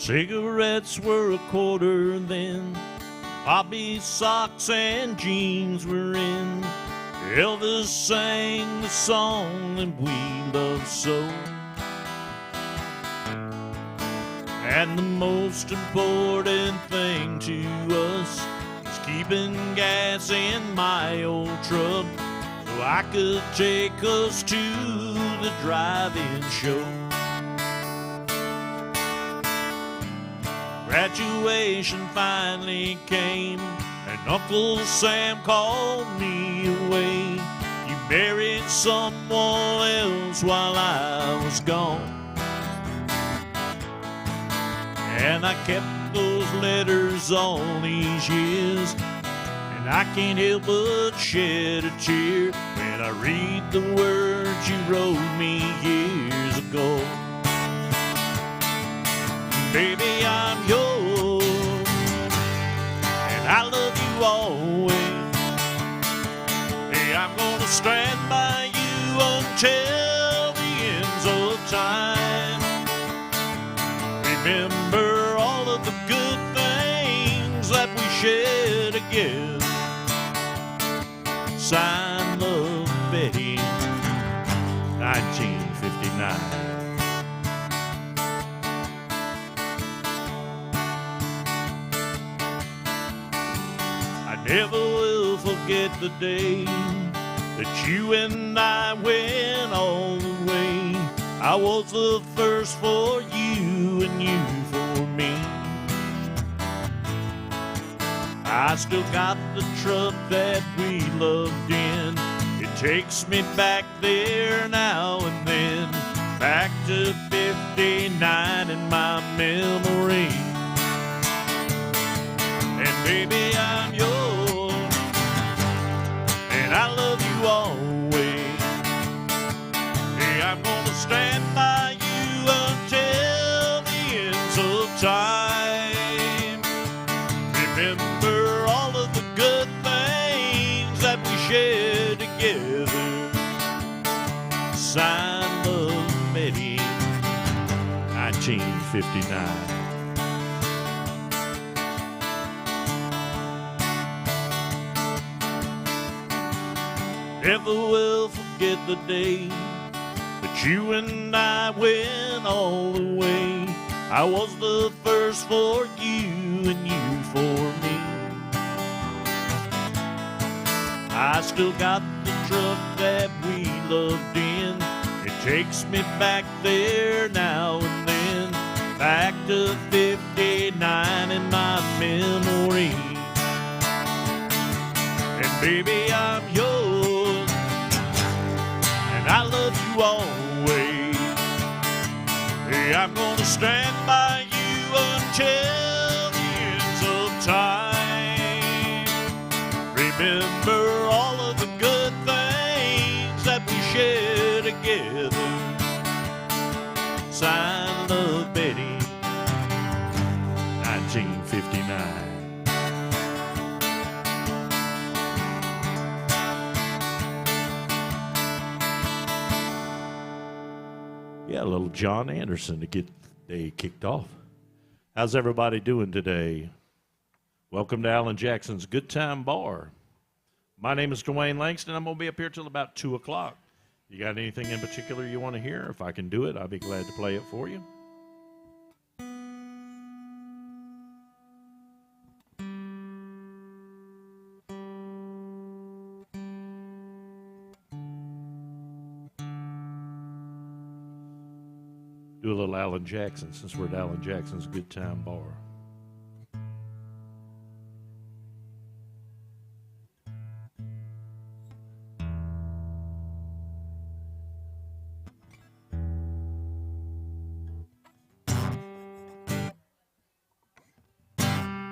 Cigarettes were a quarter then. Bobby socks and jeans were in. Elvis sang the song that we loved so. And the most important thing to us is keeping gas in my old truck so I could take us to the drive-in show. Graduation finally came, and Uncle Sam called me away. You married someone else while I was gone. And I kept those letters all these years, and I can't help but shed a tear when I read the words you wrote me years ago. Baby, I'm yours, and I love you always. Hey, I'm gonna stand by you until the ends of time. Remember all of the good things that we shared together. Signed, Love, Betty, 1959. Never will forget the day that you and I went all the way. I was the first for you and you for me. I still got the truck that we loved in. It takes me back there now and then, back to 59 in my memory. And baby, I'm yours, and I love you always. Hey, I'm gonna stand by you until the ends of time. Remember all of the good things that we shared together. Signed, Love, Betty, 1959. Never will forget the day that you and I went all the way. I was the first for you and you for me. I still got the truck that we loved in. It takes me back there now and then, back to 59 in my memory. And baby, I'm yours, and I love you always. Hey, I'm gonna stand by you until the ends of time. Remember all of the good things that we shared together. Signed, Love, Betty, 1959. Yeah, a little John Anderson to get the day kicked off. How's everybody doing today? Welcome to Alan Jackson's Good Time Bar. My name is Dwayne Langston. I'm going to be up here till about 2 o'clock. You got anything in particular you want to hear? If I can do it, I'll be glad to play it for you. Do a little Alan Jackson since we're at Alan Jackson's Good Time Bar.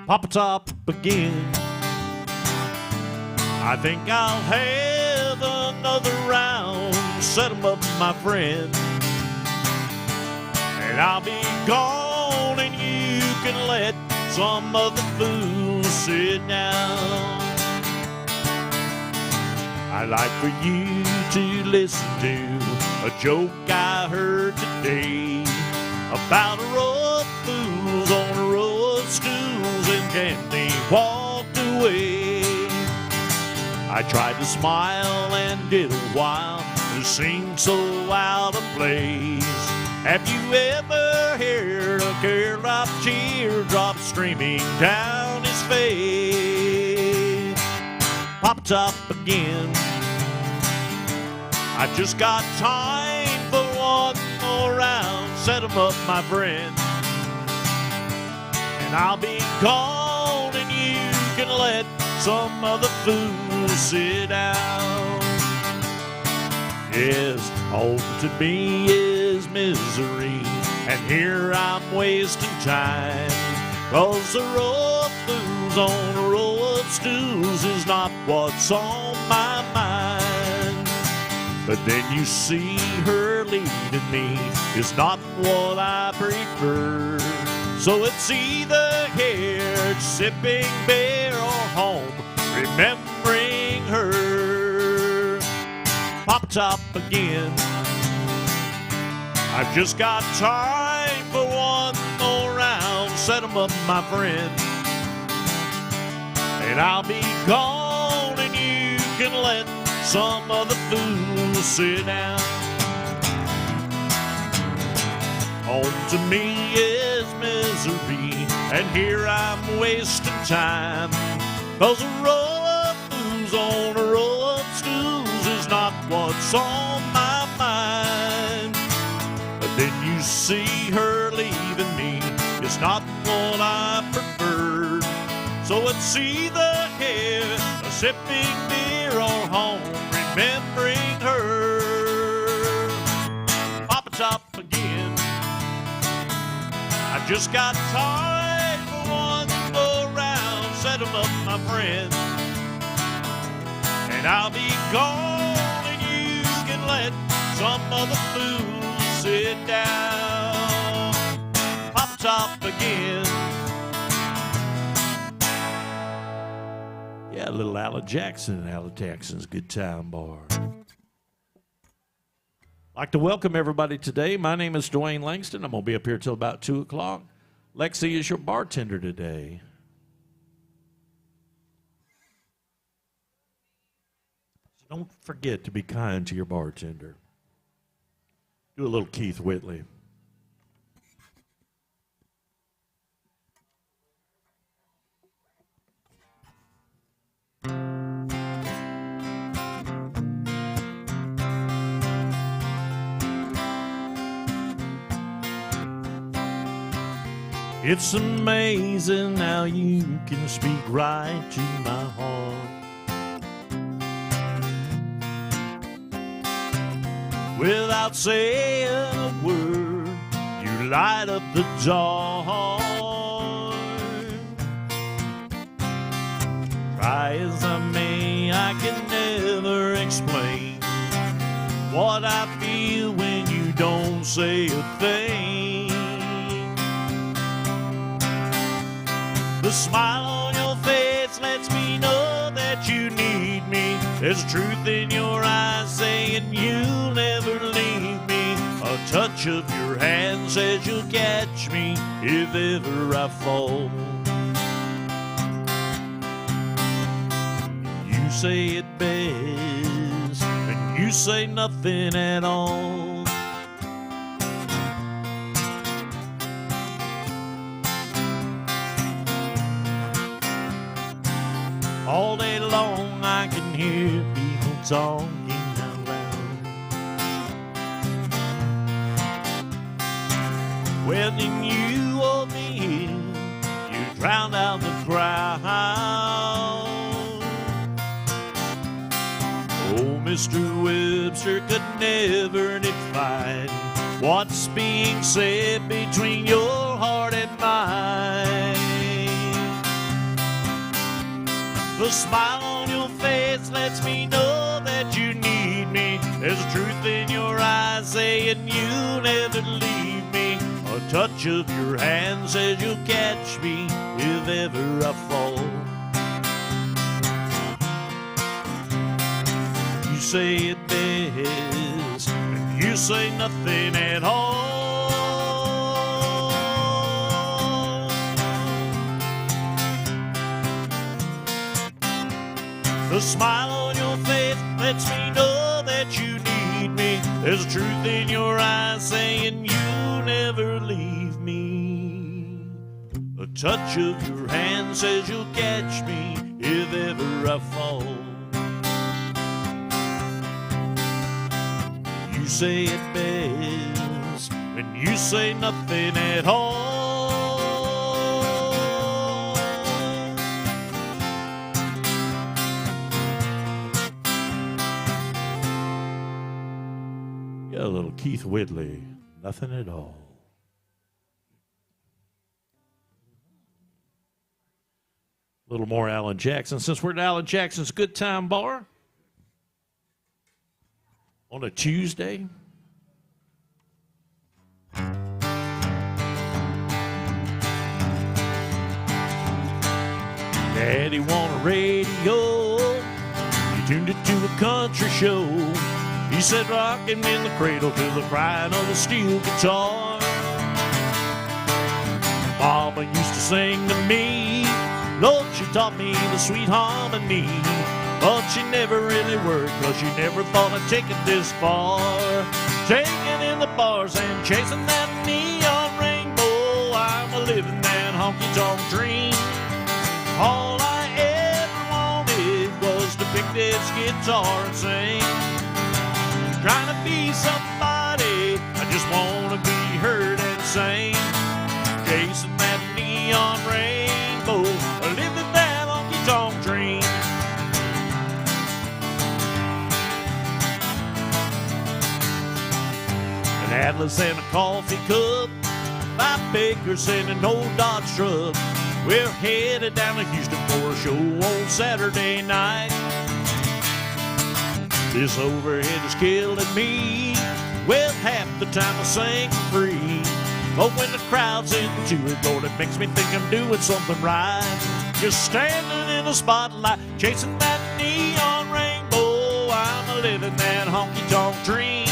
Pop a top again. I think I'll have another round. Set 'em up, my friend. And I'll be gone, and you can let some other fool sit down. I'd like for you to listen to a joke I heard today about rough fools and he walked away. I tried to smile and did a while, it seemed so out of place. Have you ever heard a teardrop, teardrop streaming down his face? Pop top again. I just got time for one more round. Set 'em up, my friend, and I'll be gone, and you can let some other fool sit down. Yes, home to me is misery, and here I'm wasting time. 'Cause a row of fools on a row of stools is not what's on my mind. But then you see her leaving me is not what I prefer. So it's either here sipping beer or home remembering her. Pop top again. I've just got time for one more round. Set 'em up, my friend, and I'll be gone, and you can let some other fool sit down. Home to me is misery, and here I'm wasting time. 'Cause a row of fools on a row of stools is not what's on my mind. But then you see her leaving me, it's not what I prefer. So it's either here, a sipping beer, or home remembering her. Pop a top again. I just got time for one more round. Set 'em up, my friend, and I'll be gone, and you can let some other fool sit down. Pop top again. Yeah, little Alan Jackson, Alan Jackson's Good Time Bar. I'd like to welcome everybody today. My name is Dwayne Langston. I'm going to be up here till about 2 o'clock. Lexi is your bartender today. So don't forget to be kind to your bartender. Do a little Keith Whitley. It's amazing how you can speak right to my heart. Without saying a word, you light up the dark. Try as I may, I can never explain what I feel when you don't say a thing. The smile on your face lets me know that you need me. There's truth in your eyes saying you'll never leave me. A touch of your hand says you'll catch me if ever I fall. You say it best, and you say nothing at all. All day long I can hear people talking out loud. Whether you or me, you drown out the crowd. Oh, Mr. Webster could never define what's being said between your heart and mine. The smile on your face lets me know that you need me. There's truth in your eyes saying you'll never leave me. A touch of your hand says you'll catch me if ever I fall. You say it best, and you say nothing at all. The smile on your face lets me know that you need me. There's a truth in your eyes saying you'll never leave me. A touch of your hand says you'll catch me if ever I fall. You say it best when you say nothing at all. Yeah, a little Keith Whitley, nothing at all. A little more Alan Jackson. Since we're at Alan Jackson's Good Time Bar on a Tuesday. Daddy want a radio, he tuned it to a country show. He said rockin' in the cradle to the crying of a steel guitar. Mama used to sing to me, Lord, she taught me the sweet harmony. But she never really worked, cause she never thought I'd take it this far. Taking in the bars and chasing that neon rainbow, I'm a living that honky-tonk dream. All I ever wanted was to pick this guitar and sing. Trying to be somebody, I just wanna be heard and sing. Chasing that neon rainbow, living that honky-tonk dream. An atlas and a coffee cup, 5 acres and an old Dodge truck. We're headed down to Houston for a show on Saturday night. This overhead is killing me. Well, half the time I sing for free. But when the crowd's into it, Lord, it makes me think I'm doing something right. Just standing in the spotlight, chasing that neon rainbow. I'm a living that honky-tonk dream.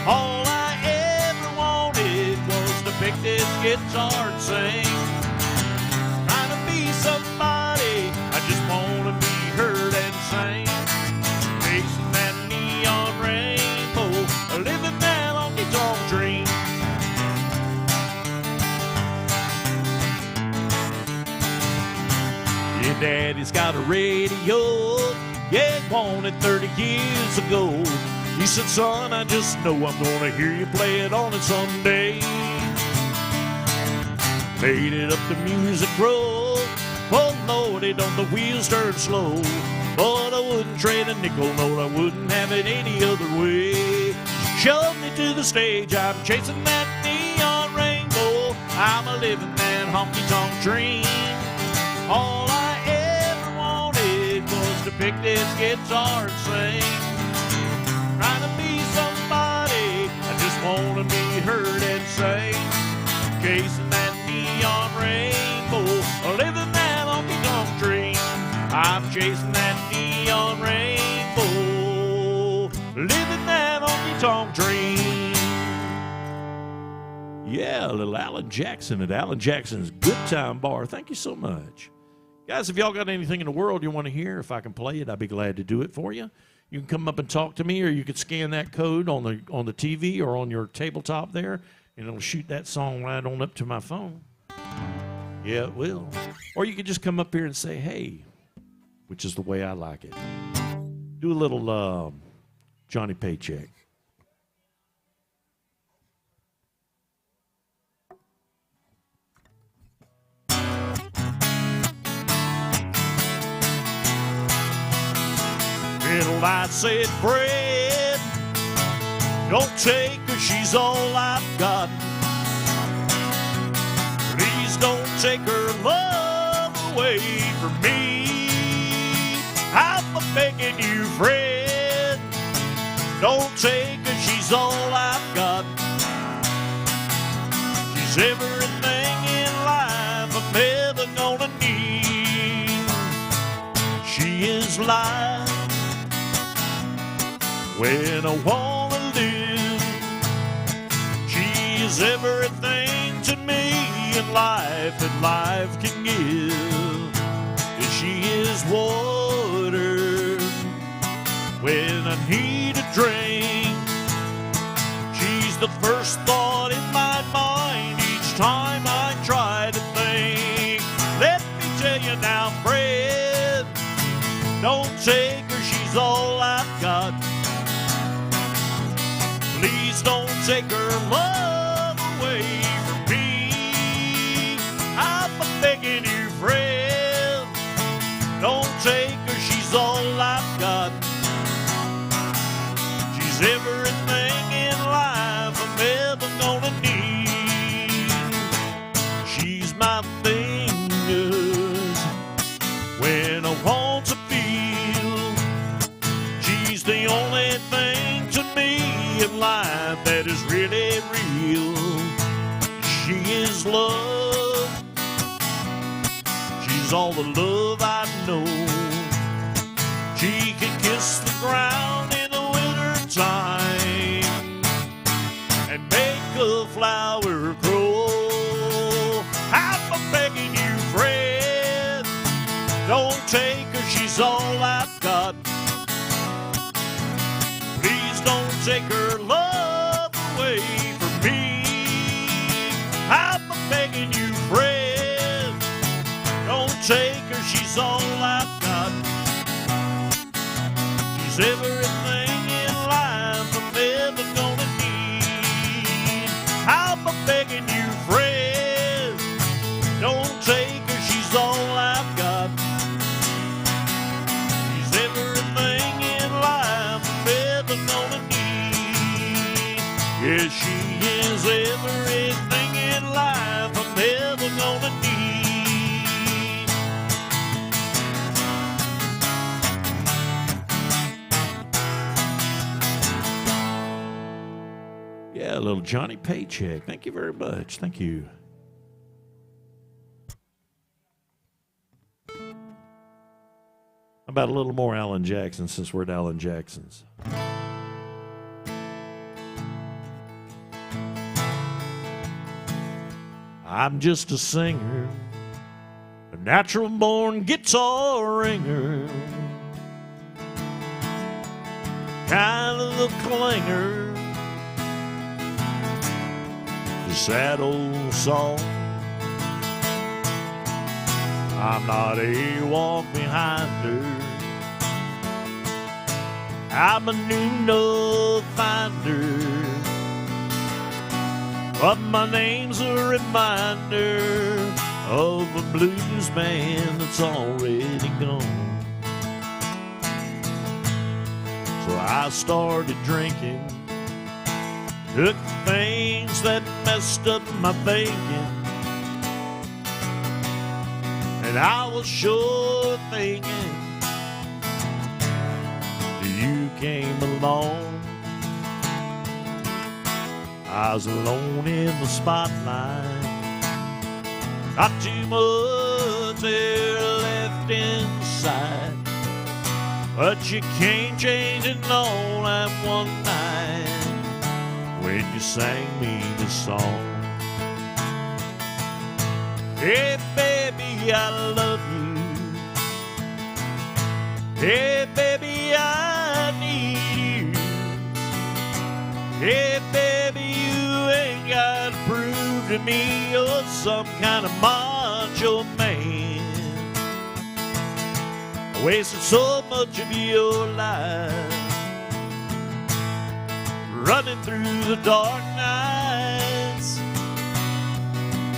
All I ever wanted was to pick this guitar and sing. Trying to be somebody, I just want to be heard and sing. Chasing that neon rainbow, living that honky-tonk dream. Your daddy's got a radio, yeah, he won it 30 years ago. He said, son, I just know I'm gonna hear you play it on it someday. Made it up the music road, oh lordy, don't the wheels turn slow. But I wouldn't trade a nickel, no, I wouldn't have it any other way. Shove me to the stage, I'm chasing that neon rainbow. I'm a living that honky-tonk dream. All I ever wanted was to pick this guitar and sing. Trying to be somebody, I just want to be heard and sing. Chasing that neon rainbow, living that honky-tonk dream. I'm chasing that neon rainbow, living that honky-tonk dream. Yeah, a little Alan Jackson at Alan Jackson's Good Time Bar. Thank you so much. Guys, if y'all got anything in the world you want to hear, if I can play it, I'd be glad to do it for you. You can come up and talk to me, or you could scan that code on the TV or on your tabletop there, and it'll shoot that song right on up to my phone. Yeah, it will. Or you could just come up here and say, hey, which is the way I like it. Do a little Johnny Paycheck. Little I said, Fred, don't take her, she's all I've got. Please don't take her love away from me. I'm begging you, Fred, don't take her, she's all I've got. She's everything in life I'm ever gonna need. She is life when I wanna live. She is everything to me in life that life can give. She is water when I need a drink. She's the first thought in my mind each time I try to think. Let me tell you now, Fred, don't take her, she's all I've got. Please don't take her love away from me. I'm begging you, Fred, don't take her, she's all I've got. She's everything in life I'm ever gonna need. She's my fingers when I want to feel. She's the only thing to me in life that is really real. She is love. She's all the love I know. She can kiss the ground in the winter time and make a flower grow. I'm begging you, Fred, don't take her, she's all I've got. Please don't take her love away from me. I'm begging you, Fred, don't take her, she's all I've got. She's everything in life I'm ever gonna need. I'm begging you, Fred, don't take her, she's all I've got. She's everything in life I'm ever gonna need. Yes, she is everything in life I'm ever gonna need. Yeah, a little Johnny Paycheck. Thank you very much. Thank you. How about a little more Alan Jackson since we're at Alan Jackson's? I'm just a singer, a natural born guitar ringer, kind of the clinger. Sad old song. I'm not a walk behind her. I'm a new note finder, but my name's a reminder of a blues man that's already gone. So I started drinking, took things that messed up my thinking, and I was sure thinking till you came along. I was alone in the spotlight, not too much there left inside, but you can't change it all that one night when you sang me this song. Hey baby, I love you. Hey baby, I need you. Hey baby, you ain't gotta prove to me you're some kind of macho man. I wasted so much of your life running through the dark nights.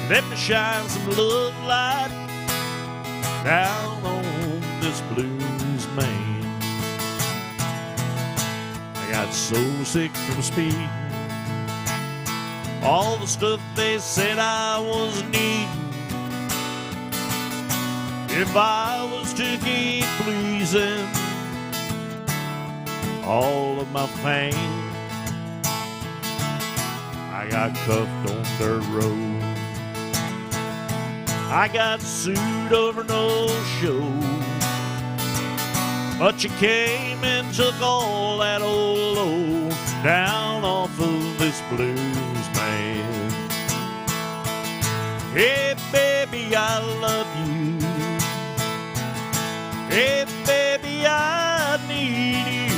Let me shine some love light down on this blues man. I got so sick from speeding, all the stuff they said I was needing. If I was to keep pleasing all of my fame, I got cuffed on dirt road. I got sued over no show, but you came and took all that old load down off of this blues man. Hey baby, I love you. Hey baby, I need you.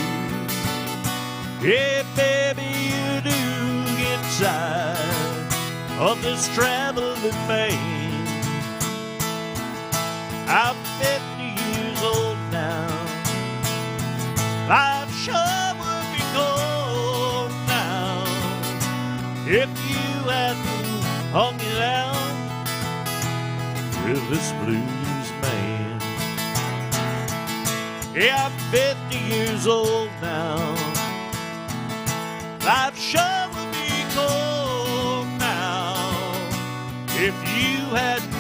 this traveling man. I'm 50 years old now. Life sure would be cold now if you hadn't hung it out with this blues man. Yeah, I'm 50 years old now. Life sure would be cold now if you hadn't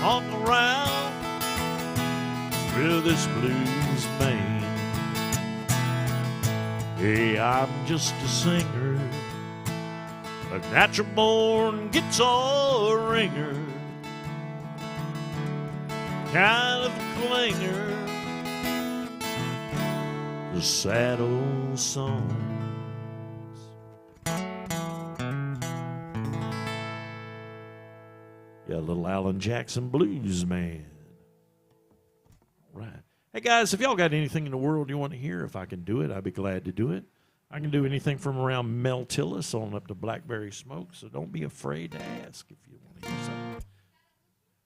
hung around with this blues man. Hey, I'm just a singer, a natural-born guitar ringer, kind of a clinger to sad old songs. Yeah, a little Alan Jackson blues man. Right. Hey, guys, if y'all got anything in the world you want to hear, if I can do it, I'd be glad to do it. I can do anything from around Mel Tillis on up to Blackberry Smoke, so don't be afraid to ask if you want to hear something.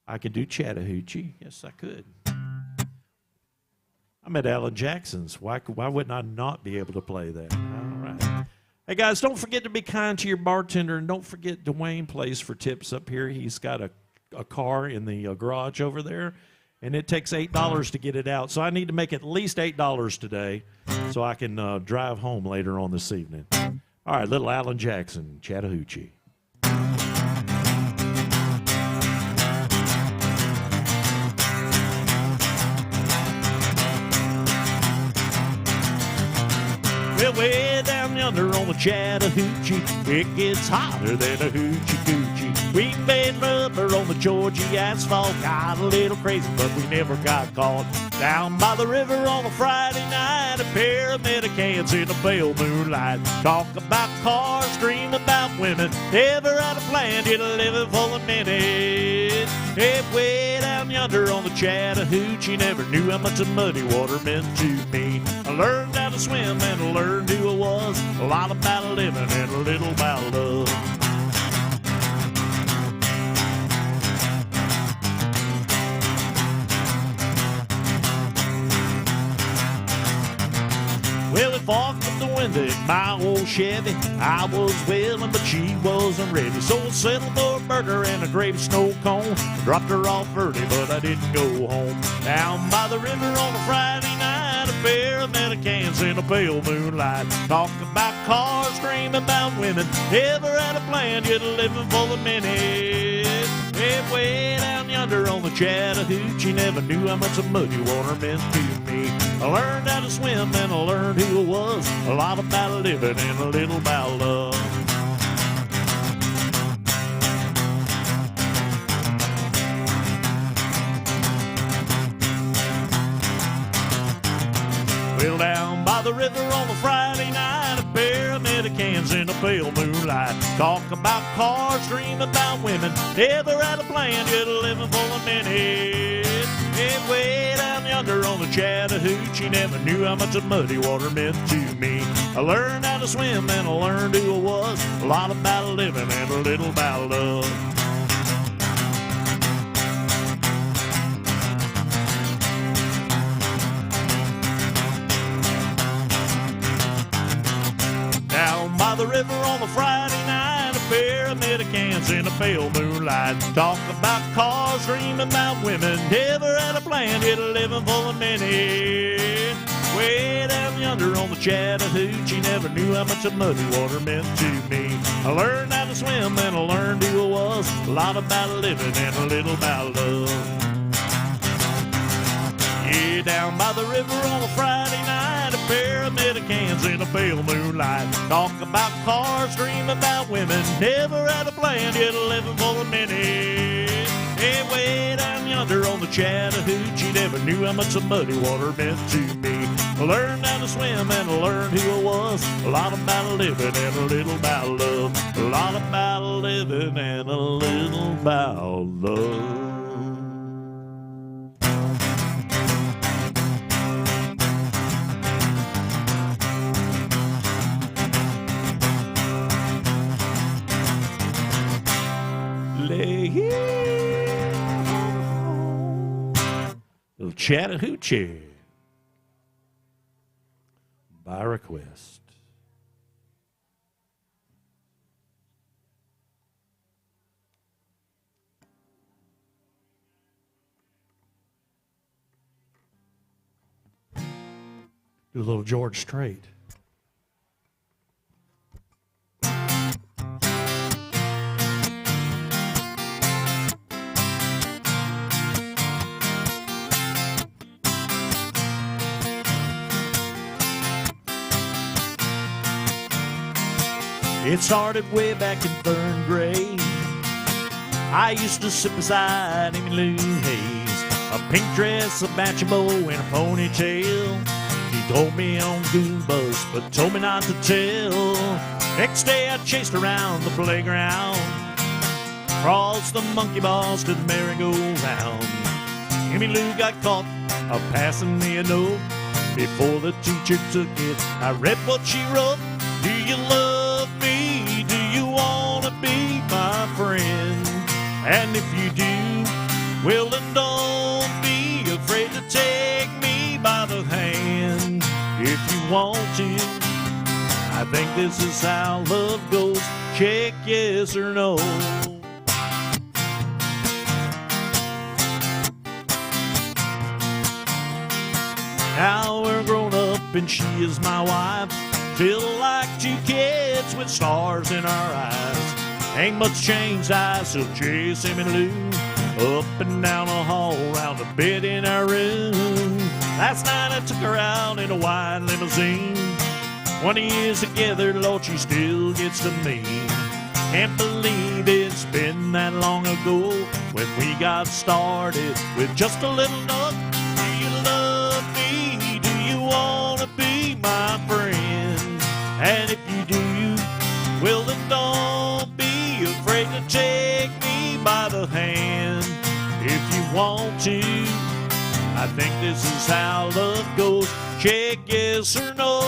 I can do Chattahoochee. Yes, I could. I'm at Alan Jackson's. Why wouldn't I not be able to play that? All right. Hey, guys, don't forget to be kind to your bartender, and don't forget Dwayne plays for tips up here. He's got a car in the garage over there, and it takes $8 to get it out. So I need to make at least $8 today so I can drive home later on this evening. All right, little Alan Jackson, Chattahoochee. Well, way down yonder on the Chattahoochee, it gets hotter than a hoochie coochie. We made rubber on the Georgia asphalt, got a little crazy, but we never got caught. Down by the river on a Friday night, a pair of Medicans in a pale moonlight. Talk about cars, scream about women, never had a plan, did a living for a minute. Hey, way down yonder on the Chattahoochee, never knew how much the muddy water meant to me. I learned how to swim and I learned who I was, a lot about living and a little about love. Well, it forked up the window in my old Chevy. I was willing, but she wasn't ready. So I settled for a burger and a gravy snow cone. Dropped her off early, but I didn't go home. Down by the river on a Friday night, a pair of Medicans in a pale moonlight. Talk about cars, scream about women. Never had a plan, yet living for the minute. Hey, way down yonder on the Chattahoochee, never knew how much the muddy water meant to me. I learned how to swim and I learned who I was, a lot about living and a little about love. Well, down by the river on a Friday night, a pair of Medicans in a pale moonlight. Talk about cars, dream about women, never had a plan, yet living for a minute. Yeah, way down yonder on the Chattahoochee, never knew how much the muddy water meant to me. I learned how to swim and I learned who I was, a lot about living and a little about love. Down by the river on a Friday night, a pair of Medicans in a pale moonlight. Talk about cars, dream about women, never had a plan, yet living for a minute. Way down yonder on the Chattahoochee, never knew how much the muddy water meant to me. I learned how to swim and I learned who I was, a lot about living and a little about love. Yeah, down by the river on a Friday night, a pair of Medicans in a pale moonlight. Talk about cars, dream about women, never had a plan, yet living for a minute. Hey, way down yonder on the Chattahoochee, never knew how much the muddy water meant to me. I learned how to swim and I learned who I was, a lot about living and a little about love. A lot about living and a little about love. Little Chattahoochee by request. Do a little George Strait. It started way back in third grade. I used to sit beside Amy Lou Hayes, a pink dress, a matching bow, and a ponytail. She told me on the bus, but told me not to tell. Next day I chased around the playground, crossed the monkey bars to the merry-go-round. Amy Lou got caught passing me a note. Before the teacher took it, I read what she wrote. Do you love me? Do you want to be my friend? And if you do, well then don't be afraid to take me by the hand. If you want to, I think this is how love goes. Check yes or no. Now we're grown up and she is my wife. Feel like two kids with stars in our eyes. Ain't much changed, I still chase him and Lou up and down the hall, round the bed in our room. Last night I took her out in a white limousine. 20 years together, Lord, she still gets to me. Can't believe it's been that long ago when we got started with just a little note. Do you love me? Do you want to be my friend? And if you do, well then don't be afraid to take me by the hand. If you want to, I think this is how love goes. Check yes or no.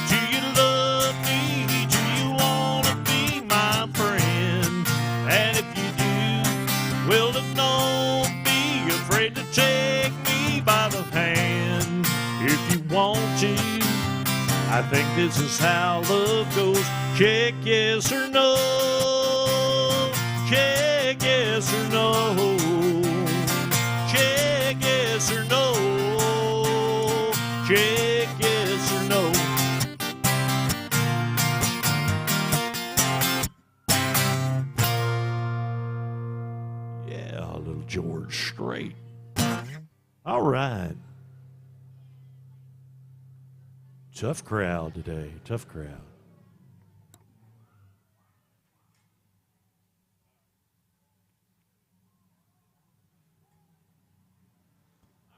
Do you love me? Do you want to be my friend? And if you do, well then don't be afraid to take me by the hand. If you want to, I think this is how love goes. Check yes or no. Check yes or no. Check yes or no. Check yes or no. Yeah, a little George Strait. All right. Tough crowd today. Tough crowd.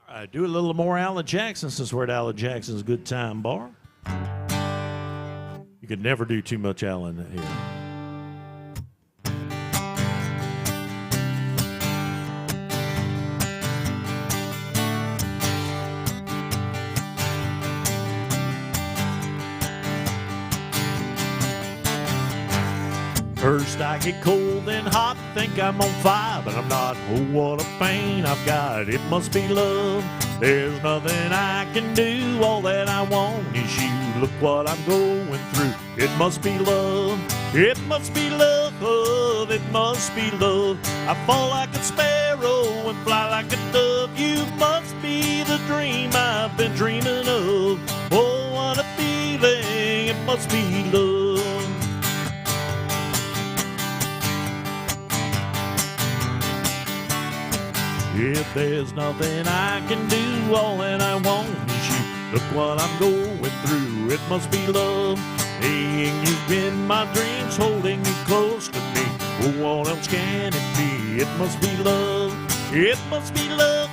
All right, do a little more Alan Jackson since we're at Alan Jackson's Good Time Bar. You could never do too much Alan here. First I get cold and hot, think I'm on fire, but I'm not. Oh, what a pain I've got. It must be love. There's nothing I can do. All that I want is you. Look what I'm going through. It must be love. It must be love. It must be love. I fall like a sparrow and fly like a dove. You must be the dream I've been dreaming of. Oh, what a feeling. It must be love. If there's nothing I can do, all that I want is you. Look what I'm going through, it must be love. Seeing you in my dreams, holding you close to me. Oh, what else can it be? It must be love. It must be love,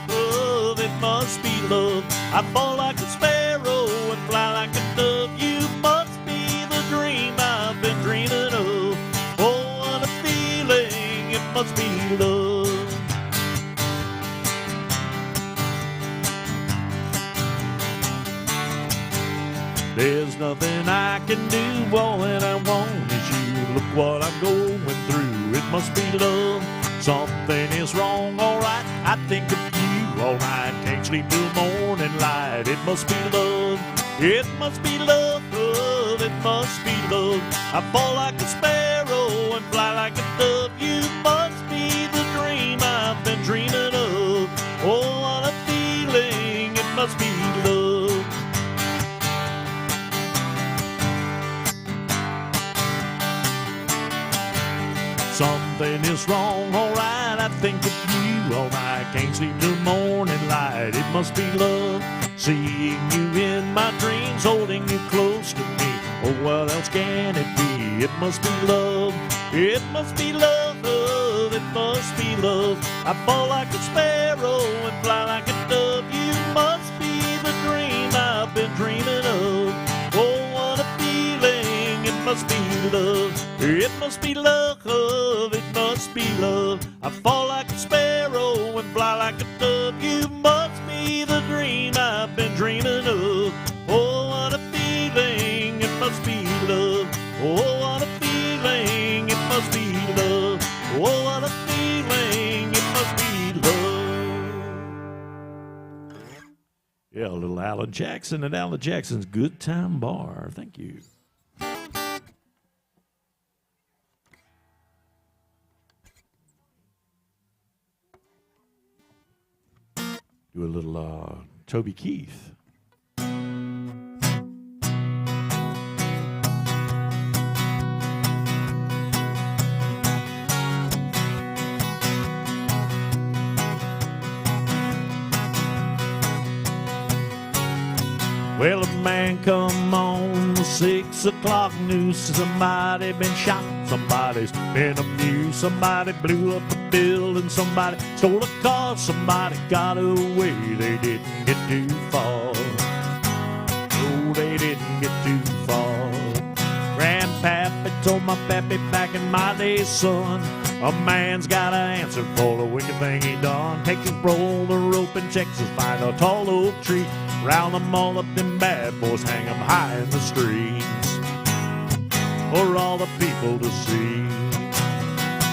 it must be love. I fall like a sparrow and fly like a dove. You must be the dream I've been dreaming of. Oh, what a feeling, it must be love. There's nothing I can do, all that I want is you. Look what I'm going through. must be love. Something is wrong, alright. I think of you all night. Can't sleep till morning light. It must be love. It must be love. It must be love. I fall like a sparrow and fly like a dove. You must be the dream I've been dreaming of. Oh, what a feeling. It must be love. Something is wrong, alright. I think of you all night. Can't sleep till morning light. It must be love. Seeing you in my dreams, holding you close to me. Oh, what else can it be? It must be love. It must be love. It must be love. I fall like a sparrow and fly like a dove. You must be the dream I've been dreaming of. Oh, what a feeling. It must be love. It must be love. It must be love. I fall like a sparrow and fly like a dove. You must be the dream I've been dreaming of. Oh, what a feeling. It must be love. Oh, what a feeling. It must be love. Oh, what a feeling. It must be love. Yeah, a little Alan Jackson at Alan Jackson's Good Time Bar. Thank you. Do a little Toby Keith. Well, a man come on the 6 o'clock news. Somebody been shot, somebody's been abused, somebody blew up a building, somebody stole a car, somebody got away. They didn't get too far. No, they didn't get too far. Grandpappy told my pappy back in my day, son, a man's got an answer for the wicked thing he done. Take his roll the rope in Texas, find a tall oak tree, round them all up, them bad boys, hang them high in the streets for all the people to see.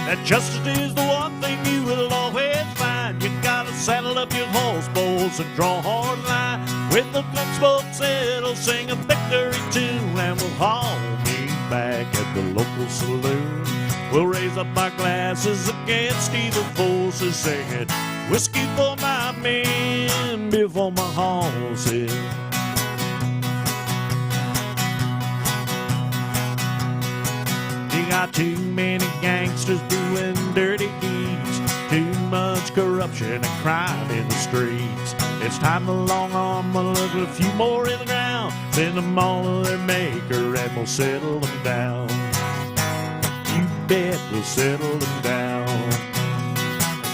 That justice is the one thing you will always find. You gotta saddle up your horse, boys, and draw a hard line. With the gun smoke settle, sing a victory tune, and we'll all meet back at the local saloon. We'll raise up our glasses against evil forces, singing whiskey for my men, beer for my horses. You got too many gangsters doing dirty deeds, too much corruption and crime in the streets. It's time the long arm will look a few more in the ground, send them all to their maker and we'll settle them down. You bet we'll settle them down.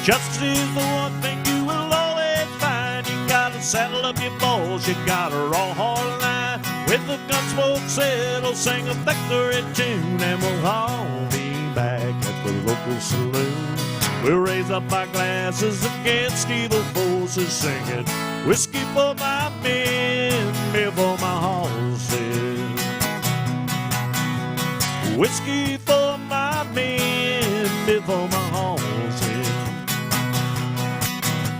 Justice is the one thing you will always find. You gotta saddle up your balls, you gotta raw hard line. With the gun smoke settle, sing a victory tune, and we'll all be back at the local saloon. We'll raise up our glasses against evil forces, singing whiskey for my men, beer for my horses. Whiskey for my men, beer for my horses.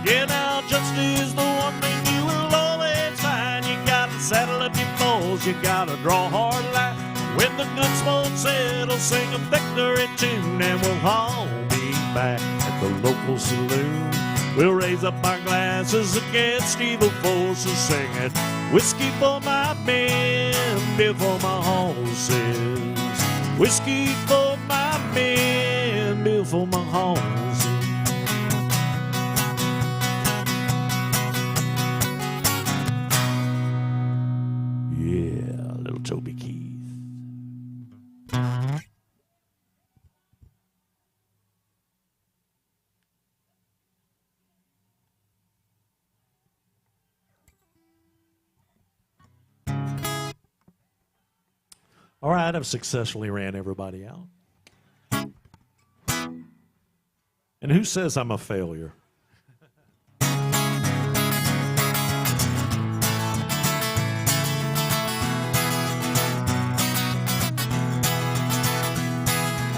Yeah, now justice is the one thing you will always find. You gotta saddle up your balls, you gotta draw a hard line. When the gun smoke settles, sing a victory tune, and we'll all be back at the local saloon. We'll raise up our glasses against evil forces, singing whiskey for my men, beer for my horses. Whiskey for my men, beer for my horses. Yeah, little Toby Keith. All right, I've successfully ran everybody out. And who says I'm a failure?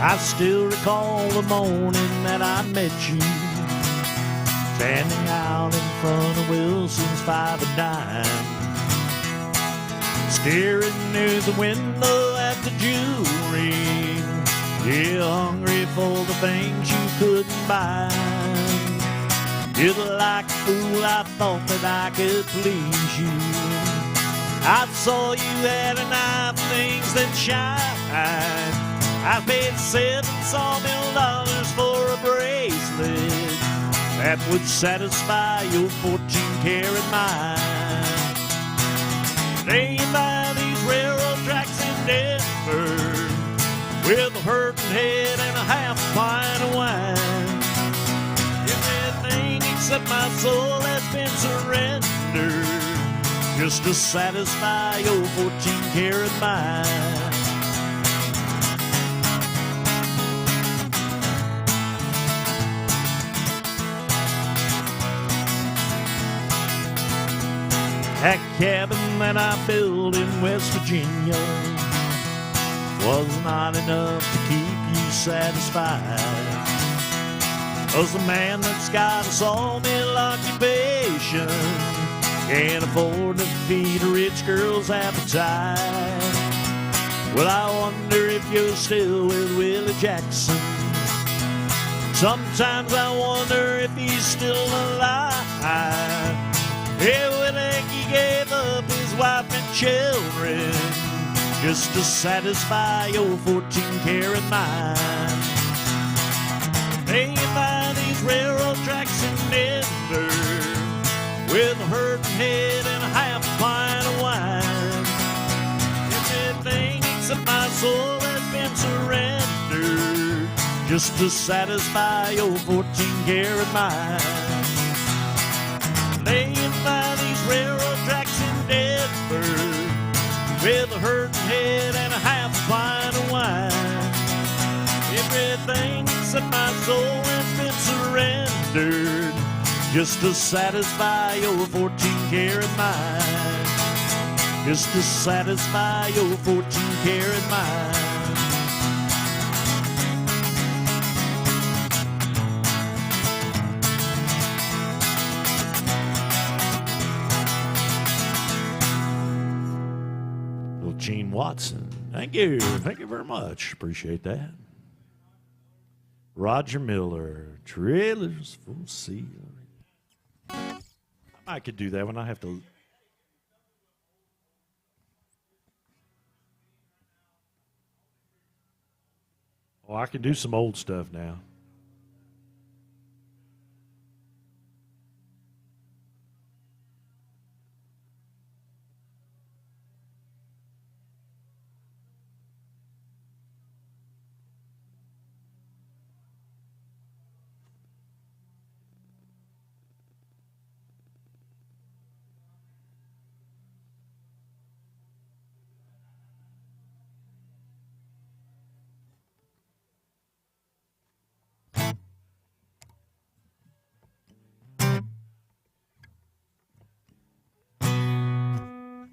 I still recall the morning that I met you, standing out in front of Wilson's 5 and Dime, staring through the window at the jewelry, yeah, hungry for the things you couldn't buy. Just like a fool, I thought that I could please you. I saw you had an eye for things that shine. I paid $7 sawmill for a bracelet that would satisfy your 14-karat mind. Laying by these railroad tracks in Denver, with a hurting head and a half pint of wine. Everything except my soul has been surrendered, just to satisfy your 14-karat mind. That cabin that I built in West Virginia was not enough to keep you satisfied. 'Cause the man that's got a sawmill occupation can't afford to feed a rich girl's appetite. Well, I wonder if you're still with Willie Jackson. Sometimes I wonder if he's still alive. Yeah, Willie, he gave up his wife and children just to satisfy your 14-karat mind. Laying by these railroad tracks in Denver, with a hurting head and a half pint of wine. Everything except my soul has been surrendered, just to satisfy your 14-karat mind. Laying by these railroad tracks in Denver, with a hurting head and a half pint of wine. Everything except my soul has been surrendered, just to satisfy your 14-karat mind. Just to satisfy your 14-karat mind. Gene Watson. Thank you. Thank you very much. Appreciate that. Roger Miller. Trailers for Sale. I could do that when I have to. Oh, I can do some old stuff now.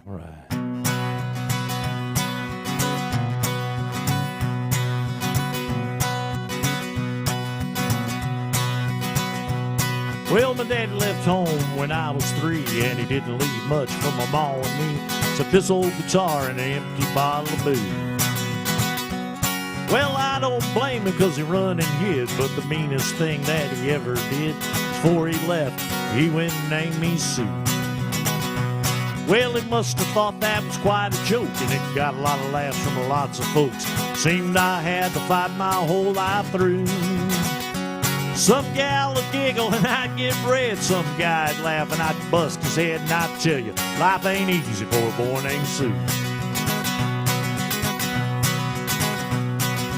All right. Well, my daddy left home when I was 3, and he didn't leave much for my ma and me, except this old guitar and an empty bottle of booze. Well, I don't blame him 'cause he run and hid, but the meanest thing that he ever did, before he left, he went and named me Sue. Well, he must have thought that was quite a joke, and it got a lot of laughs from lots of folks. Seemed I had to fight my whole life through. Some gal would giggle and I'd get red. Some guy'd laugh and I'd bust his head. And I'd tell you, life ain't easy for a boy named Sue.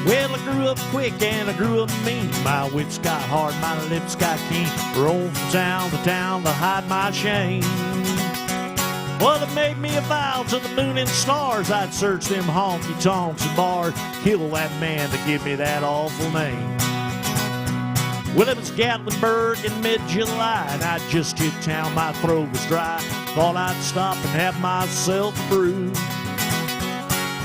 Well, I grew up quick and I grew up mean. My wits got hard, my lips got keen. Rolled from town to hide my shame. Well, it made me a vow to the moon and stars. I'd search them honky-tonks and bars, kill that man to give me that awful name. Well, it was Gatlinburg in mid-July, and I just hit town, my throat was dry. Thought I'd stop and have myself a brew.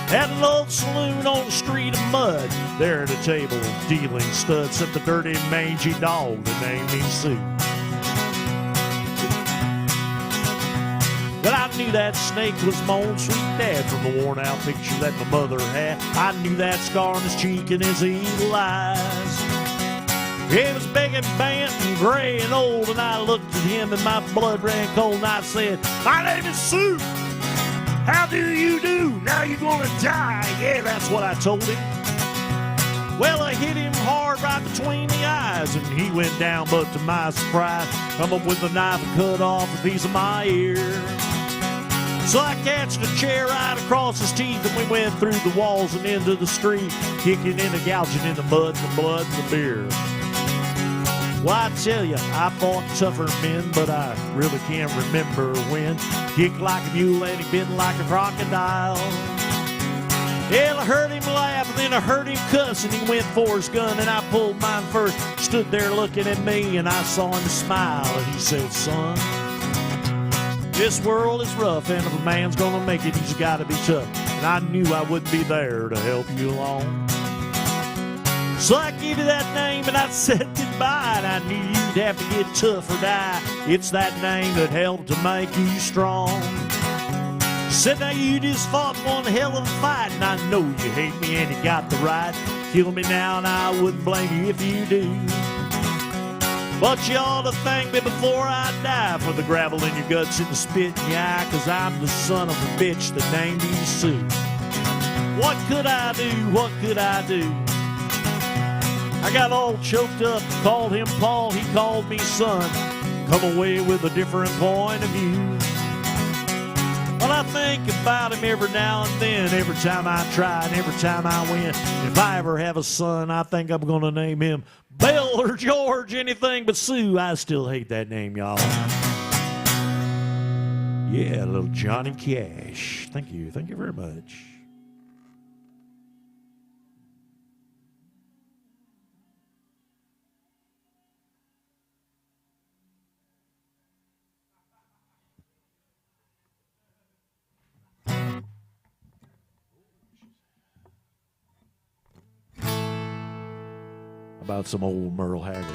At an old saloon on the street of mud, there at a table dealing studs at the dirty mangy dog that named me Sue. But I knew that snake was my own sweet dad from the worn out picture that my mother had. I knew that scar on his cheek and his evil eyes. He was big and bent and gray and old, and I looked at him and my blood ran cold, and I said, "My name is Sue. How do you do? Now you're gonna die." Yeah, that's what I told him. Well, I hit him hard right between the eyes, and he went down, but to my surprise, come up with a knife and cut off a piece of my ear. So I catched a chair right across his teeth, and we went through the walls and into the street, kicking and gouging in the mud and the blood and the beer. Well, I tell you, I fought tougher men, but I really can't remember when. Kicked like a mule and he bit like a crocodile. Hell, I heard him laugh and then I heard him cuss, and he went for his gun and I pulled mine first. Stood there looking at me and I saw him smile, and he said, "Son, this world is rough, and if a man's gonna make it, he's gotta be tough." And I knew I wouldn't be there to help you along. So I gave you that name and I said goodbye, and I knew you'd have to get tough or die. It's that name that helped to make you strong. Said now you just fought one hell of a fight, and I know you hate me and you got the right. Kill me now and I wouldn't blame you if you do. But you ought to thank me before I die for the gravel in your guts and the spit in your eye, 'cause I'm the son of a bitch that named you Sue. What could I do? What could I do? I got all choked up, called him Paul, he called me son. Come away with a different point of view. Well, I think about him every now and then, every time I try and every time I win. If I ever have a son, I think I'm gonna name him Bill or George, anything but Sue. I still hate that name, y'all. Yeah, little Johnny Cash. Thank you very much. About some old Merle Haggard.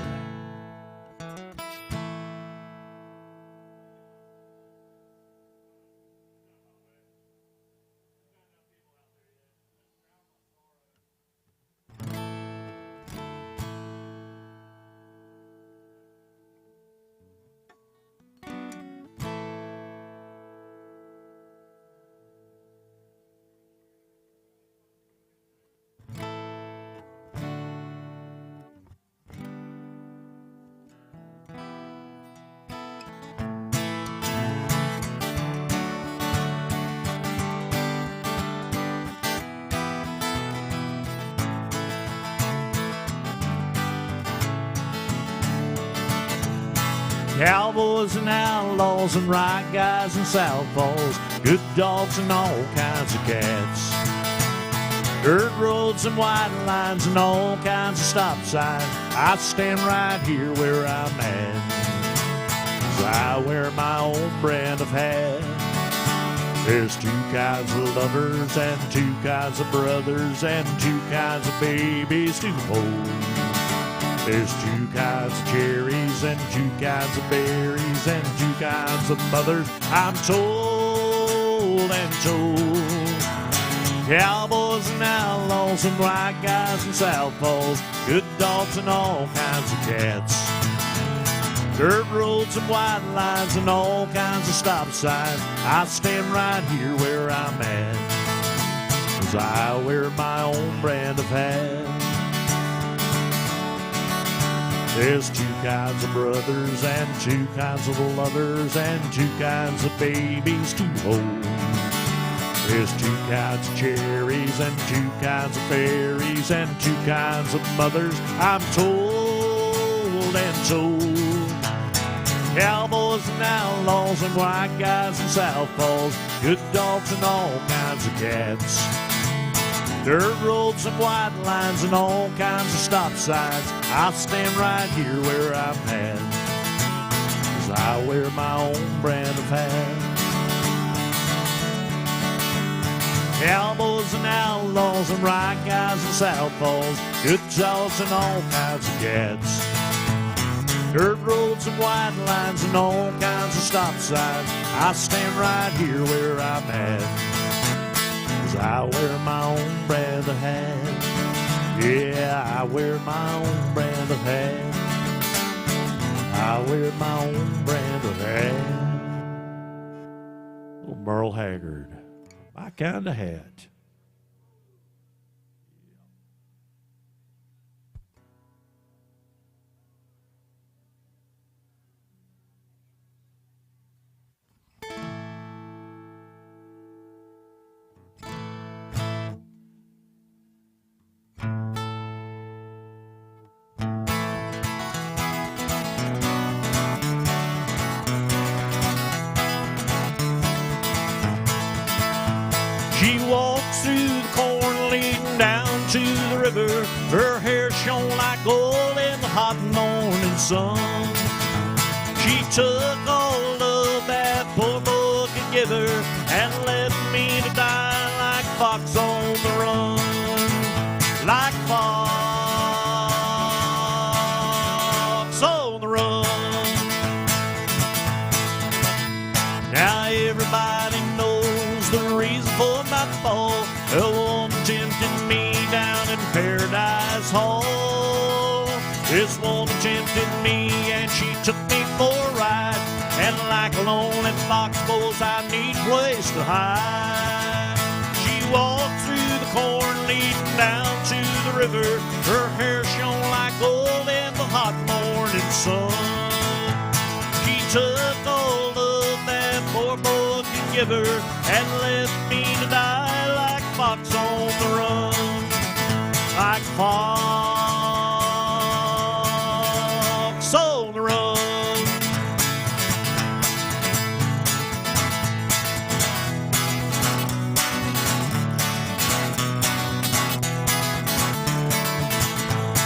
Cowboys and outlaws and right guys and southpaws, good dogs and all kinds of cats. Dirt roads and white lines and all kinds of stop signs. I stand right here where I'm at, 'cause I wear my own brand of hat. There's two kinds of lovers and two kinds of brothers and two kinds of babies to hold. There's two kinds of cherries and two kinds of berries and two kinds of mothers, I'm told and told. Cowboys and outlaws and white guys and southpaws, good dogs and all kinds of cats. Dirt roads and white lines and all kinds of stop signs. I stand right here where I'm at, 'cause I wear my own brand of hat. There's two kinds of brothers and two kinds of lovers and two kinds of babies to hold. There's two kinds of cherries and two kinds of berries and two kinds of mothers, I'm told and told. Cowboys and outlaws and white guys and southpaws, good dogs and all kinds of cats. Dirt roads and white lines and all kinds of stop signs. I'll stand right here where I'm at, 'cause I wear my own brand of hat. Cowboys and outlaws and right guys and southpaws, good dogs and all kinds of cats. Dirt roads and white lines and all kinds of stop signs. I stand right here where I'm at, 'cause I wear my own brand of hat. Yeah, I wear my own brand of hat. I wear my own brand of hat. Little Merle Haggard, my kind of hat. She walks through the corn leading down to the river. Her hair shone like gold in the hot morning sun. She took all of that poor boy could give her and left me to die like fox on the run. Like fox on the run. Now everybody knows the reason for my fall. A woman tempted me down in Paradise Hall. This woman tempted me and she took me for a ride. And like a lonely fox, boys, I need a place to hide. She walked through the corn leading down to the river. Her hair shone like gold in the hot morning sun. She took all of that poor boy could give her and left me to die like fox on the run. Like fox on the run.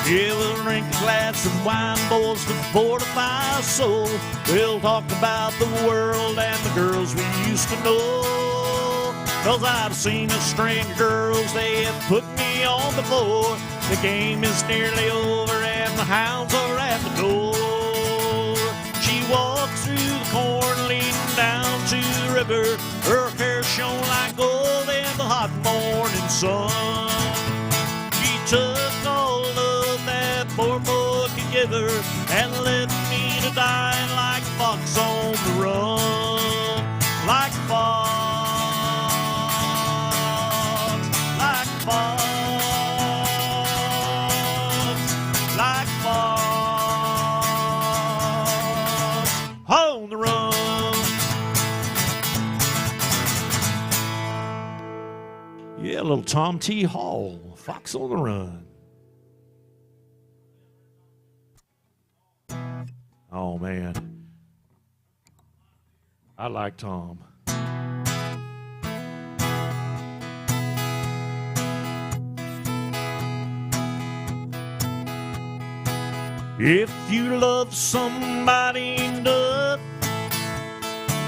Yeah, we'll drink a glass of wine, boys, to fortify our soul. We'll talk about the world and the girls we used to know. 'Cause I've seen a string of girls, they have put me on before. The game is nearly over and the hounds are at the door. She walks through the corn leading down to the river. Her hair shone like gold in the hot morning sun. She took all of that poor boy could give her and left me to die like fox on the run. Like fox. Like fox. Like fox on the run. Yeah, a little Tom T. Hall, Fox on the Run. Oh, man. I like Tom. If you love somebody enough,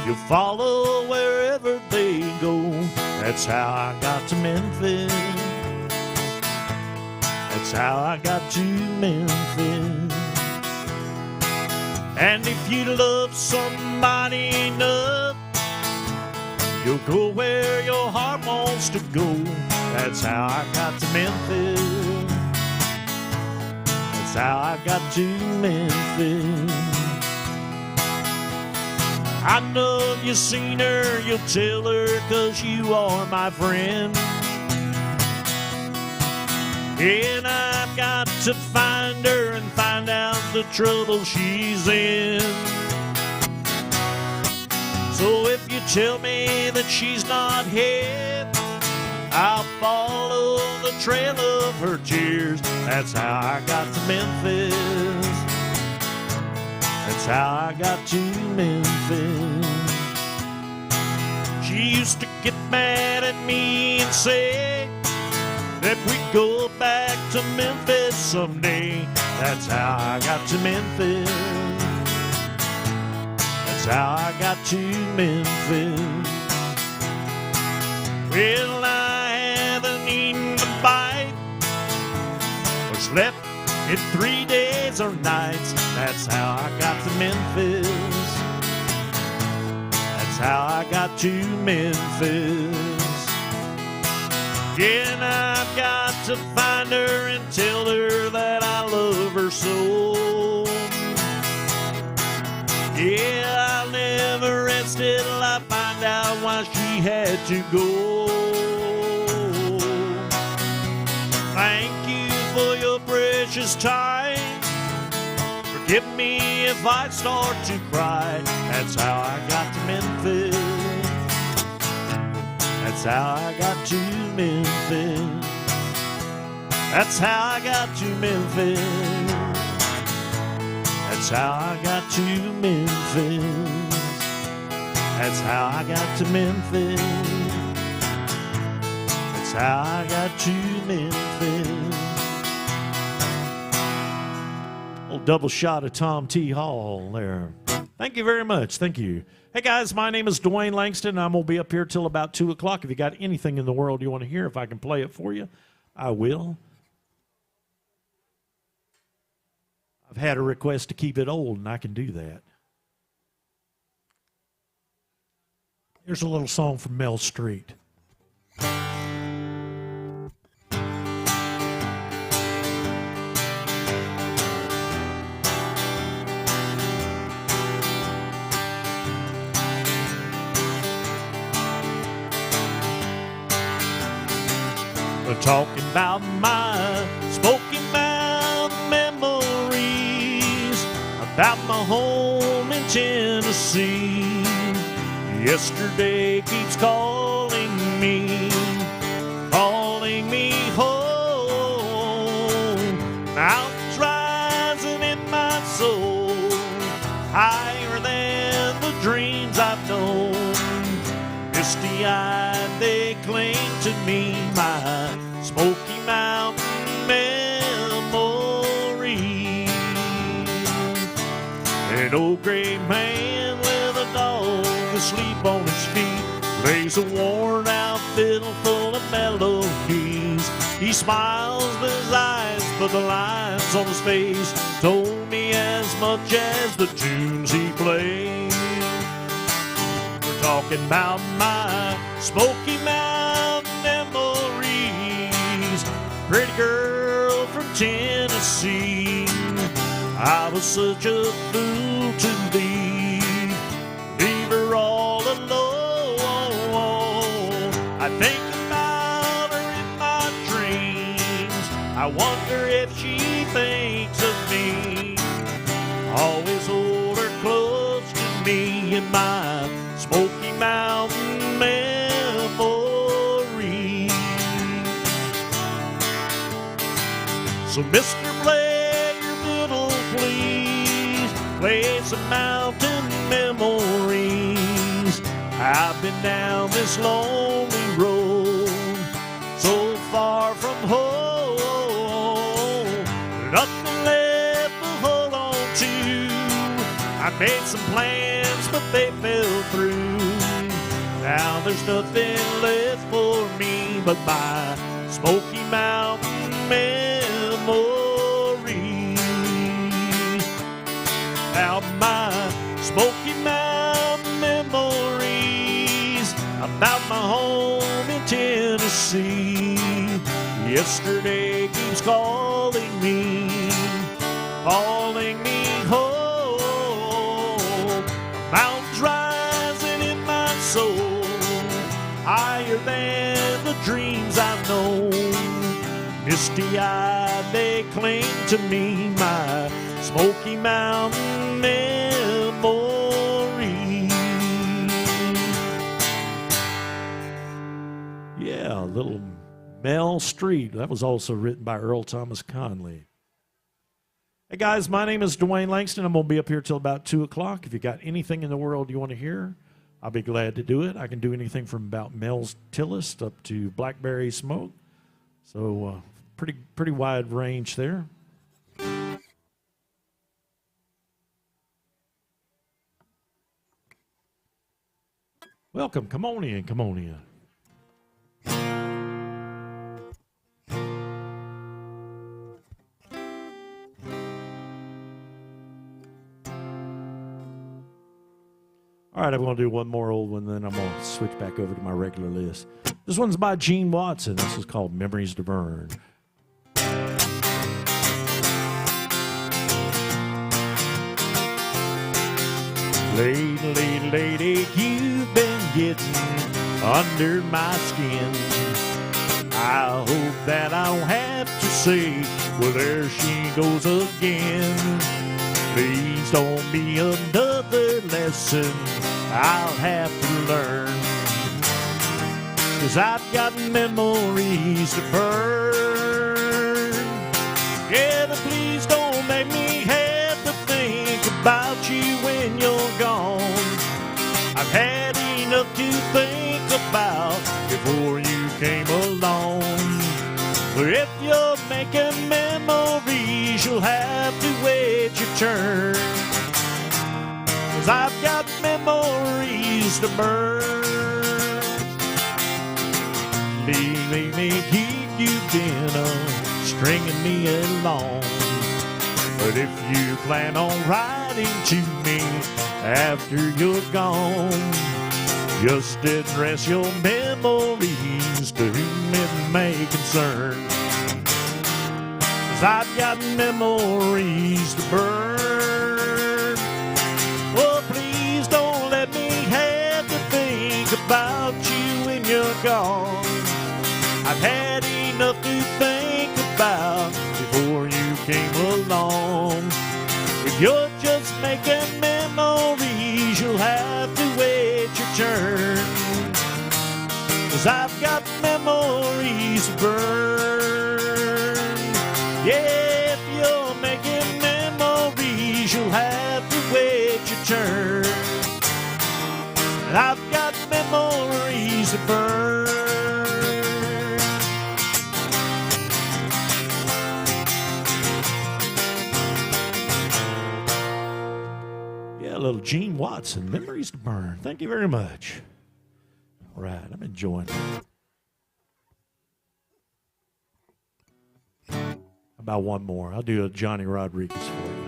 you'll follow wherever they go. That's how I got to Memphis. That's how I got to Memphis. And if you love somebody enough, you'll go where your heart wants to go. That's how I got to Memphis. That's how I got to Memphis. I know if you've seen her, you'll tell her, 'cause you are my friend. And I've got to find her and find out the trouble she's in. So if you tell me that she's not here, I'll follow the trail of her tears. That's how I got to Memphis. That's how I got to Memphis. She used to get mad at me and say that we'd go back to Memphis someday. That's how I got to Memphis. That's how I got to Memphis. Well, I slept in 3 days or nights. That's how I got to Memphis. That's how I got to Memphis. Yeah, and I've got to find her and tell her that I love her so. Yeah, I'll never rest till I find out why she had to go. Thank you for your precious time. Forgive me if I start to cry. That's how I got to Memphis. That's how I got to Memphis. That's how I got to Memphis. That's how I got to Memphis. That's how I got to Memphis. That's how I got to Memphis. Little double shot of Tom T. Hall there. Thank you very much. Thank you. Hey guys, my name is Dwayne Langston, and I'm going to be up here till about 2 o'clock. If you got anything in the world you want to hear, if I can play it for you, I will. I've had a request to keep it old, and I can do that. Here's a little song from Mel Street. We're talking about my Smoky Mountain memories, about my home in Tennessee. Yesterday keeps calling me home. Mountains rising in my soul, higher than the dreams I've known. Misty-eyed, they cling to me, my Smoky Mountain memory. An old gray man with a dog asleep on his feet plays a worn-out fiddle full of melodies. He smiles with his eyes, but the lines on his face told me as much as the tunes he played. We're talking about my Smoky Mountain memories. Pretty girl from Tennessee. I was such a fool to leave her all alone. I think about her in my dreams. I wonder if she thinks of me. Always hold her close to me in my Smoky Mountain memory. So Mr. Play your fiddle, please. Play some mountain memories. I've been down this lonely road, so far from home. Nothing left to hold on to. I made some plans, but they fell through. Now there's nothing left for me but my Smoky Mountain memories. Now my Smoky Mountain memories, about my home in Tennessee. Yesterday keeps calling me home. Mountains rising in my soul, higher than the dreams I've known. Misty-eyed, they cling to me, my Smoky Mountain memories. Yeah, a little Mel Street. That was also written by Earl Thomas Conley. Hey guys, my name is Dwayne Langston. I'm going to be up here till about 2 o'clock. If you got anything in the world you want to hear, I'll be glad to do it. I can do anything from about Mel's Tillist up to Blackberry Smoke. So pretty wide range there. Welcome. Come on in. Come on in. All right, I'm going to do one more old one, then I'm going to switch back over to my regular list. This one's by Gene Watson. This is called Memories to Burn. Lady, you've been getting under my skin. I hope that I don't have to say, well, there she goes again. Please don't be another lesson I'll have to learn, 'cause I've got memories to burn. Yeah, but please don't make me have to think about you when you're gone. I've had enough to think about before you came along. If you're making memories, you'll have to wait your turn, 'cause I've got memories to burn. Leave me, keep you dinner, stringing me along. But if you plan on writing to me after you're gone, just address your memories to whom it may concern, 'cause I've got memories to burn. Oh, please don't let me have to think about you when you're gone. I've had enough to think about before you came along. If you're just making memories, you'll have to wait your turn, 'cause I've got memories to burn. Yeah, if you're making memories, you'll have to wait your turn. And I've got memories to burn. A little Gene Watson, Memories to Burn. Thank you very much. All right, I'm enjoying it. About one more. I'll do a Johnny Rodriguez for you.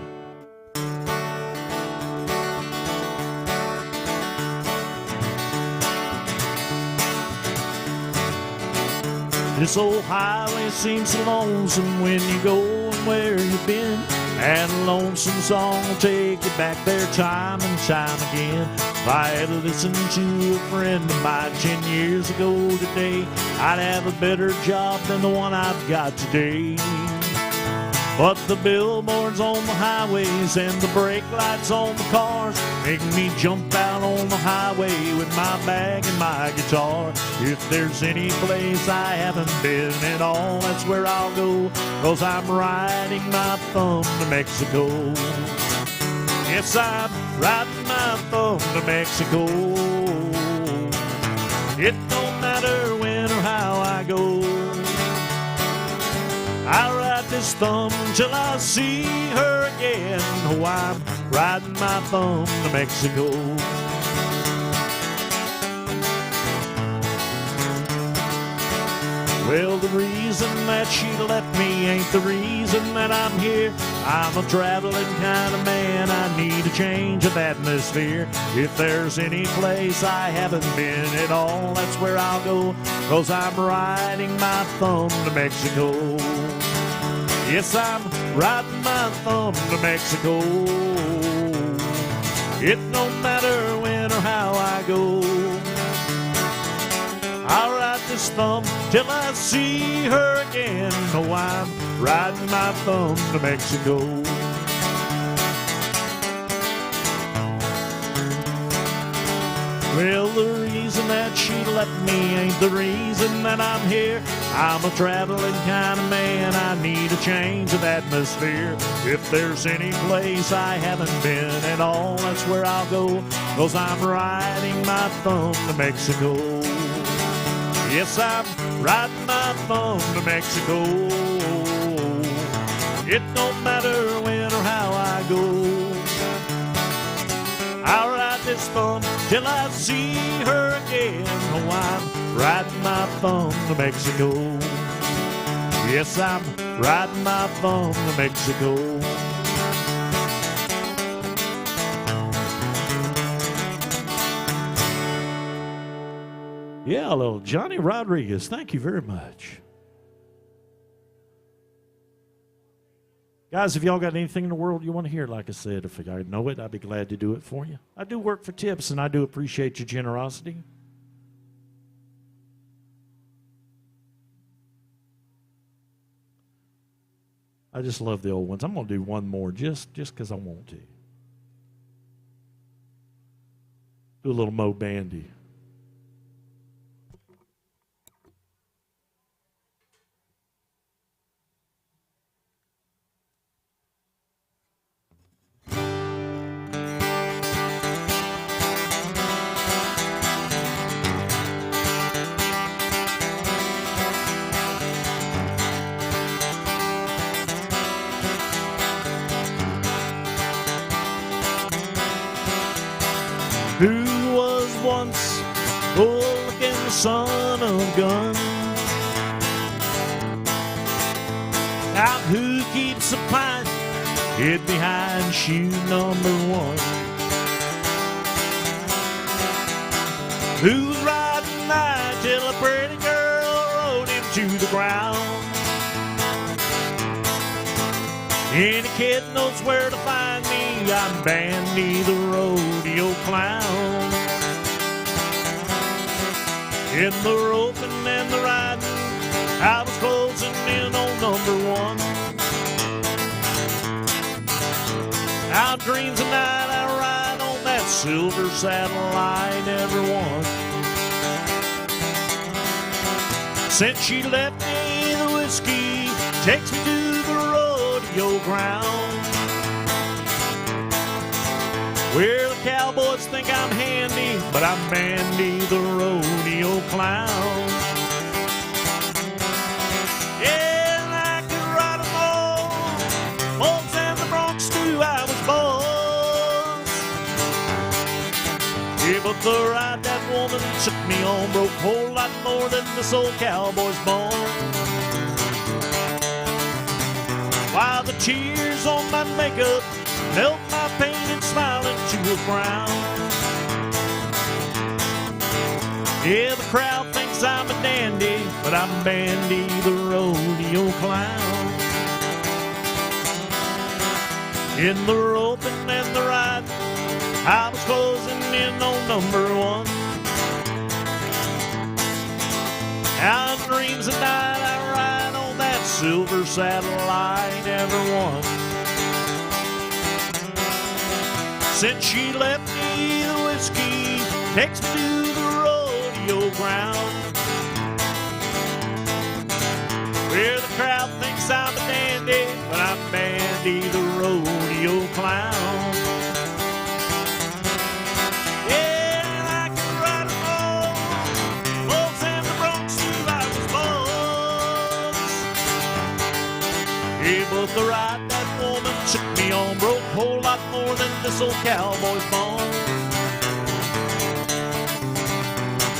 This old highway seems so lonesome when you go and where you've been. And a lonesome song will take you back there time and time again. If I had listened to a friend of mine 10 years ago today, I'd have a better job than the one I've got today. But the billboards on the highways and the brake lights on the cars make me jump out on the highway with my bag and my guitar. If there's any place I haven't been at all, that's where I'll go, 'cause I'm riding my thumb to Mexico. Yes, I'm riding my thumb to Mexico. It don't matter when or how I go, I ride this thumb till I see her again. Oh, I'm riding my thumb to Mexico. Well, the reason that she left me ain't the reason that I'm here. I'm a traveling kind of man, I need a change of atmosphere. If there's any place I haven't been at all, that's where I'll go, 'cause I'm riding my thumb to Mexico. Yes, I'm riding my thumb to Mexico. It don't matter when or how I go, I'll ride this thumb till I see her again. Oh, I'm riding my thumb to Mexico. Well, the reason that she left me ain't the reason that I'm here. I'm a traveling kind of man, I need a change of atmosphere. If there's any place I haven't been at all, that's where I'll go, 'cause I'm riding my thumb to Mexico. Yes, I'm riding my thumb to Mexico. It don't matter when or how I go, I'll ride this thumb till I see her again. Oh, I'm riding my thumb to Mexico. Yes, I'm riding my thumb to Mexico. Yeah, a little Johnny Rodriguez. Thank you very much. Guys, if y'all got anything in the world you want to hear, like I said, if I know it, I'd be glad to do it for you. I do work for tips, and I do appreciate your generosity. I just love the old ones. I'm going to do one more just because I want to. Do a little Mo Bandy. Who was once like the son of gun? Out who keeps a pint hid behind shoe number one? Who's riding night till a pretty girl rode him to the ground? Any kid knows where to find me. I'm Bandy the rodeo clown. In the roping and the riding, I was closing in on number one. Out dreams at night I ride on that silver saddle I never won. Since she left me, the whiskey takes me to the rodeo ground, where the cowboys think I'm handy, but I'm Bandy the rodeo clown. Yeah, and I could ride 'em all, Bulls and the Bronx too, I was boss. Yeah, but the ride that woman took me on broke a whole lot more than this old cowboy's born. While the tears on my makeup melt my painted smile into a frown. Yeah, the crowd thinks I'm a dandy, but I'm Bandy the rodeo clown. In the roping and the riding, I was closing in on number one. Out in dreams at night I ride on that silver saddle I never won. Since she left me, the whiskey takes me to the rodeo ground, where the crowd thinks I'm a dandy, but I'm Bandy the rodeo clown. Yeah, and I can ride 'em all, Bulls and the Bronx too, I was boss. Yeah, but the ride that woman took me on broke a whole lot more than this old cowboy's born.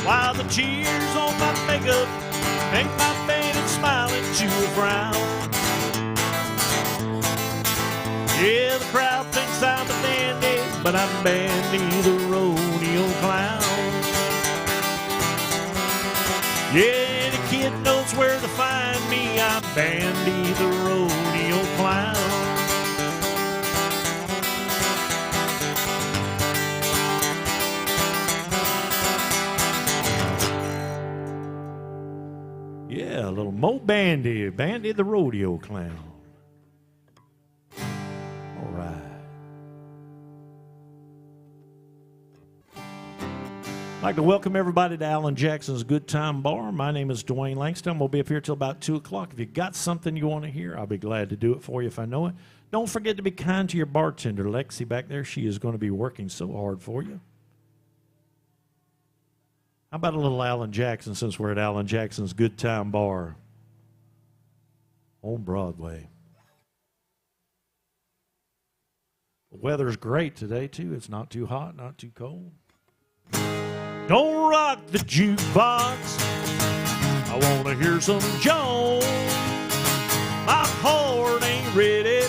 While the tears on my makeup make my faded smile into a frown. Yeah, the crowd thinks I'm a dandy, but I'm Bandy the rodeo clown. Yeah, the kid knows where to find me. I'm Bandy the rodeo clown. Yeah, a little Mo Bandy, Bandy the rodeo clown. All right. I'd like to welcome everybody to Alan Jackson's Good Time Bar. My name is Dwayne Langston. We'll be up here till about 2 o'clock. If you got something you want to hear, I'll be glad to do it for you if I know it. Don't forget to be kind to your bartender, Lexi, back there. She is going to be working so hard for you. How about a little Alan Jackson, since we're at Alan Jackson's Good Time Bar on Broadway. The weather's great today, too. It's not too hot, not too cold. Don't rock the jukebox, I want to hear some Jones. My heart ain't ready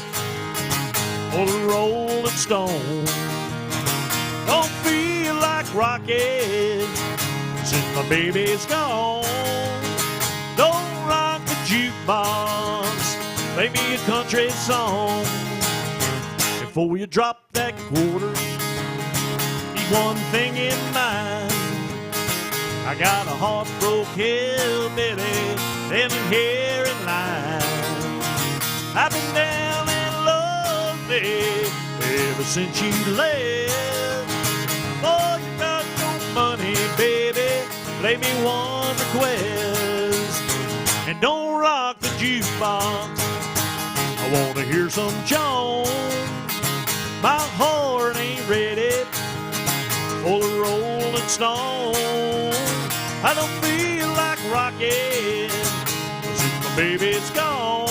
for the Rolling Stone. Don't feel like rocking, since my baby's gone. Don't rock the jukebox, play me a country song. Before you drop that quarter, keep one thing in mind. I got a heartbroken hillbilly living here in line. I've been down and lonely ever since you left. Oh, you got no money, baby, play me one request. And don't rock the jukebox, I want to hear some Jones. My heart ain't ready for the Rolling Stone. I don't feel like rocking since my baby's gone.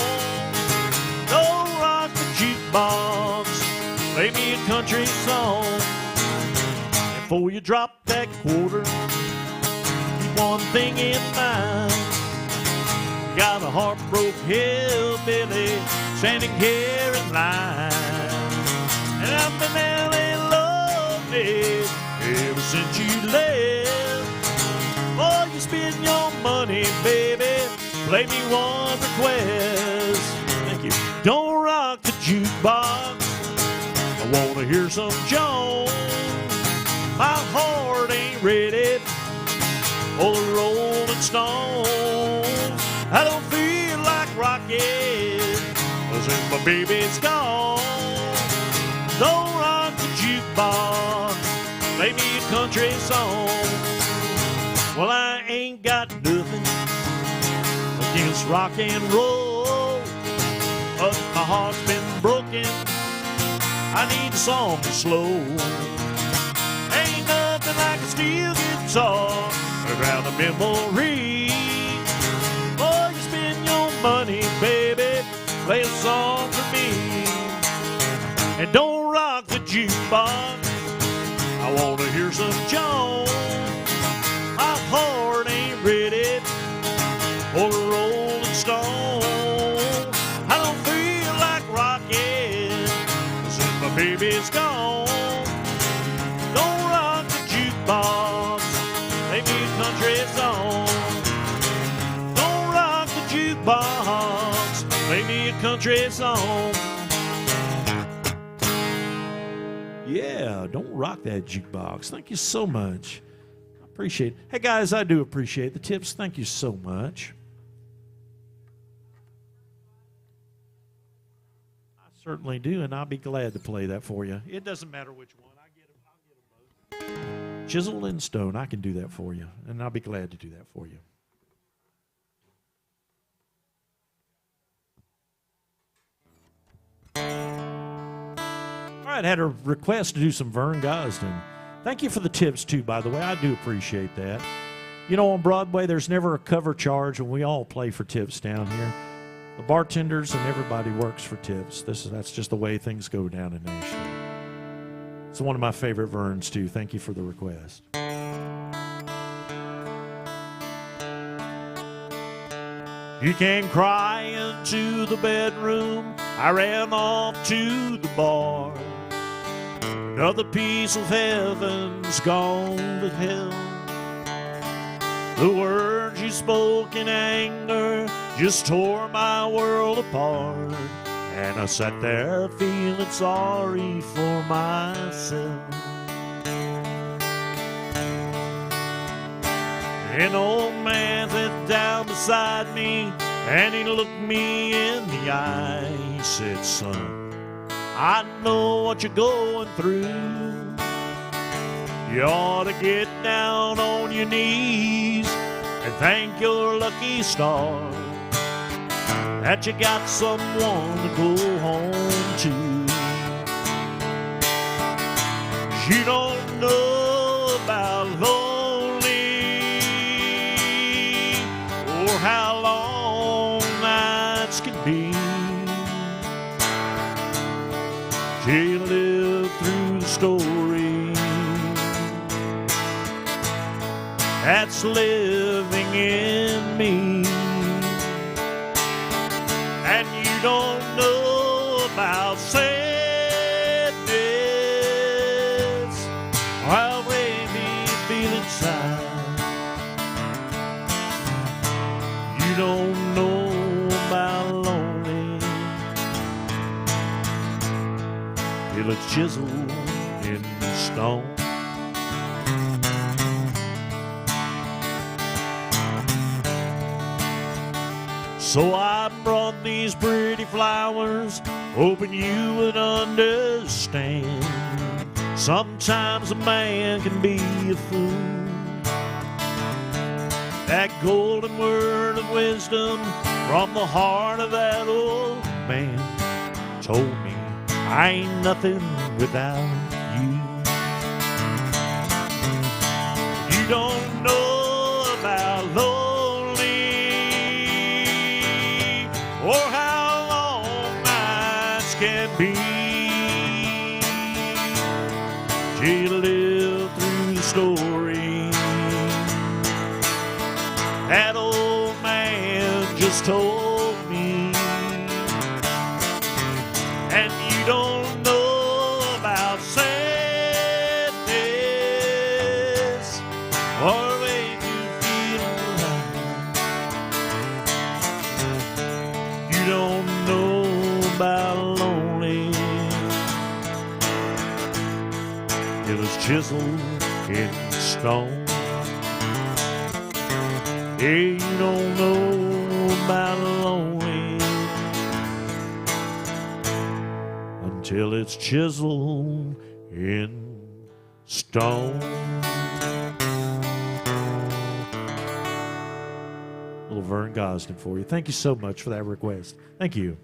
Don't rock the jukebox, play me a country song. And before you drop that quarter, keep one thing in mind. Got a heartbroken hillbilly standing here in line. And I've been LA lonely ever since you left. Oh, you spend your money, baby, play me one request. Thank you. Don't rock the jukebox, I want to hear some Jones. My heart ain't ready for the Rolling Stone. I don't feel like rocking since my baby's gone. Don't rock the jukebox, play me a country song. Well, I ain't got nothing against rock and roll, but my heart's been broken, I need a song that's slow. Ain't nothing like a steel guitar around the memory. Oh, you spend your money, baby, play a song for me. And don't rock the jukebox, I want to hear some Jones. My heart ain't ready for a Rolling Stone. I don't feel like rocking since my baby's gone. Don't rock the jukebox, play me a country song. Don't rock the jukebox, play me a country song. Yeah, don't rock that jukebox. Thank you so much. I appreciate it. Hey, guys, I do appreciate the tips. Thank you so much. I certainly do, and I'll be glad to play that for you. It doesn't matter which one. I'll get them both. Chisel and stone, I can do that for you, and I'll be glad to do that for you. All right, I had a request to do some Vern Gosden. Thank you for the tips, too, by the way. I do appreciate that. You know, on Broadway, there's never a cover charge, and we all play for tips down here. The bartenders and everybody works for tips. That's just the way things go down in Nashville. It's one of my favorite Verns, too. Thank you for the request. You came crying to the bedroom. I ran off to the bar. Another piece of heaven's gone to hell. The words you spoke in anger just tore my world apart. And I sat there feeling sorry for myself. An old man sat down beside me and he looked me in the eye. He said, son, I know what you're going through. You ought to get down on your knees and thank your lucky stars that you got someone to go home to. You don't know about lonely or how long nights can be. She lived through the story that's living in me. And you don't know about sadness, how way me feel inside. till it's chiseled in stone. So I brought these pretty flowers, hoping you would understand. Sometimes a man can be a fool. That golden word of wisdom from the heart of that old man told me I ain't nothing without you. You don't know about lonely or how long nights can be. She lived through the story that old man just told me. And you don't know about sadness or when you feel alive. You don't know about lonely till it's chiseled in stone. Yeah, you don't know about lonely until it's chiseled in stone. Little Vern Gosden for you. Thank you so much for that request. Thank you.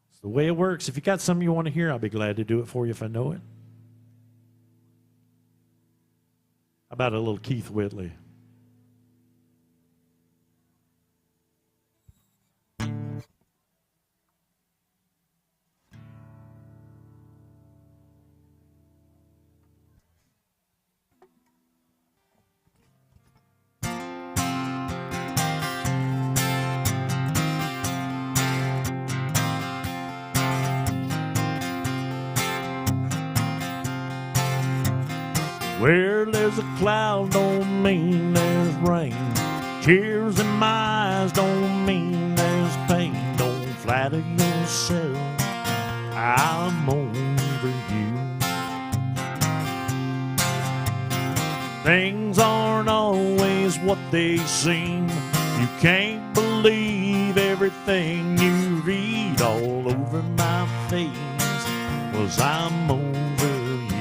It's the way it works. If you got something you want to hear, I'll be glad to do it for you if I know it. How about a little Keith Whitley? Where there's a cloud don't mean there's rain. Tears in my eyes don't mean there's pain. Don't flatter yourself, I'm over you. Things aren't always what they seem. You can't believe everything you read all over my face, 'cause I'm over you.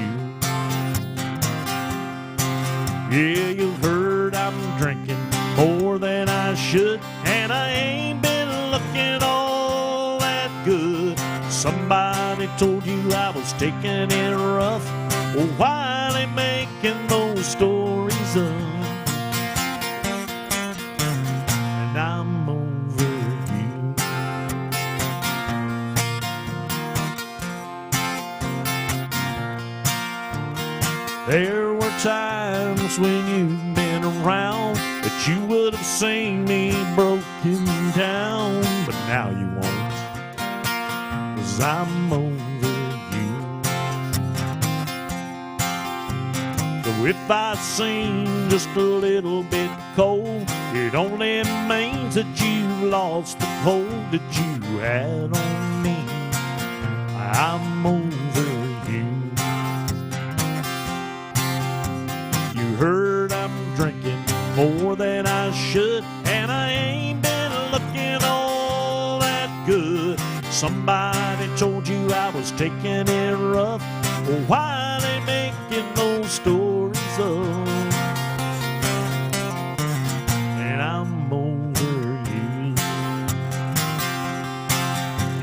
Yeah, you've heard I'm drinking more than I should, and I ain't been looking all that good. Somebody told you I was taking it rough. Well, why they making those stories up? And I'm over you. There were times when you've been around that you would have seen me broken down, but now you won't, 'cause I'm over you. So if I seem just a little bit cold, it only means that you've lost the hold that you had on me. I'm over you. You heard I'm drinking more than I should, and I ain't been looking all that good. Somebody told you I was taking it rough. Well, why they making those stories up? And I'm over you.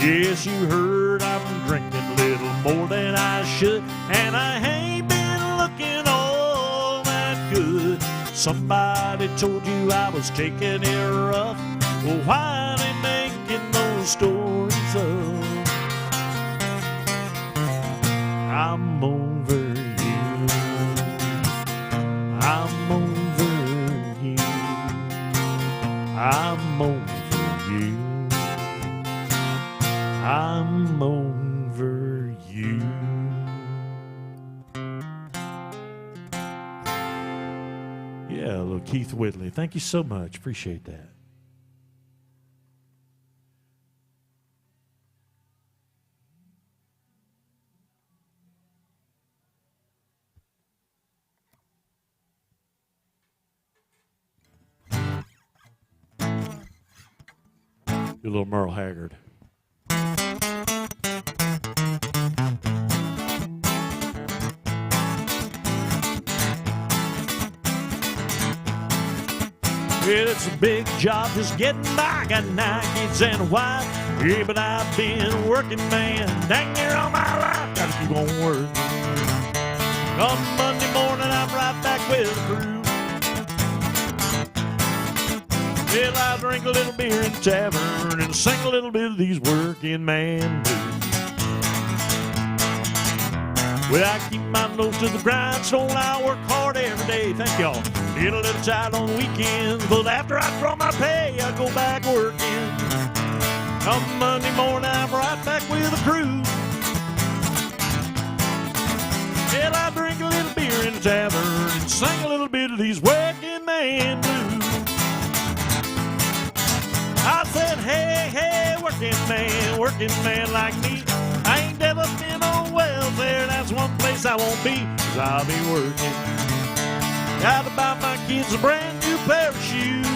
Yes, you heard I'm drinking a little more than I should, and I ain't been looking all that good. Somebody told you I was taking it rough. Well, why they making those stories up? I'm over you. I'm over you. I'm over you. I'm over you. Yeah, a little Keith Whitley. Thank you so much. Appreciate that. Do a little Merle Haggard. Well, it's a big job just getting by. Got 9 kids and a wife. Yeah, but I've been working, man, dang near all my life. Gotta keep on working. On Monday morning, I'm right back with the crew. Well, I drink a little beer in the tavern and sing a little bit of these working man blues. Well, I keep my nose to the grindstone. I work hard every day. Thank y'all. Get a little tight on the weekends, but after I draw my pay, I go back working. On Monday morning, I'm right back with the crew. Well, I drink a little beer in the tavern and sing a little bit of these working man blues. I said, hey, hey, working man like me. I ain't never been on welfare, that's one place I won't be, 'cause I'll be working. Gotta buy my kids a brand new pair of shoes.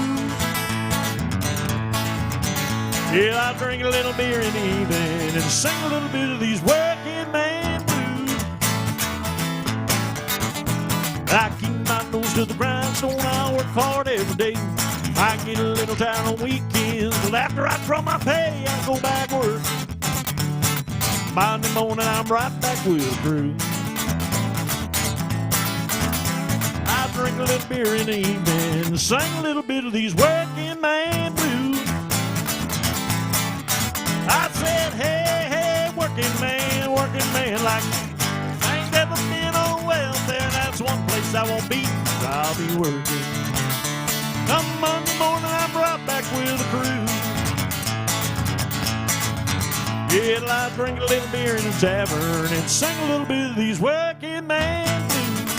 Yeah, I drink a little beer in the evening and sing a little bit of these working man blues. I keep my nose to the grindstone, I work hard every day. I get a little tired on weekends, but after I draw my pay, I go back work. Monday morning, I'm right back with the crew. I drink a little beer in the evening and sing a little bit of these working man blues. I said, hey, hey, working man like me. I ain't never been on welfare, that's one place I won't be, 'cause I'll be working. Come Monday morning, I'm right back with the crew. Yeah, I drink a little beer in the tavern and sing a little bit of these working man blues.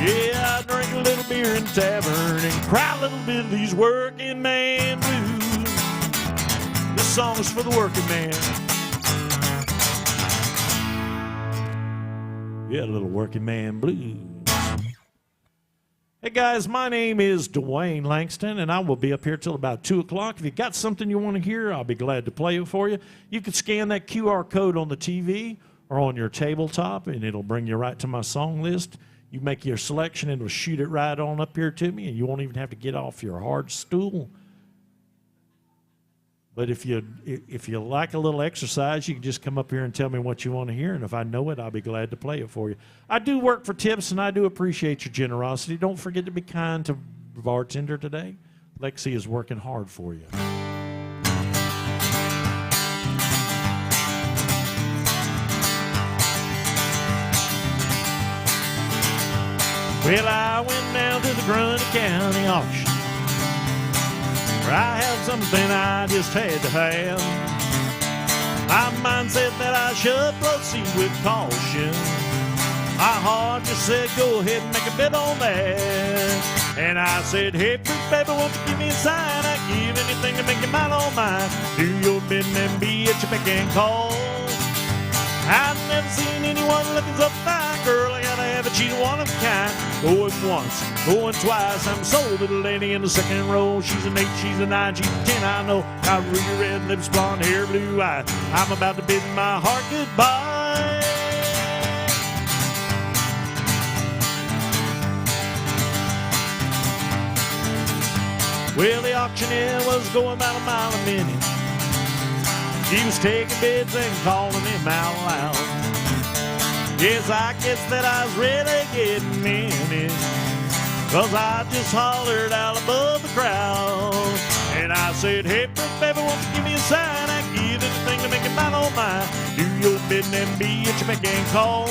Yeah, I drink a little beer in the tavern and cry a little bit of these working man blues. This song is for the working man. Yeah, a little working man blues. Hey guys, my name is Dwayne Langston, and I will be up here till about 2 o'clock. If you got something you want to hear, I'll be glad to play it for you. You can scan that QR code on the TV or on your tabletop, and it'll bring you right to my song list. You make your selection, and it'll shoot it right on up here to me, and you won't even have to get off your hard stool. But if you like a little exercise, you can just come up here and tell me what you want to hear, and if I know it, I'll be glad to play it for you. I do work for tips, and I do appreciate your generosity. Don't forget to be kind to the bartender today. Lexi is working hard for you. Well, I went down to the Grundy County auction, where I had something I just had to have. My mind said that I should proceed with caution. My heart just said, go ahead and make a bet on that. And I said, hey, pretty baby, won't you give me a sign? I'd give anything to make you mine on mine. Do your bidding and be at your beck and call. I've never seen anyone looking so fine, girl. I gotta have a cheat one of a kind. Going once, going twice. I'm sold little lady in the second row. She's an 8, she's a 9, she's a 10. I know. Got ruby red lips, blonde hair, blue eyes. I'm about to bid my heart goodbye. Well, the auctioneer was going about a mile a minute. He was taking bids and calling him out loud. Yes, I guess that I was really getting in it, 'cause I just hollered out above the crowd. And I said, hey, pretty baby, won't you give me a sign? I give anything to make it mine on mine. Do your bidding and be at your beck and call.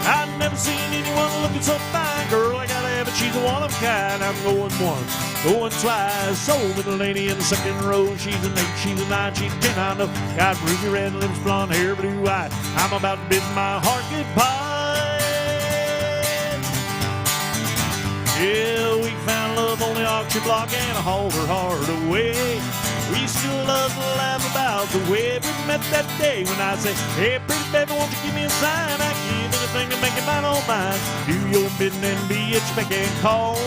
I've never seen anyone looking so fine, girl. I gotta have a cheese of one of a kind. I'm going once, going twice. Sold little lady in the second row. She's an 8, she's a 9, she's a 10. I know. Got ruby red lips, blonde hair, blue eyes. I'm about to bid my heart goodbye. Yeah, we found love on the auction block and I hauled her heart away. We still love to laugh about the way we met that day when I said, hey, pretty baby, won't you give me a sign? I give anything to make it mine on mine. Do your bidding and be at your beck and call.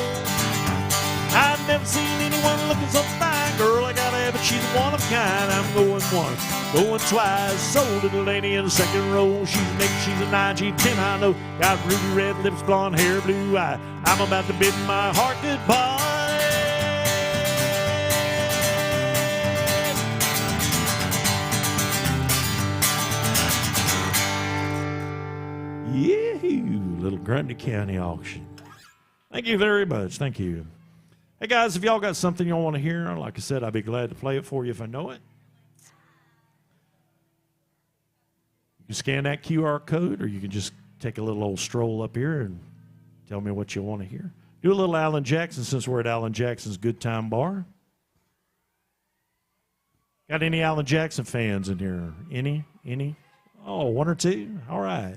I've never seen anyone one looking so fine. Girl, I gotta have it, she's one of a kind. I'm going once, going twice. So little lady in the second row. She's an 8, she's a 9, she's 10, I know. Got ruby red lips, blonde hair, blue eye. I'm about to bid my heart goodbye. Yee-hoo, little Grundy County auction. Thank you very much. Thank you. Hey, guys, if y'all got something y'all want to hear, like I said, I'd be glad to play it for you if I know it. You can scan that QR code, or you can just take a little old stroll up here and tell me what you want to hear. Do a little Alan Jackson since we're at Alan Jackson's Good Time Bar. Got any Alan Jackson fans in here? Any? Oh, 1 or 2? All right.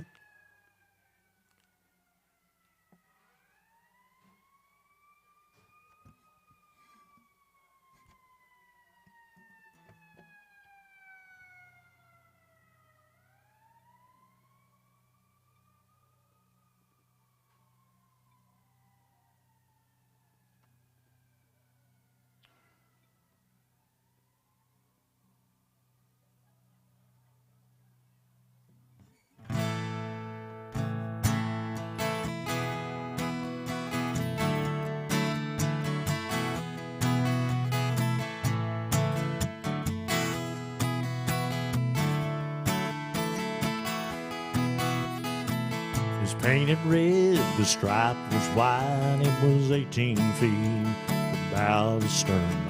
Painted red, the stripe was white. It was 18 feet from bow to stern.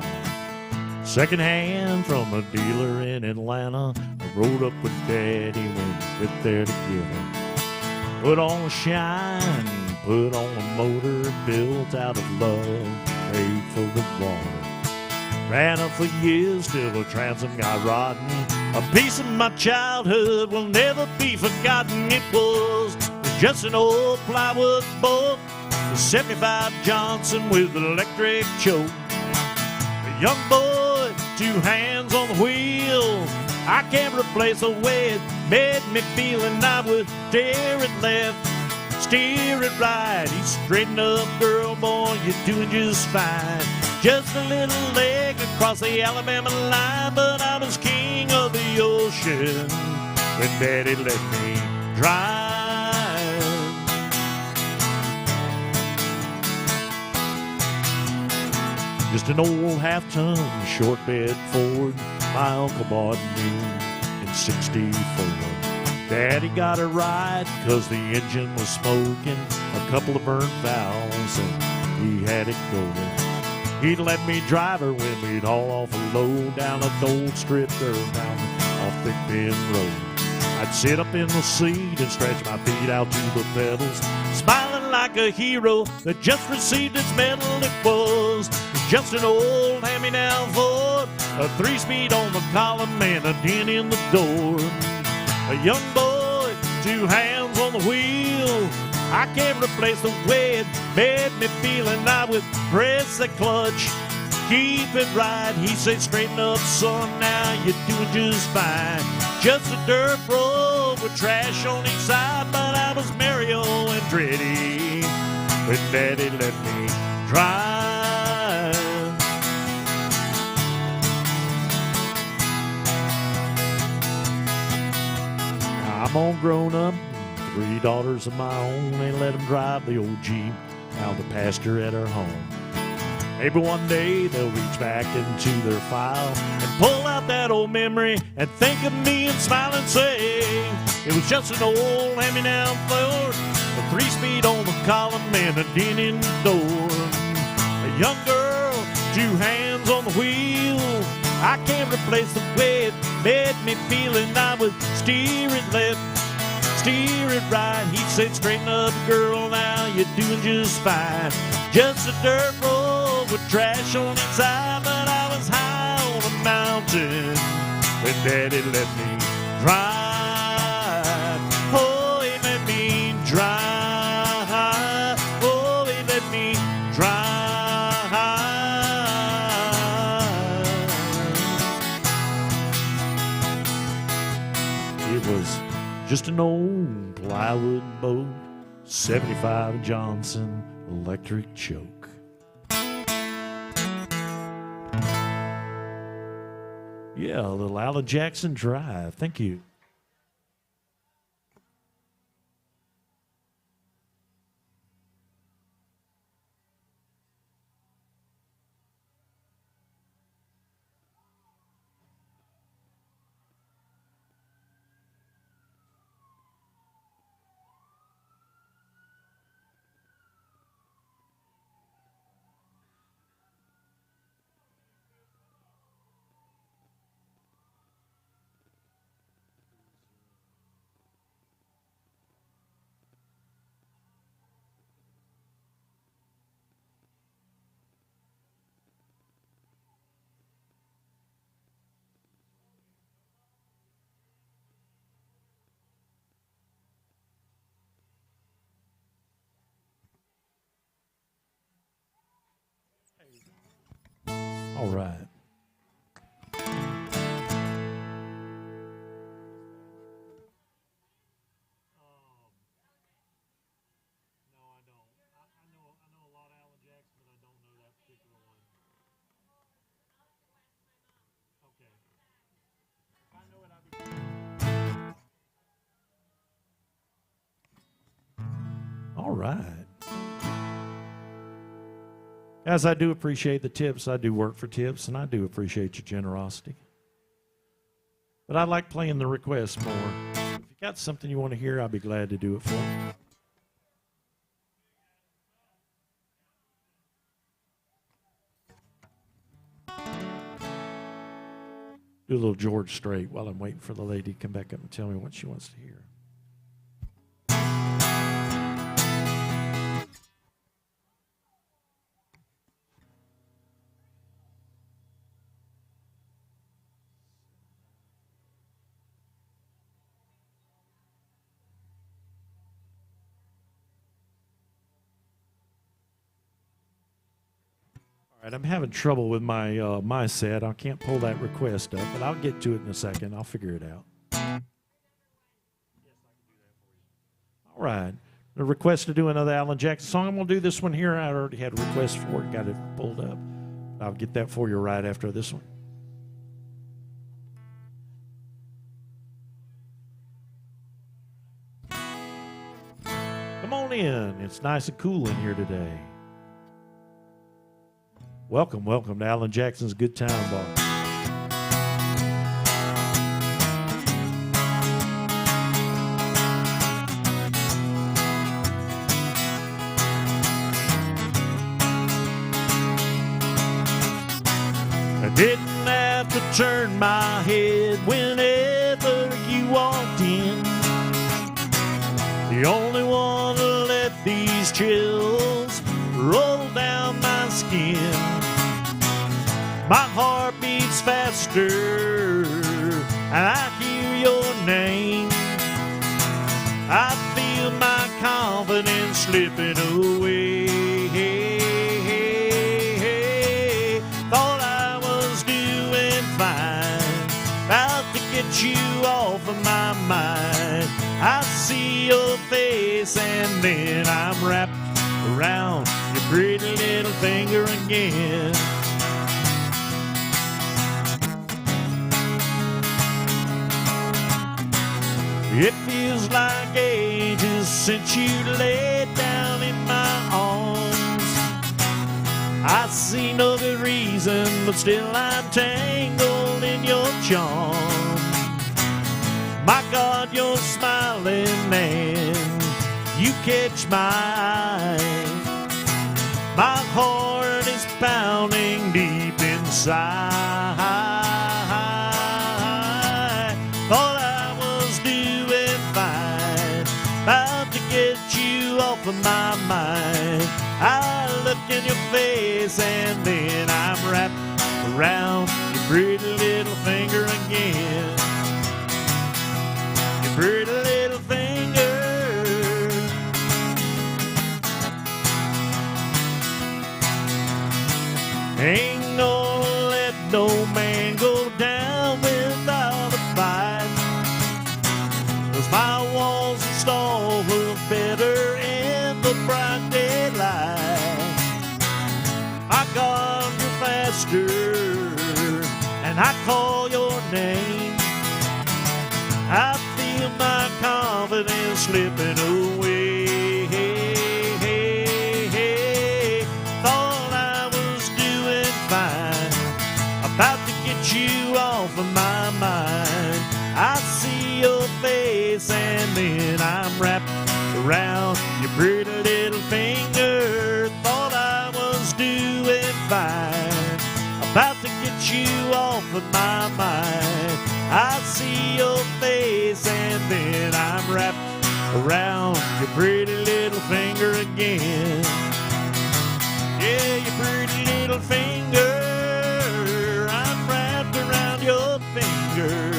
Second hand from a dealer in Atlanta. I rode up with Daddy when we went there together. Put on a shine, put on a motor, built out of love, paid for the water. Ran up for years till the transom got rotten. A piece of my childhood will never be forgotten. It was just an old plywood boat, a 75 Johnson with an electric choke. A young boy, 2 hands on the wheel. I can't replace the way it made me feel, and I would steer it left, steer it right. He's straighten up, girl, boy, you're doing just fine. Just a little leg across the Alabama line, but I was king of the ocean when Daddy let me drive. Just an old half-ton short bed Ford my uncle bought me in '64. Daddy got it right 'cause the engine was smoking, a couple of burnt valves, and he had it going. He'd let me drive her when we'd haul off a load down an old strip dirt down off Thick Bend Road. I'd sit up in the seat and stretch my feet out to the pedals, smiling like a hero that just received its medal. It was just an old hand-me-down Ford, a 3-speed on the column and a dent in the door. A young boy, 2 hands on the wheel. I can't replace the way it made me feel, and I would press the clutch, keep it right. He said, straighten up, son, now you're doing just fine. Just a dirt road with trash on each side, but I was Mario Andretti when Daddy let me drive. I'm all grown up, 3 daughters of my own, and let them drive the old Jeep out the pasture at our home. Maybe one day they'll reach back into their file and pull out that old memory and think of me and smile and say, it was just an old hand-me-down Ford, a 3-speed on the column and a dent in the door. A young girl, 2 hands on the wheel. I can't replace the way it made me feel, and I would steer it left, steer it right. He said, straighten up, girl, now you're doing just fine. Just a dirt road with trash on each side, but I was high on a mountain when Daddy let me drive. Oh, he let me drive. Oh, he let me drive. It was just an old plywood boat, 75 Johnson electric choke. Yeah, a little Alan Jackson Drive. Thank you. All right. All right. Guys, I do appreciate the tips. I do work for tips, and I do appreciate your generosity. But I like playing the requests more. If you got something you want to hear, I'll be glad to do it for you. Do a little George Strait while I'm waiting for the lady to come back up and tell me what she wants to hear. All right, I'm having trouble with my my set. I can't pull that request up, but I'll get to it in a second. I'll figure it out. All right. The request to do another Alan Jackson song. I'm going to do this one here. I already had a request for it. Got it pulled up. I'll get that for you right after this one. Come on in. It's nice and cool in here today. Welcome, welcome to Alan Jackson's Good Time Bar. I didn't have to turn my head whenever you walked in. The only one to let these chills roll down my skin. My heart beats faster, and I hear your name. I feel my confidence slipping away. Thought I was doing fine, about to get you off of my mind. I see your face, and then I'm wrapped around your pretty little finger again. It feels like ages since you laid down in my arms. I see no good reason, but still I'm tangled in your charm. My God, you're smiling and you catch my eye. My heart is pounding deep inside. Thought I was doing fine, about to get you off of my mind. I look in your face and then I'm wrapped around your pretty little finger again. Your pretty little finger. Ain't gonna let no man go down without a fight, 'cause my walls install look better in the bright daylight. I got you faster, and I call your name. I feel my confidence slipping away. Thought I was doing fine, about to get you off of my mind. I see your face and then I'm wrapped around your pretty little finger. Thought I was doing fine, about to get you off of my mind. I see your face and then I'm wrapped around your pretty little finger again. Yeah, your pretty little finger, I'm wrapped around your finger.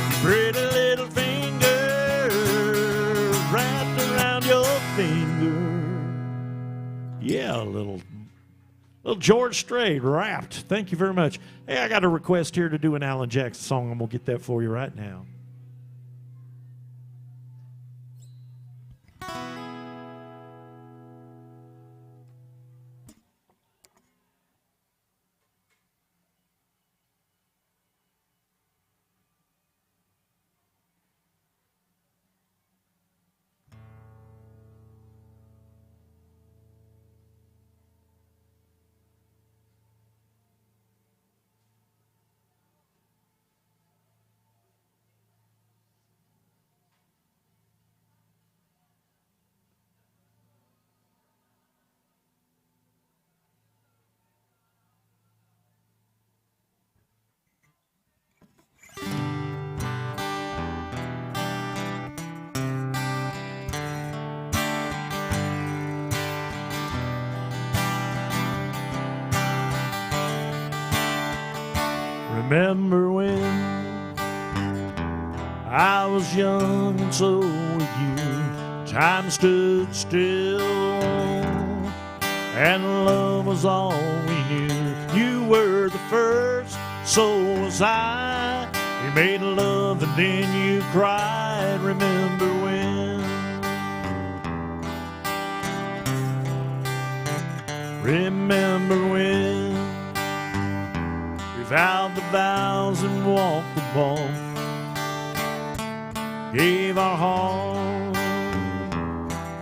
Your pretty little finger, wrapped around your finger. Yeah, a little George Strait rapped. Thank you very much. Hey, I got a request here to do an Alan Jackson song. I'm going to get that for you right now. Remember when I was young and so were you. Time stood still and love was all we knew. You were the first, so was I. We made love and then you cried. Remember when? Remember when? Vowed the vows and walked the walk, gave our heart,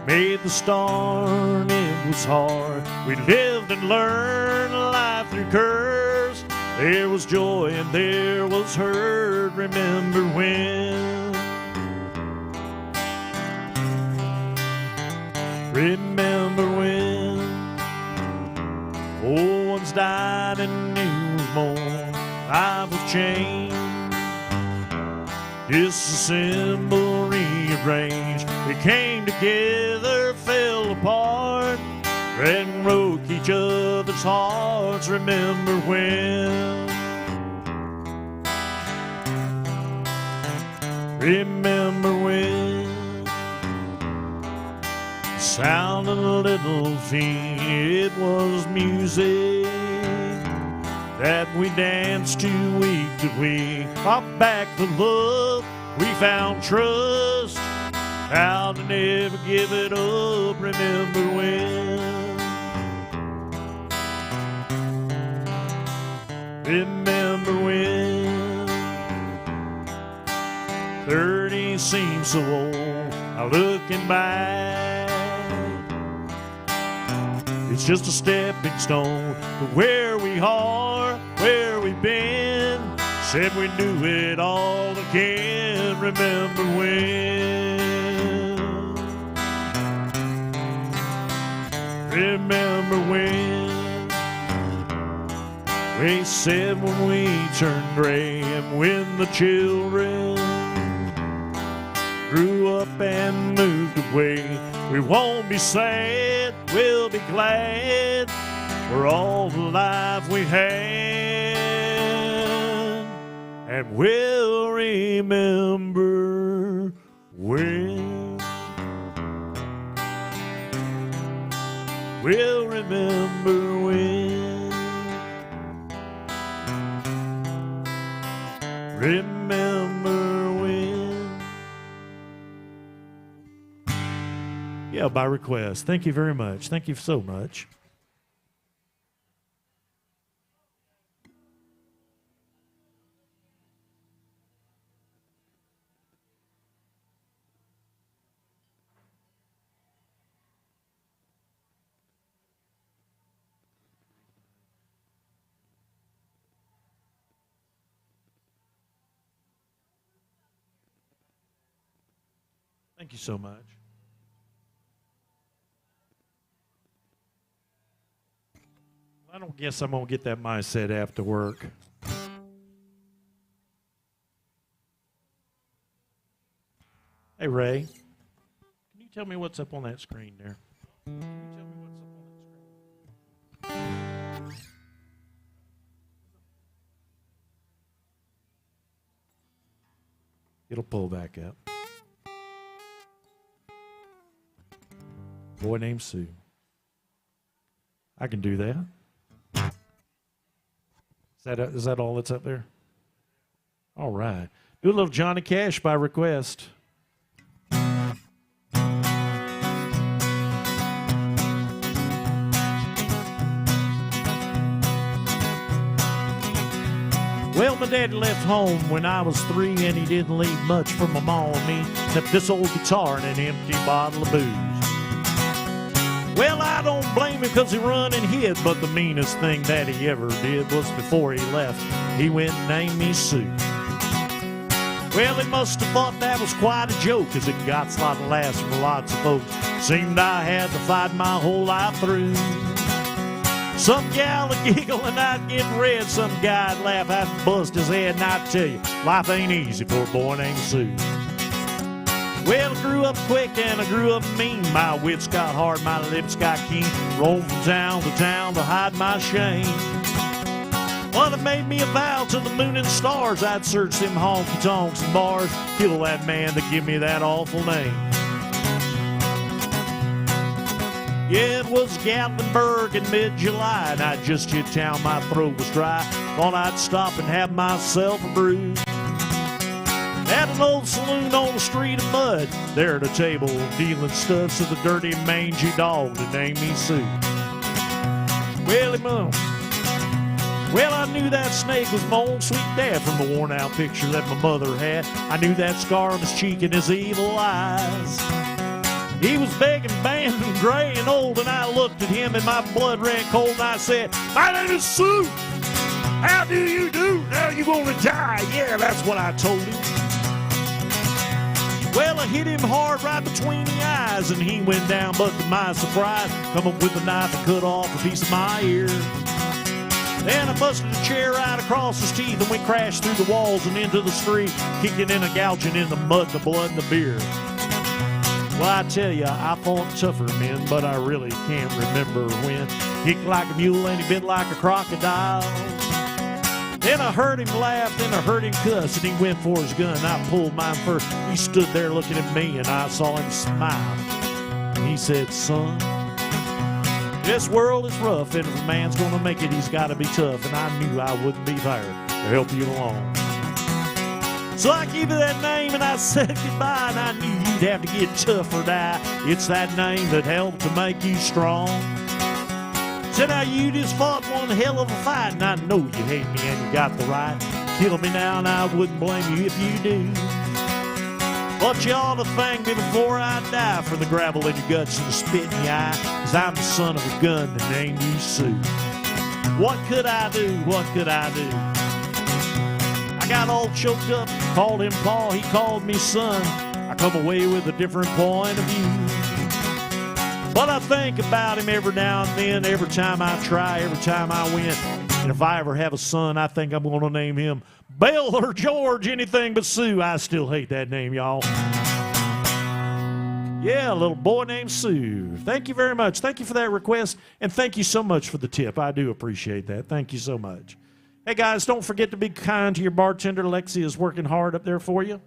made the start, and it was hard. We lived and learned life through curves. There was joy and there was hurt. Remember when? Remember when? Old ones died and new was born. Life was changed, disassembled, rearranged. We came together, fell apart, and broke each other's hearts. Remember when? Remember when? The sound of a little feet, it was music that we danced to week to week. Fought back the love, we found trust, vowed to never give it up. Remember when? Remember when? 30 seems so old, now looking back, it's just a stepping stone to where we are, where we've been. Said we knew it all again. Remember when? Remember when? We said when we turned gray and when the children grew up and moved away, we won't be sad, we'll be glad for all the life we had, and we'll remember when. We'll remember when. Remember when. Yeah, by request. Thank you very much. Thank you so much. Thank you so much. I don't guess I'm going to get that mindset after work. Hey, Ray, can you tell me what's up on that screen there? Can you tell me what's up on that screen? It'll pull back up. Boy named Sue. I can do that. Is that all that's up there? All right. Do a little Johnny Cash by request. Well, my daddy left home when I was 3, and he didn't leave much for my mom and me except this old guitar and an empty bottle of booze. Well, I don't blame him because he run and hid, but the meanest thing that he ever did was before he left, he went and named me Sue. Well, he must have thought that was quite a joke, 'cause it got a lot of laughs from lots of folks. Seemed I had to fight my whole life through. Some gal would giggle and I'd get red. Some guy'd laugh, I'd bust his head, and I'd tell you, life ain't easy for a boy named Sue. Well, I grew up quick and I grew up mean. My wits got hard, my lips got keen. Roamed from town to hide my shame. Well, it made me a vow to the moon and stars. I'd search them honky-tonks and bars, kill that man to give me that awful name. Yeah, it was Gatlinburg in mid-July, and I just hit town, my throat was dry. Thought I'd stop and have myself a brew. At an old saloon on the street of mud, there at a table dealing stuffs to the dirty, mangy dog that named me Sue. Well, I knew that snake was my old sweet dad from the worn-out picture that my mother had. I knew that scar on his cheek and his evil eyes. He was big and band and gray and old, and I looked at him and my blood ran cold, and I said, "My name is Sue. How do you do? Now you gonna die." Yeah, that's what I told him. Well, I hit him hard right between the eyes, and he went down, but to my surprise, come up with a knife and cut off a piece of my ear. Then I busted a chair right across his teeth, and we crashed through the walls and into the street, kicking and gouging in the mud, the blood, and the beer. Well, I tell you, I fought tougher men, but I really can't remember when. Kicked like a mule and he bit like a crocodile. Then I heard him laugh, then I heard him cuss, and he went for his gun. I pulled mine first. He stood there looking at me, and I saw him smile. And he said, "Son, this world is rough, and if a man's gonna make it, he's gotta be tough." And I knew I wouldn't be there to help you along. So I gave you that name and I said goodbye, and I knew you'd have to get tough or die. It's that name that helped to make you strong. Said now you just fought one hell of a fight, and I know you hate me and you got the right. Kill me now and I wouldn't blame you if you do. But you ought to thank me before I die for the gravel in your guts and the spit in your eye, 'cause I'm the son of a gun that named you Sue. What could I do? What could I do? I got all choked up, called him Pa, he called me son. I come away with a different point of view. But I think about him every now and then, every time I try, every time I win. And if I ever have a son, I think I'm going to name him Bill or George, anything but Sue. I still hate that name, y'all. Yeah, a little boy named Sue. Thank you very much. Thank you for that request, and thank you so much for the tip. I do appreciate that. Thank you so much. Hey, guys, don't forget to be kind to your bartender. Lexi is working hard up there for you.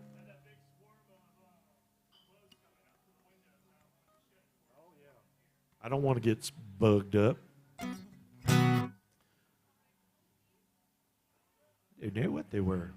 I don't want to get bugged up. They knew what they were.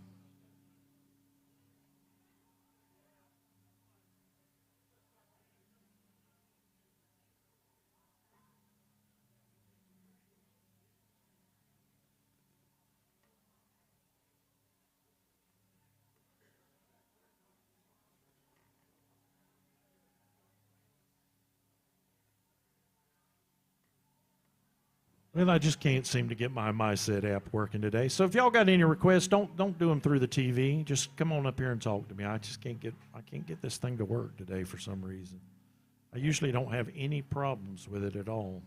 Well, I just can't seem to get my MySet app working today. So if y'all got any requests, don't do them through the TV. Just come on up here and talk to me. I can't get this thing to work today for some reason. I usually don't have any problems with it at all.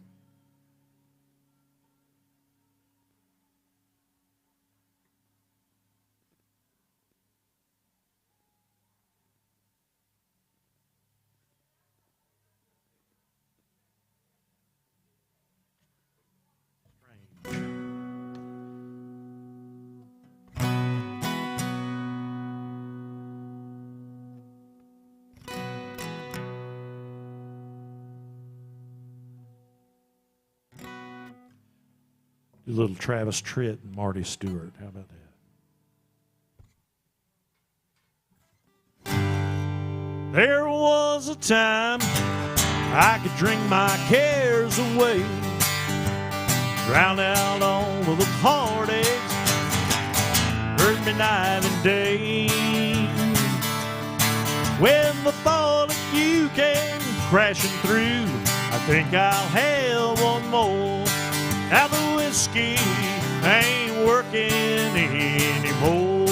Do a little Travis Tritt and Marty Stewart. How about that? There was a time I could drink my cares away, drown out all of the heartaches, hurt me night and day. When the thought of you came crashing through, I think I'll have one more. Now the whiskey ain't working anymore,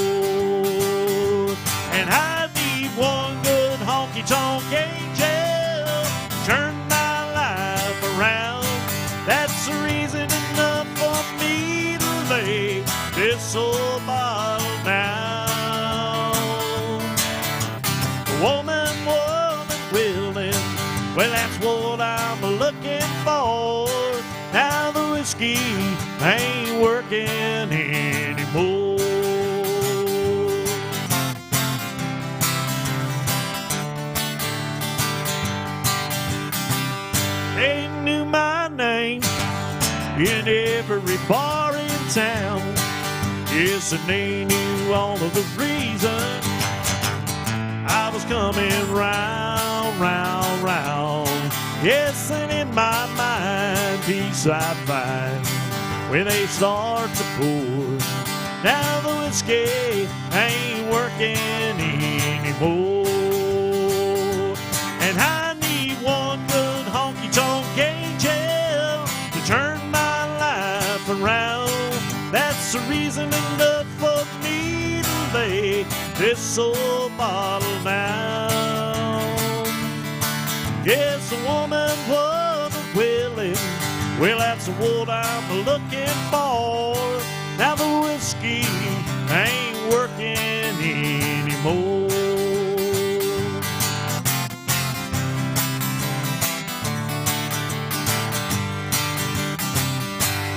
and I need one good honky-tonk angel to turn my life around. That's the reason enough for me to lay this old bottle down. Woman, willing, well, that's what I'm looking for. Now the whiskey ain't working anymore. They knew my name in every bar in town. Yes, and they knew all of the reasons I was coming round, round, round. Yes, and in my mind, peace I find when they start to pour. Now the whiskey ain't working anymore, and I need one good honky-tonk angel to turn my life around. That's the reason enough for me to lay this old bottle down. Yes, a woman wasn't willing, well, that's what I'm looking for. Now the whiskey ain't working anymore.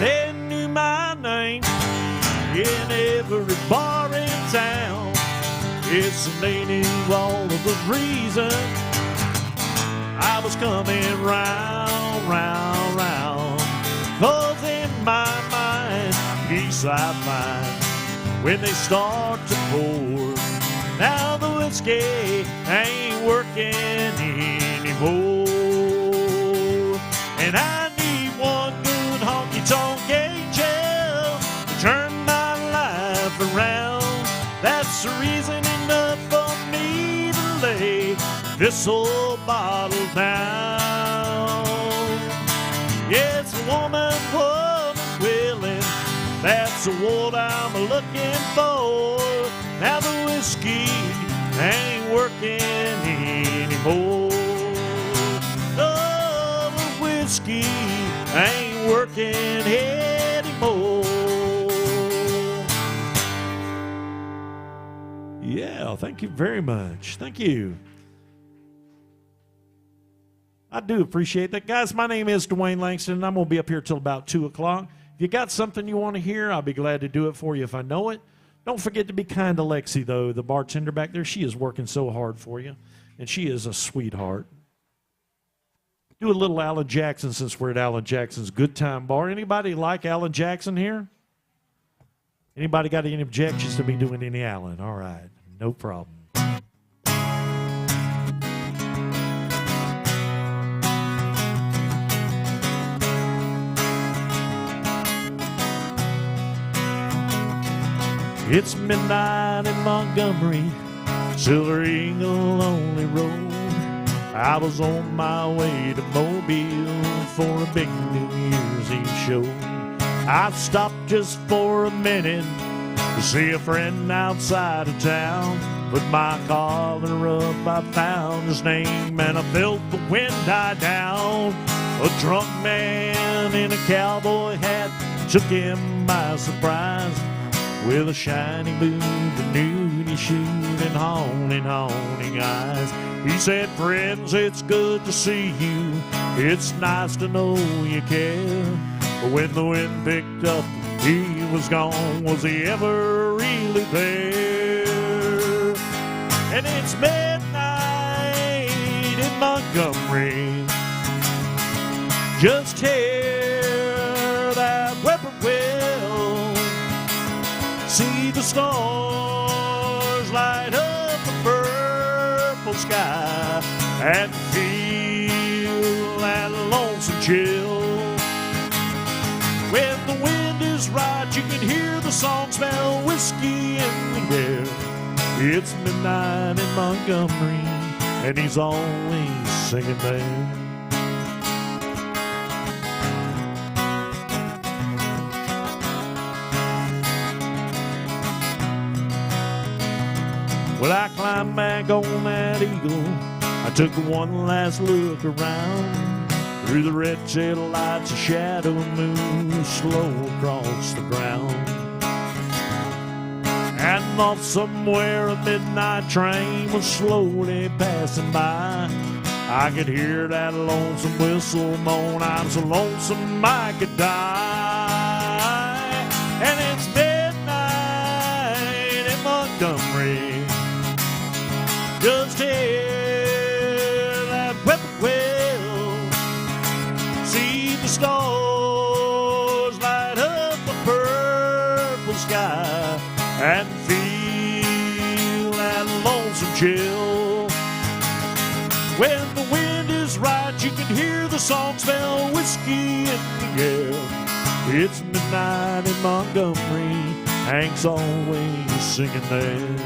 They knew my name in every bar in town. Yes, and they knew all of the reasons I was coming round, round, round. 'Cause in my mind, peace I find when they start to pour. Now the whiskey ain't working anymore, and I need one good honky-tonk angel to turn my life around. That's the reason enough for me to lay this old bottle down. Yes, a woman wasn't willing, that's what I'm looking for. Now the whiskey ain't working anymore. Oh, the whiskey ain't working anymore. Yeah, thank you very much. Thank you. I do appreciate that. Guys, my name is Dwayne Langston, and I'm going to be up here till about 2 o'clock. If you got something you want to hear, I'll be glad to do it for you if I know it. Don't forget to be kind to Lexi, though, the bartender back there. She is working so hard for you, and she is a sweetheart. Do a little Alan Jackson since we're at Alan Jackson's Good Time Bar. Anybody like Alan Jackson here? Anybody got any objections to me doing any Alan? All right, no problem. It's midnight in Montgomery, Silver Eagle only road. I was on my way to Mobile for a big New Year's Eve show. I stopped just for a minute to see a friend outside of town. Put my collar up, I found his name, and I felt the wind die down. A drunk man in a cowboy hat took him by surprise. With a shiny boot, a nudie shoe, and haunting eyes. He said, friends, it's good to see you. It's nice to know you care. But when the wind picked up, he was gone. Was he ever really there? And it's midnight in Montgomery. Just hear that whippoorwill. See the stars light up the purple sky and feel that lonesome chill. When the wind is right, you can hear the song, smell whiskey in the air. It's midnight in Montgomery, and he's always singing there. Well, I climbed back on that eagle. I took one last look around. Through the red tail lights, a shadow moved slow across the ground. And off somewhere a midnight train was slowly passing by. I could hear that lonesome whistle moan. I'm so lonesome I could die. And it's midnight in Montgomery. Just hear that whippoorwill. See the stars light up the purple sky and feel that lonesome chill. When the wind is right, you can hear the song, smell whiskey in the air. It's midnight in Montgomery. Hank's always singing there.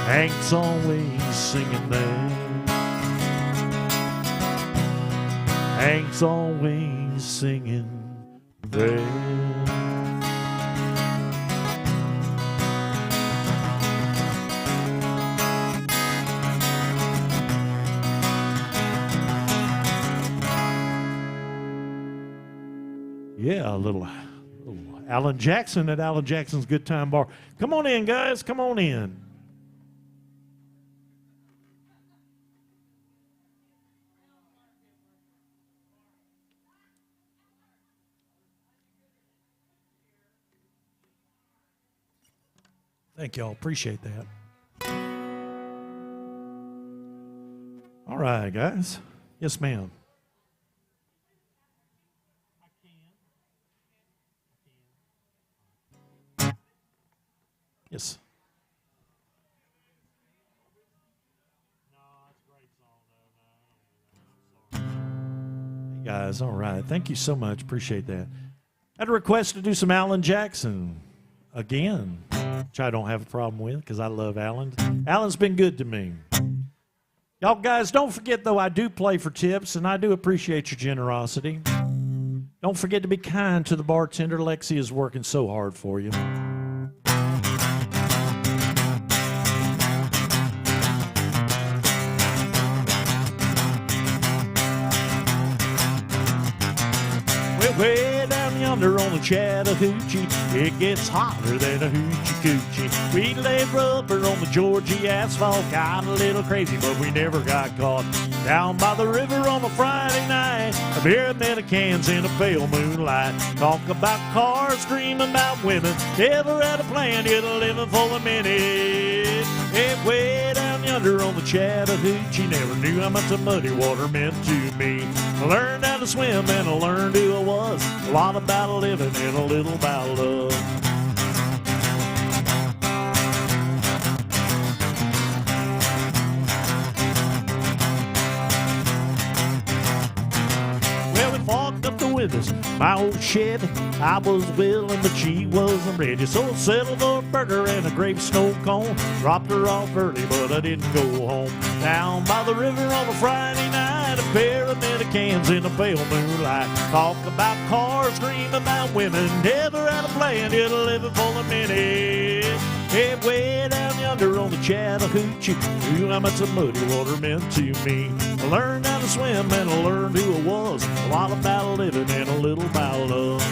Hank's always singing there. Hank's always singing there. Yeah, a little Alan Jackson at Alan Jackson's Good Time Bar. Come on in, guys. Come on in. Thank y'all. Appreciate that. All right, guys. Yes, ma'am. Yes. Hey, guys. All right. Thank you so much. Appreciate that. I had a request to do some Alan Jackson again, which I don't have a problem with because I love Alan. Alan's been good to me. Y'all guys, don't forget, though, I do play for tips, and I do appreciate your generosity. Don't forget to be kind to the bartender. Lexi is working so hard for you. Way down yonder on the Chattahoochee, it gets hotter than a hoochie coochie. We laid rubber on the Georgia asphalt, got a little crazy, but we never got caught. Down by the river on a Friday night, a beer and then a cans in a pale moonlight. Talk about cars, dream about women, never had a plan, yet a living for the minute. Hey, way down yonder on the Chattahoochee, never knew how much the muddy water meant to me. I learned how to swim and I learned who I was. A lot about living and a little about love. Well, we walked up the windows, my old Chevy. I was willing, but she wasn't ready. So I settled for a burger and a grape snow cone. Dropped her off early, but I didn't go home. Down by the river on a Friday night, night, a pair of Americans in the pale moonlight. Talk about cars, dream about women, never had a plan, yet living for the minute. Hey, way down yonder on the Chattahoochee, knew how much the muddy water meant to me. I learned how to swim and I learned who I was, a lot about living and a little about love.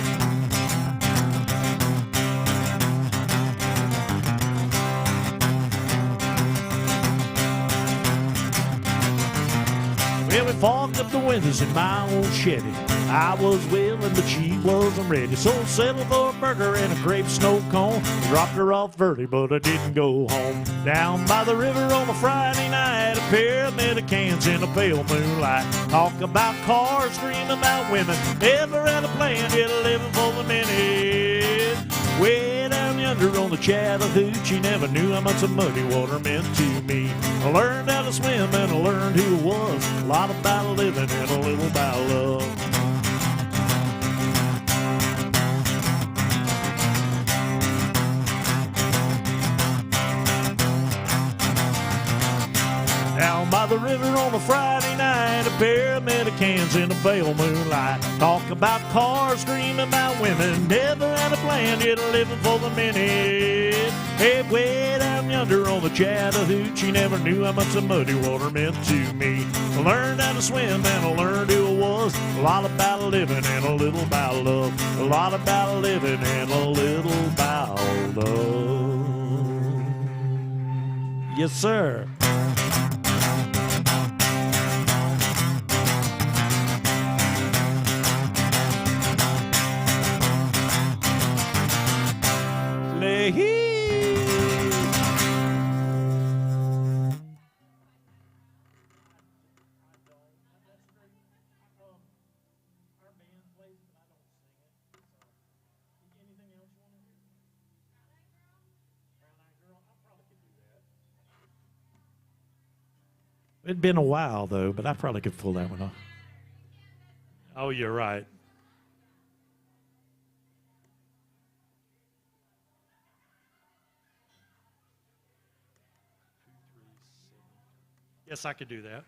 Well, we fogged up the windows in my old Chevy. I was willing, but she wasn't ready. So I settled for a burger and a grape snow cone. Dropped her off early, but I didn't go home. Down by the river on a Friday night, a pair of Americans in a pale moonlight. Talk about cars, dream about women. Never had a plan, yet living for the minute. Way down yonder on the Chattahoochee, never knew how much the muddy water meant to me. I learned how to swim and I learned who I was, a lot about living and a little about love. Down by the river on a Friday night, a pair of Americans in a pale moonlight. Talk about cars, dream about women, never had a plan, yet living for the minute. Hey, way down yonder on the Chattahoochee, never knew how much the muddy water meant to me. I learned how to swim and I learned who I was, a lot about living and a little about love. A lot about living and a little about love. Yes, sir. It'd been a while, though, but I probably could pull that one off. Oh, you're right. Yes, I could do that.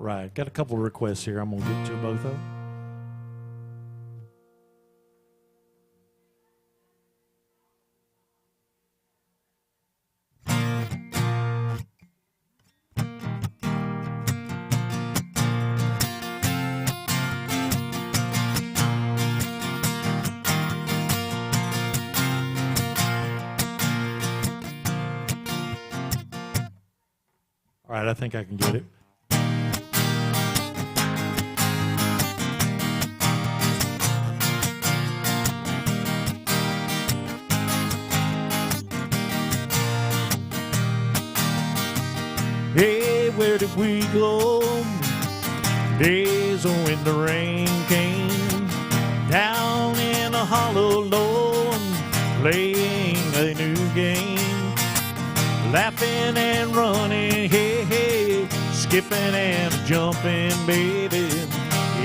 Right. Got a couple of requests here. I'm going to get to both of them. All right. I think I can get it. Hey, where did we go? Days when the rain came down in a hollow lone, playing a new game, laughing and running, hey, hey, skipping and jumping, baby,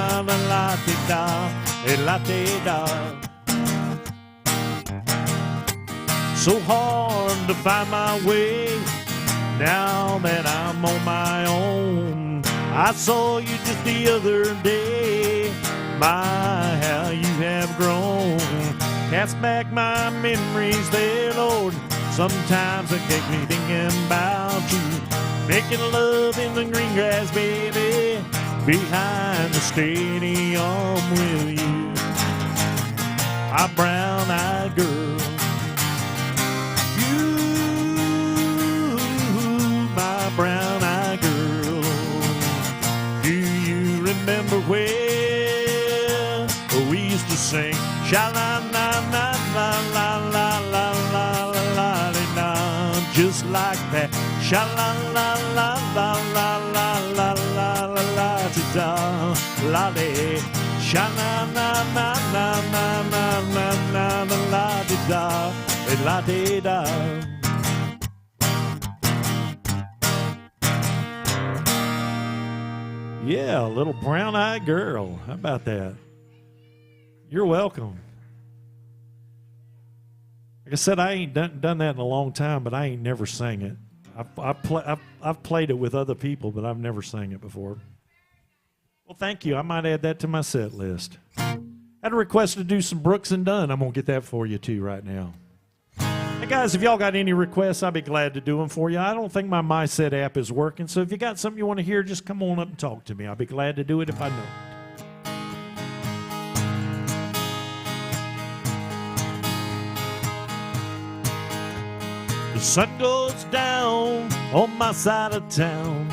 na la la di da, la di da. So hard to find my way now that I'm on my own. I saw you just the other day. My, how you have grown. Cast back my memories there, Lord. Sometimes it gets me thinking about you. Making love in the green grass, baby, behind the stadium with you. My brown-eyed girl. You, my brown-eyed girl. Do you remember where we used to sing? Sha-la-la-la-la-la-la-la-la-la-la-la, just like that. Sha-la-la-la-la-la-la-la-la-la-la-la-la-la-la, Sha-na-na-na-na-na-na-na-na-na-na-la-di-da. Yeah, a little brown-eyed girl. How about that? You're welcome. Like I said, I ain't done that in a long time, but I ain't never sang it. I've played it with other people, but I've never sang it before. Well, thank you. I might add that to my set list. I had a request to do some Brooks and Dunn. I'm going to get that for you, too, right now. Hey, guys, if y'all got any requests, I'll be glad to do them for you. I don't think my MySet app is working, so if you got something you want to hear, just come on up and talk to me. I'll be glad to do it if I know. The sun goes down on my side of town.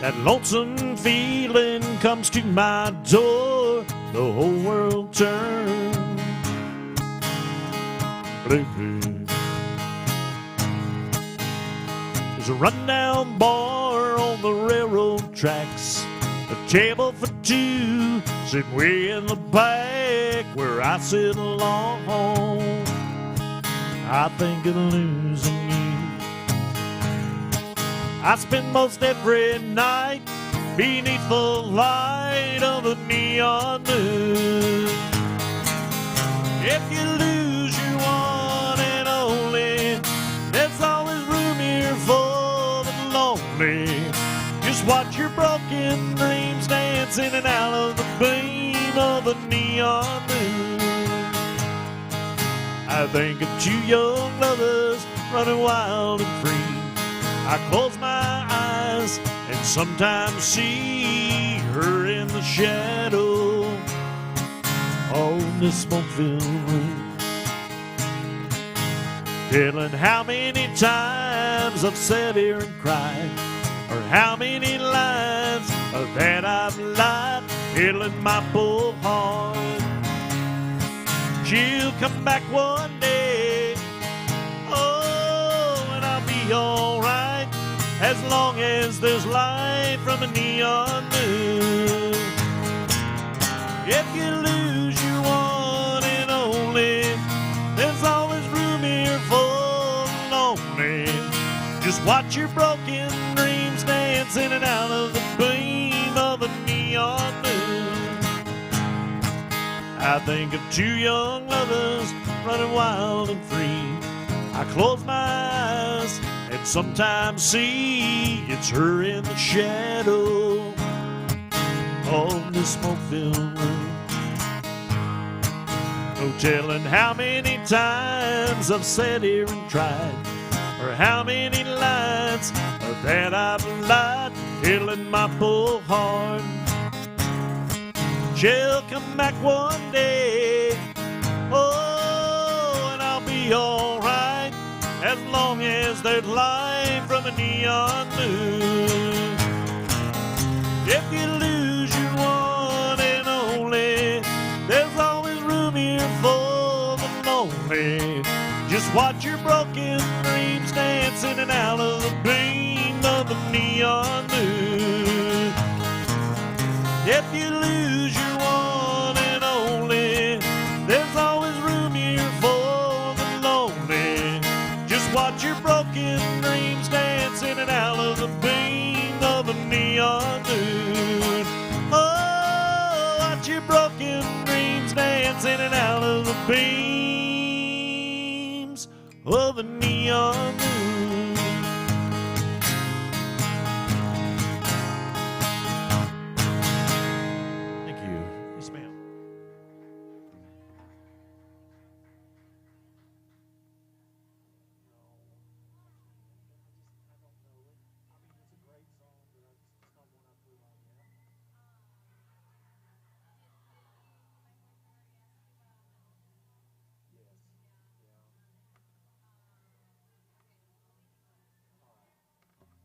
That lonesome feeling comes to my door. The whole world turns blue. There's a rundown bar on the railroad tracks. A table for two, sitting way in the back where I sit alone. I think of losing you. I spend most every night beneath the light of the neon moon. If you lose your one and only, there's always room here for the lonely. Just watch your broken dreams dance in and out of the beam of the neon moon. I think of two young lovers running wild and free. I close my eyes and sometimes see her in the shadow on the smoke-filled room. Telling how many times I've sat here and cried, or how many lines that I've lied, telling my poor heart she'll come back one day. Oh, and I'll be all right as long as there's light from a neon moon. If you lose your one and only, there's always room here for the lonely. Just watch your broken dreams dance in and out of the beam of the neon moon. I think of two young lovers running wild and free. I close my eyes and sometimes see it's her in the shadow of the smoke-filled room. No telling how many times I've sat here and tried, or how many lines that I've lied, telling my poor heart she'll come back one day. Oh, and I'll be alright as long as there's light from a neon moon. If you lose your one and only, there's always room here for the lonely. Just watch your broken dreams dance in and out of the beam of the neon moon. If you lose your one and only, there's always room here for the lonely. Just watch your broken dreams dance in and out of the beam of the neon moon. Oh, watch your broken dreams dance in and out of the beams of the neon moon. Thank you. Yes, ma'am.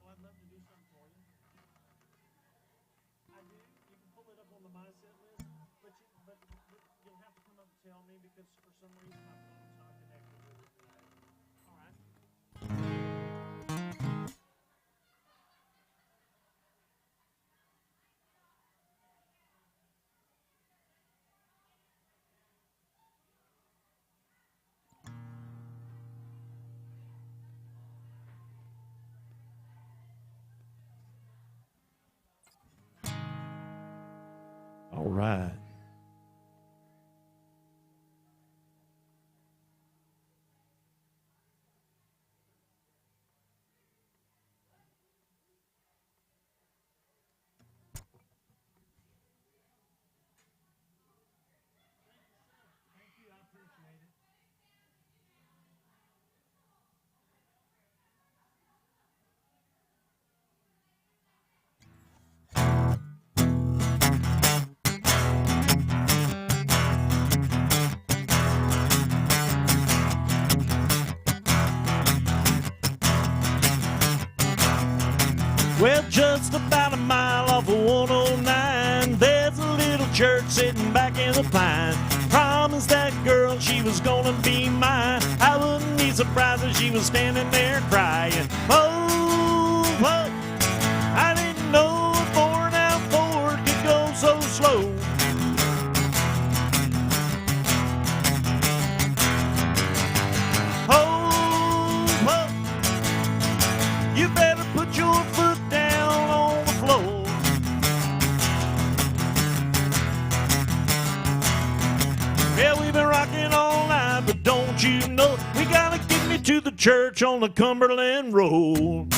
I'd love to do something for you. I do. You can pull it up on the mindset list, but you'll have to come up and tell me because for some reason my phone's not connected with it today. All right. All right. Well, just about a mile off of 109, there's a little church sitting back in the pine. Promised that girl she was gonna be mine. I wouldn't be surprised if she was standing there crying. Oh, what? I didn't know a 4x4 could go so slow. Oh, what? You better put your foot down on the floor. Yeah, we've been rocking all night, but don't you know we gotta get me to the church on the Cumberland Road.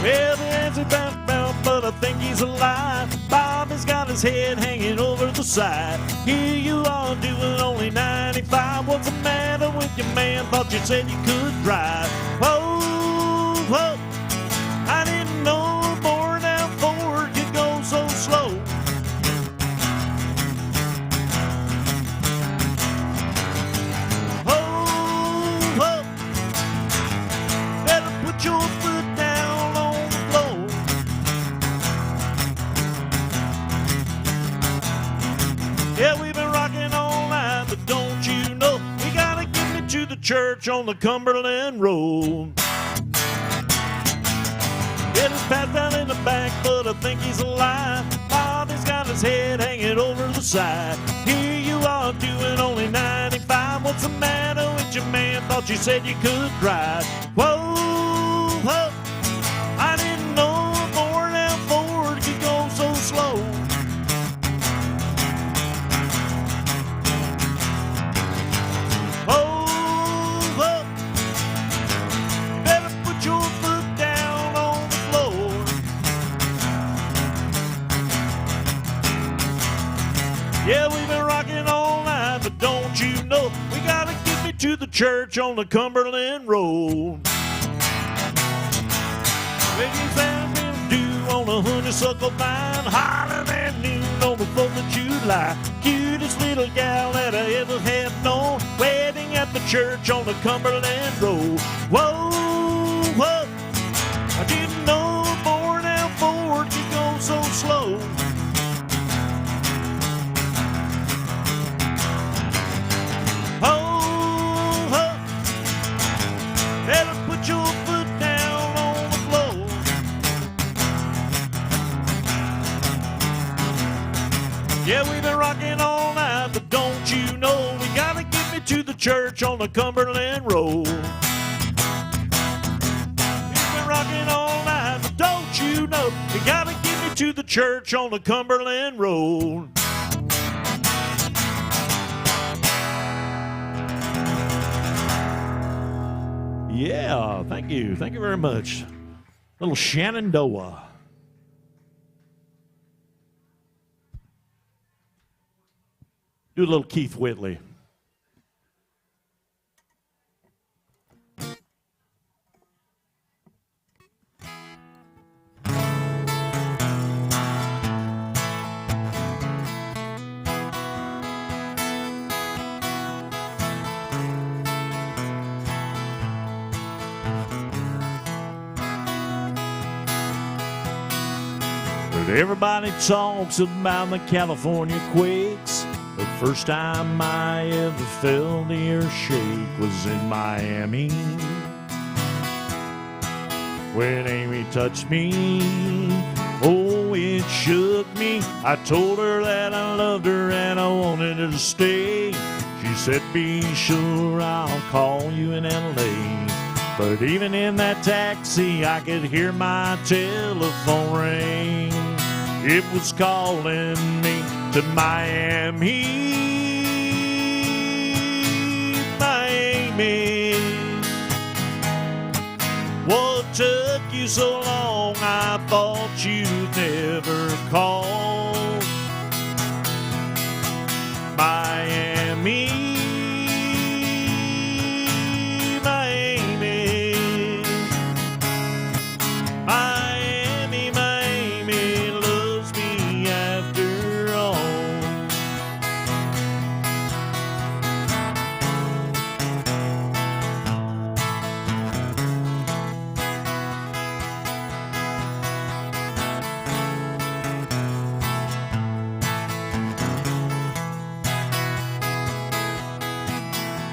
Well, the answer bound, but I think he's alive. Bobby's got his head hanging over the side. Here you are doing only 95. What's the matter with your man? Thought you said you could drive. Whoa, whoa. I didn't know a 4x4 could go so slow. Whoa, whoa. Better put your foot down on the floor. Yeah, we've been rocking all night, but don't you know we gotta get me to the church on the Cumberland Road. Yeah, his pat's down in the back, but I think he's alive. Bobby's got his head hanging over the side. Here you are doing only 95. What's the matter with your man? Thought you said you could drive. Whoa, whoa. I didn't know a 4x4 could go so slow. church on the Cumberland Road. Making sound do on a honeysuckle vine, hotter than noon on the 4th of July. Cutest little gal that I ever have known, wedding at the church on the Cumberland Road. Whoa, whoa, I didn't know a born out Ford could go so slow. Oh, oh, better put your foot down on the floor. Yeah, we've been rocking all night, but don't you know we gotta get me to the church on the Cumberland Road. We've been rocking all night, but don't you know we gotta get me to the church on the Cumberland Road. Yeah, thank you. Thank you very much. Little Shenandoah. Do a little Keith Whitley. But everybody talks about the California quakes. The first time I ever felt the earth shake was in Miami, when Amy touched me. Oh, it shook me. I told her that I loved her and I wanted her to stay. She said, be sure I'll call you in LA. But even in that taxi, I could hear my telephone ring. It was calling me to Miami, Miami. What took you so long? I thought you'd never call. Miami, Miami, Miami, Miami loves me after all.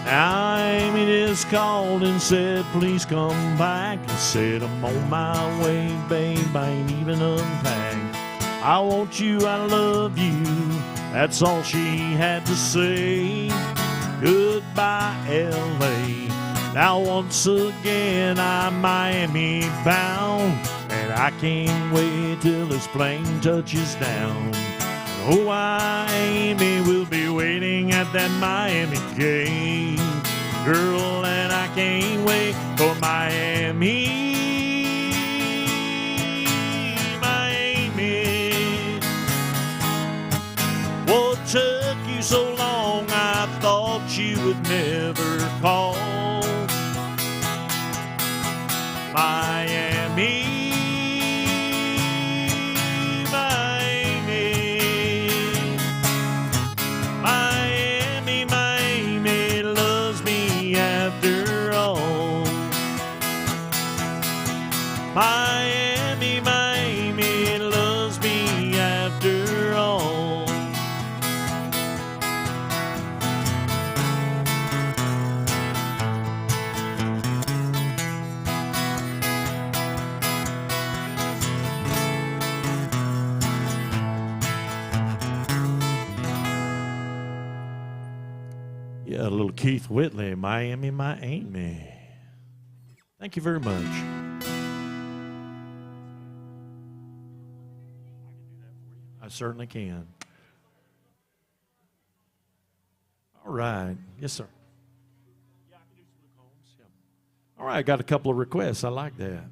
Now Amy just called and said, please come back. I said, I'm on my way, babe, I ain't even unpacked. I want you, I love you, that's all she had to say. Goodbye, L.A. Now once again I'm Miami bound, and I can't wait till this plane touches down. Oh, Amy will be waiting at that Miami gate, girl, and I can't wait for Miami, Miami. What took you so long? I thought you would never call. Miami, Miami, Miami loves me after all. Miami, Miami loves me after all. Yeah, a little Keith Whitley, Miami, Miami. Thank you very much. I certainly can. All right. Yes, sir. Yeah, I can do some Luke Holmes. Yeah. All right, I got a couple of requests. I like that.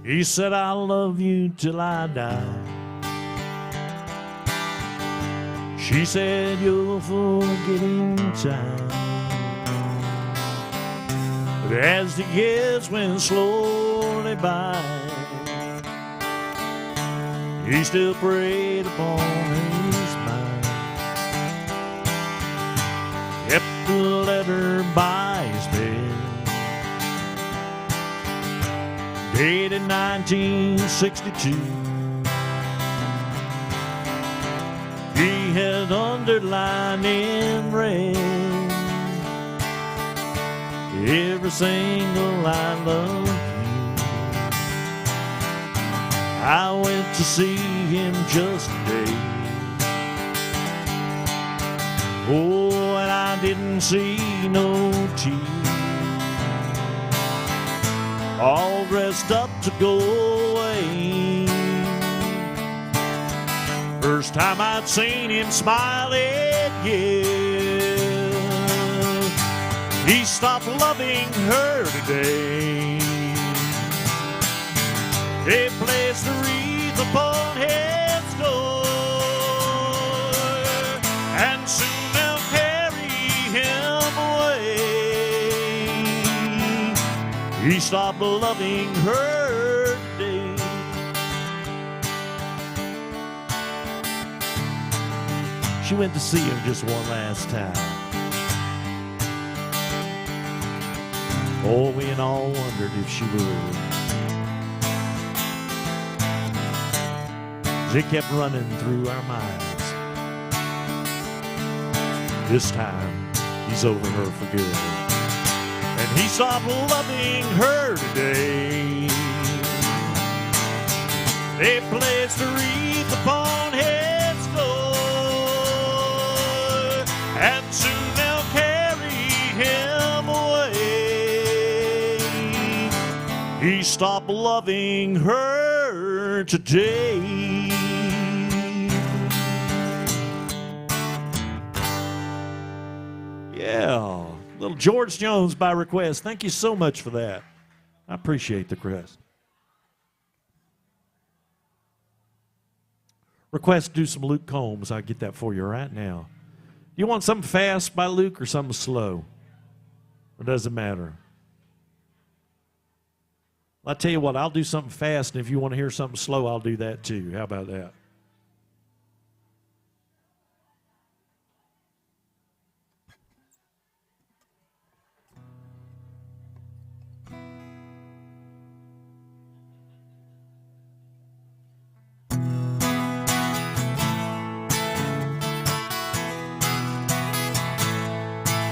He said, I'll love you till I die. She said, you'll forget in time. But as the years went slowly by, he still preyed upon his mind. Kept the letter by his bed, dated 1962. He had underlined in red every single I love you. I went to see him just today. Oh, and I didn't see no tears. All dressed up to go away. First time I'd seen him smiling, yeah. He stopped loving her today. They placed a wreath upon his door, and soon they'll carry him away. He stopped loving her today. She went to see him just one last time. Oh, we all wondered if she would. It kept running through our minds. This time, he's over her for good. And he stopped loving her today. They placed a wreath upon his door, and soon they'll carry him away. He stopped loving her today. Yeah, little George Jones by request. Thank you so much for that. I appreciate the request. Request to do some Luke Combs. I'll get that for you right now. You want something fast by Luke or something slow? Or does it matter? I'll tell you what, I'll do something fast, and if you want to hear something slow, I'll do that too. How about that?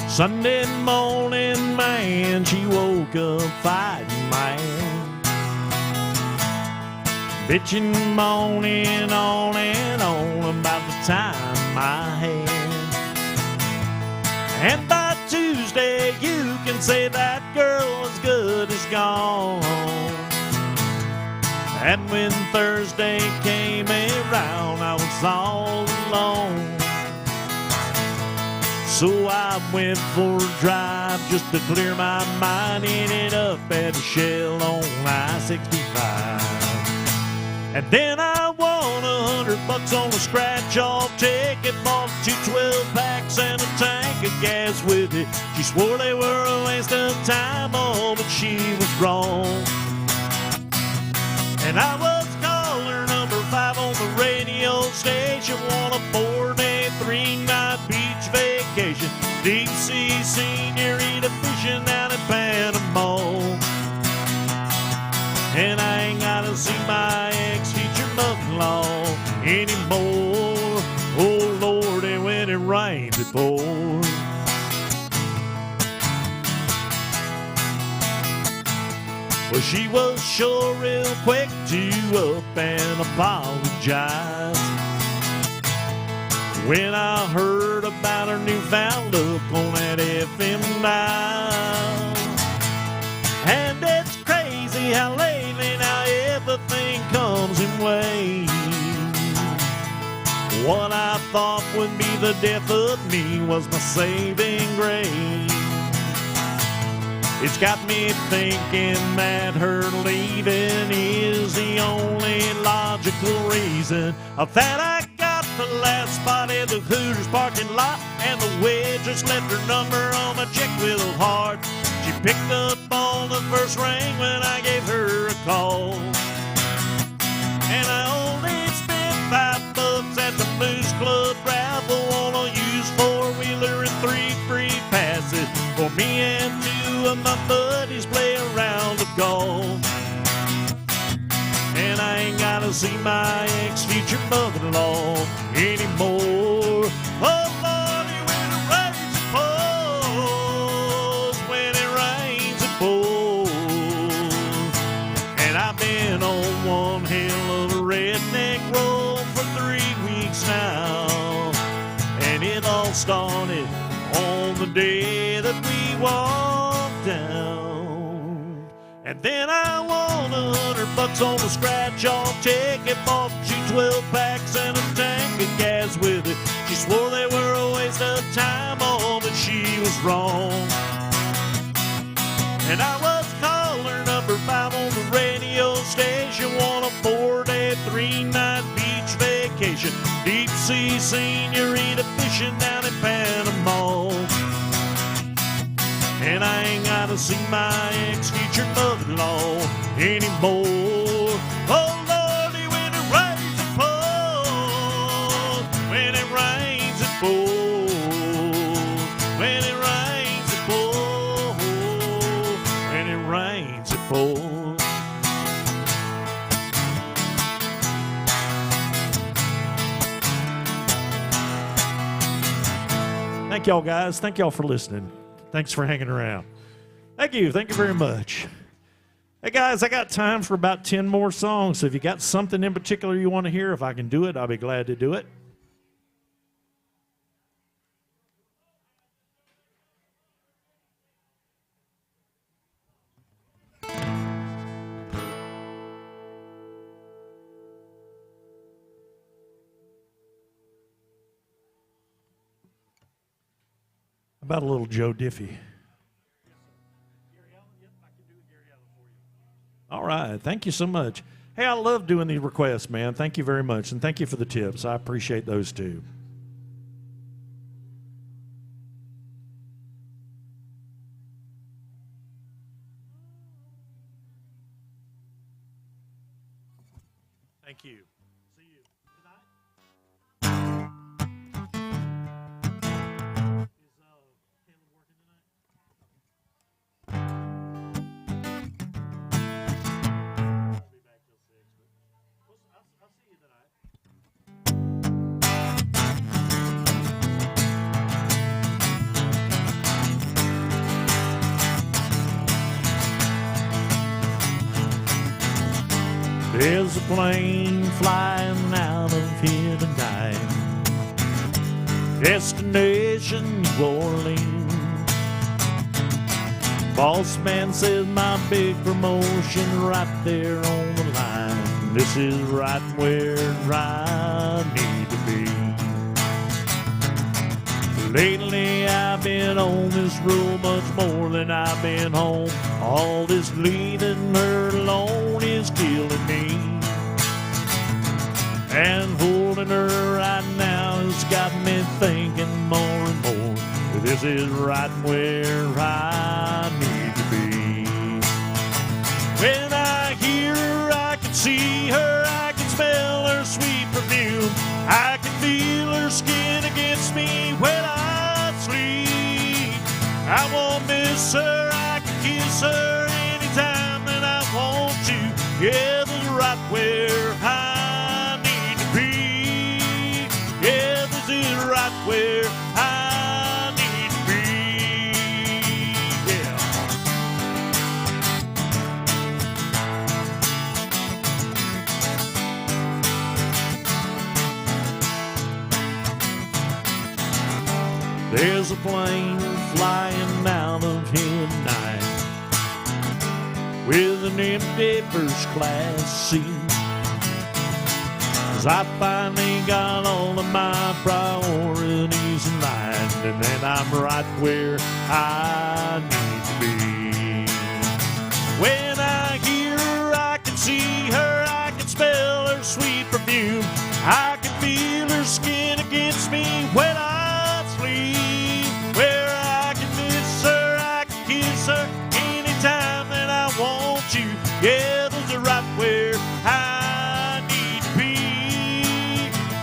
Sunday morning, man, she woke up fighting, man. Bitching, moaning on and on about the time I had. And by Tuesday, you can say that girl as good as gone. And when Thursday came around, I was all alone. So I went for a drive just to clear my mind. Ended up at a Shell on I-65. And then I won $100 on a scratch-off ticket. Bought 2 12-packs and a tank of gas with it. She swore they were a waste of time, oh, but she was wrong. And I was caller number 5 on the radio station. Won a 4-day, 3-night beach vacation. Deep sea senorita fishing out in Panama. And I ain't gotta see my ex-teacher mother-in-law anymore. Oh, Lordy, when it rained it poured. Well, she was sure real quick to up and apologize. When I heard about her newfound look on that FM dial. And it's crazy how lately now everything comes in waves. What I thought would be the death of me was my saving grace. It's got me thinking that her leaving is the only logical reason that I got the last spot in the Hooters parking lot, and the waitress left her number on my check with a heart. She picked up on the first ring when I gave her a call, and I only spent $5 at the Moose Club raffle on a used four-wheeler and 3 free passes for me and 2 of my buddies play a round of golf. And I ain't gotta see my ex-future mother-in-law anymore. Oh, Lordy, when it rains, it pours. When it rains, it pours. And I've been on one hell of a redneck roll for 3 weeks now. And it all started on the day that we walked down. And then I won $100 on the scratch-off ticket, bought 2 12-packs and a tank of gas with it. She swore they were a waste of time, oh, but she was wrong. And I was caller number 5 on the radio station, won a 4-day, 3-night beach vacation, deep-sea senorita fishing down in Panama. And I ain't gotta see my ex-future mother-in-law anymore. Oh, Lordy, when it rains, it pours. When it rains, it pours. When it rains, it pours. When it rains, it pours. Thank y'all, guys. Thank y'all for listening. Thanks for hanging around. Thank you. Thank you very much. Hey, guys, I got time for about 10 more songs. So if you got something in particular you want to hear, if I can do it, I'll be glad to do it. About a little Joe Diffie. All right. Thank you so much. Hey, I love doing these requests, man. Thank you very much. And thank you for the tips. I appreciate those too. Thank you. See you tonight. Is Caleb working tonight? I'll be back till 6, but I'll see you tonight. There's a plane flying out of here tonight, destination New Orleans. Boss man says my big promotion right there on the line. This is right where I need to be. Lately I've been on this road much more than I've been home. All this leaving her alone is killing me. And holding her right now has got me thinking more and more. This is right where I need to be. When I hear her, I can see her, I can smell her sweet perfume. I can feel her skin against me when I sleep. I won't miss her, I can kiss her anytime that I want to. Yeah, this is right where I need to be. Yeah, this is right where I need to be. Yeah. There's a plane flying out of here tonight with an empty first class seat. 'Cause I finally got all of my priorities in line, and then I'm right where I need to be. Yeah, this is right where I need to be.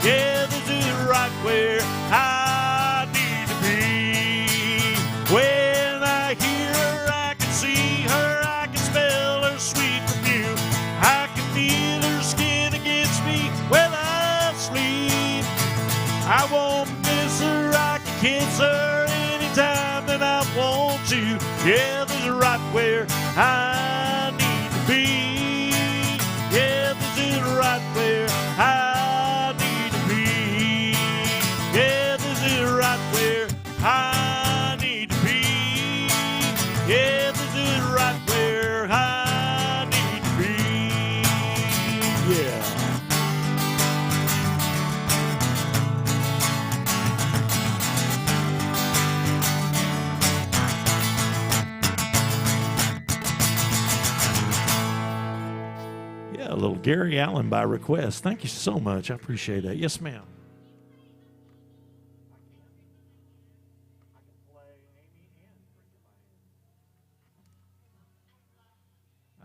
Yeah, this is right where I need to be. When I hear her, I can see her, I can smell her sweet perfume. I can feel her skin against me when I sleep. I won't miss her, I can kiss her anytime that I want to. Yeah, this is right where I need to be. Yeah, this is right where I need to be. Yeah, this is right where I need to be. Yeah, this is right where I need to be. Yeah. Yeah, a little Gary Allen by request. Thank you so much. I appreciate that. Yes, ma'am.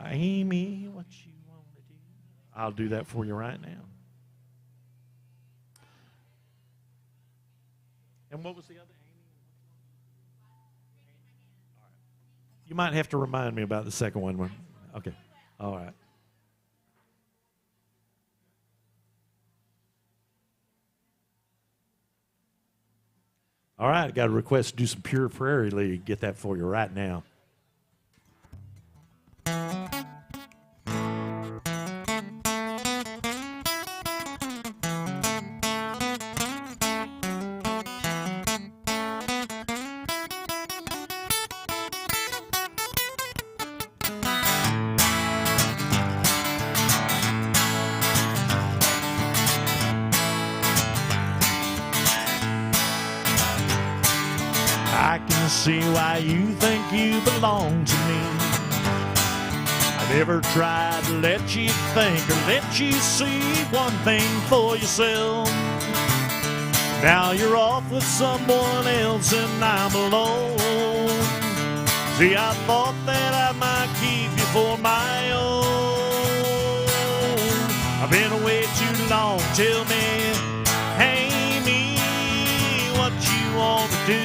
Amy, what you want to do? I'll do that for you right now. And what was the other Amy? All right. You might have to remind me about the second one. Okay. All right. All right, I got a request to do some Pure Prairie League. Get that for you right now. I can see why you think you belong to me. I never tried to let you think or let you see one thing for yourself. Now you're off with someone else and I'm alone. See, I thought that I might keep you for my own. I've been away too long. Tell me, Amy, what you want to do.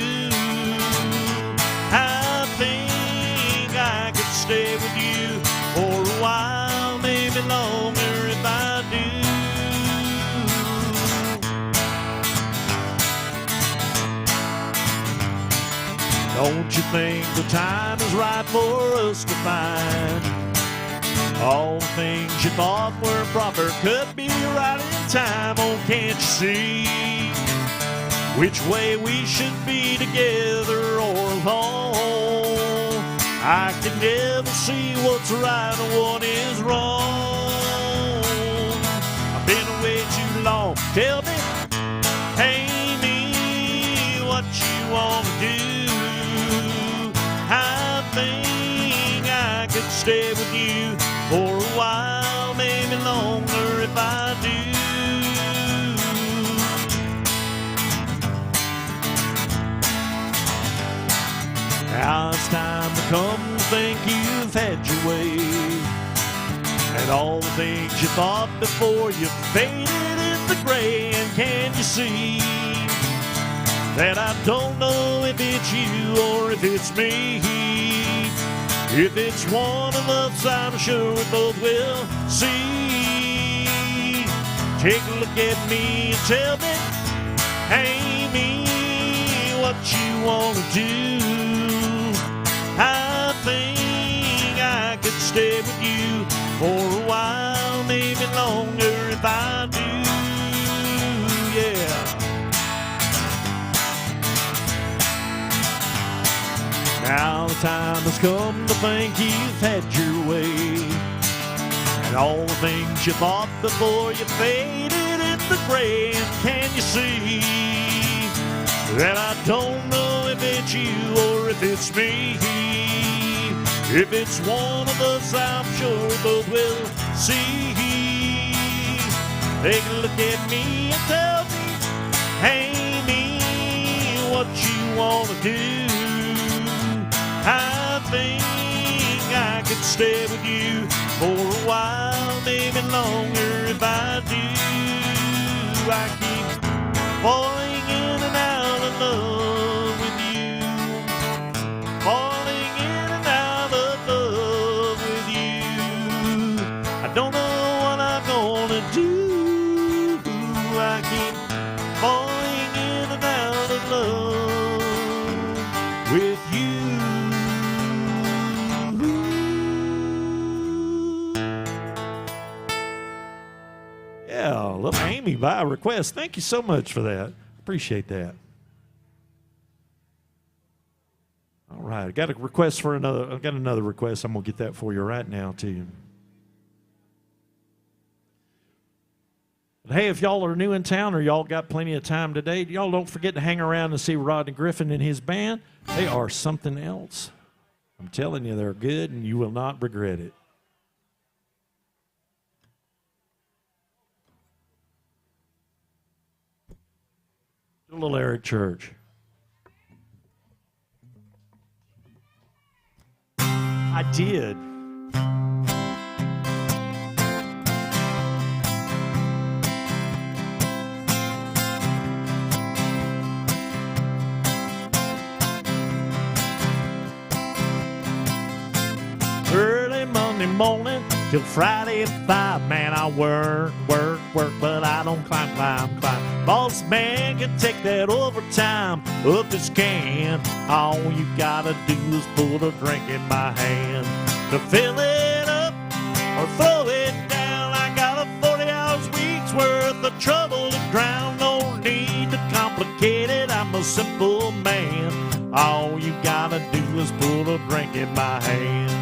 I think I could stay with you for a while, maybe longer if I do. Don't you think the time is right for us to find all the things you thought were proper could be right in time? Oh, can't you see which way we should be together or alone? I can never see what's right or what is wrong. I've been away too long. Tell me, Amy, what you want to do. I think I could stay with you for a while, maybe longer if I do. Now it's time to come to think you've had your way, and all the things you thought before you faded into gray. And can you see that I don't know if it's you or if it's me? If it's one of us, I'm sure we both will see. Take a look at me and tell me, Amy, what you want to do. I think I could stay with you for a while, maybe longer if I do, yeah. Now the time has come to think you've had your way, and all the things you thought before you faded into gray. And can you see that I don't know if it's you or if it's me? If it's one of us, I'm sure we both will see. Take a look at me and tell me, Amy, what you want to do. I think I could stay with you any longer if I do. I keep falling in and out of love with you. Falling in and out of love with you. I don't know what I'm gonna do. I keep falling in and out of love with you. Yeah, little Amy by request. Thank you so much for that. Appreciate that. All right, I got a request for another. I've got another request. I'm gonna get that for you right now too. But hey, if y'all are new in town or y'all got plenty of time today, y'all don't forget to hang around and see Rodney Griffin and his band. They are something else. I'm telling you, they're good, and you will not regret it. Little Eric Church. I did. Early Monday morning till Friday at 5, man, I work, but I don't climb. Boss man can take that overtime up his can. All you gotta do is put a drink in my hand. To fill it up or throw it down, I got a 40 hours week's worth of trouble to drown. No need to complicate it, I'm a simple man. All you gotta do is put a drink in my hand.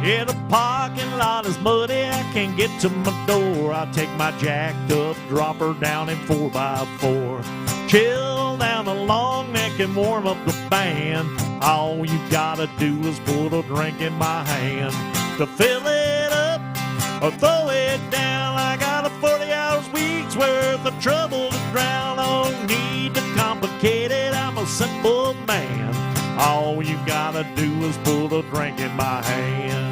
Yeah, the parking lot is muddy, I can't get to my door. I take my jacked up dropper down in 4x4. Chill down a long neck and warm up the band. All you gotta do is put a drink in my hand. To fill it up or throw it down, I got a 40 hours week's worth of trouble to drown. Don't need to complicate it, I'm a simple man. All you gotta do is put a drink in my hand.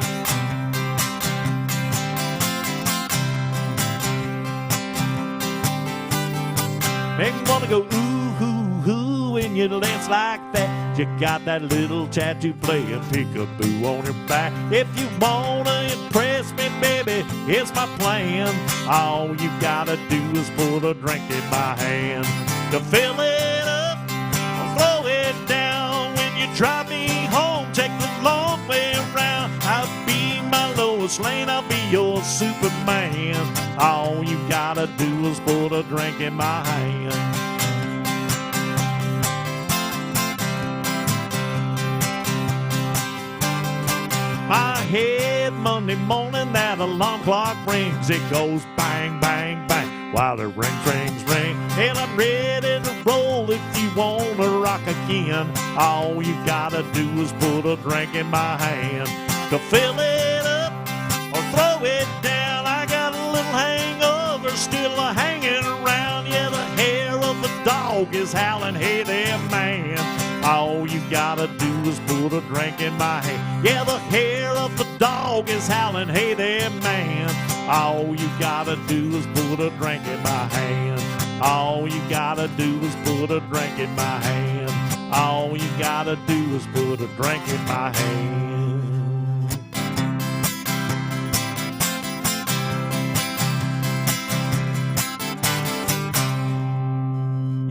Make me wanna go ooh, ooh, ooh when you dance like that. You got that little tattoo playing peekaboo on your back. If you wanna impress me, baby, it's my plan. All you gotta do is put a drink in my hand. To fill it up or throw it down. When you drive me home, take the long way around. I'll be my Lois Lane, I'll be your Superman. All you gotta do is put a drink in my hand. My head Monday morning, that alarm clock rings. It goes bang, bang, bang, while it rings, rings, ring. And I'm ready to roll if you wanna rock again. All you gotta do is put a drink in my hand. To fill it up or throw it down, I got a little hangover still hanging around. Yeah, the hair of the dog is howling, hey there, man. All you gotta do is put a drink in my hand. Yeah, the hair of the dog is howling, hey there, man. All you gotta do is put a drink in my hand. All you gotta do is put a drink in my hand. All you gotta do is put a drink in my hand.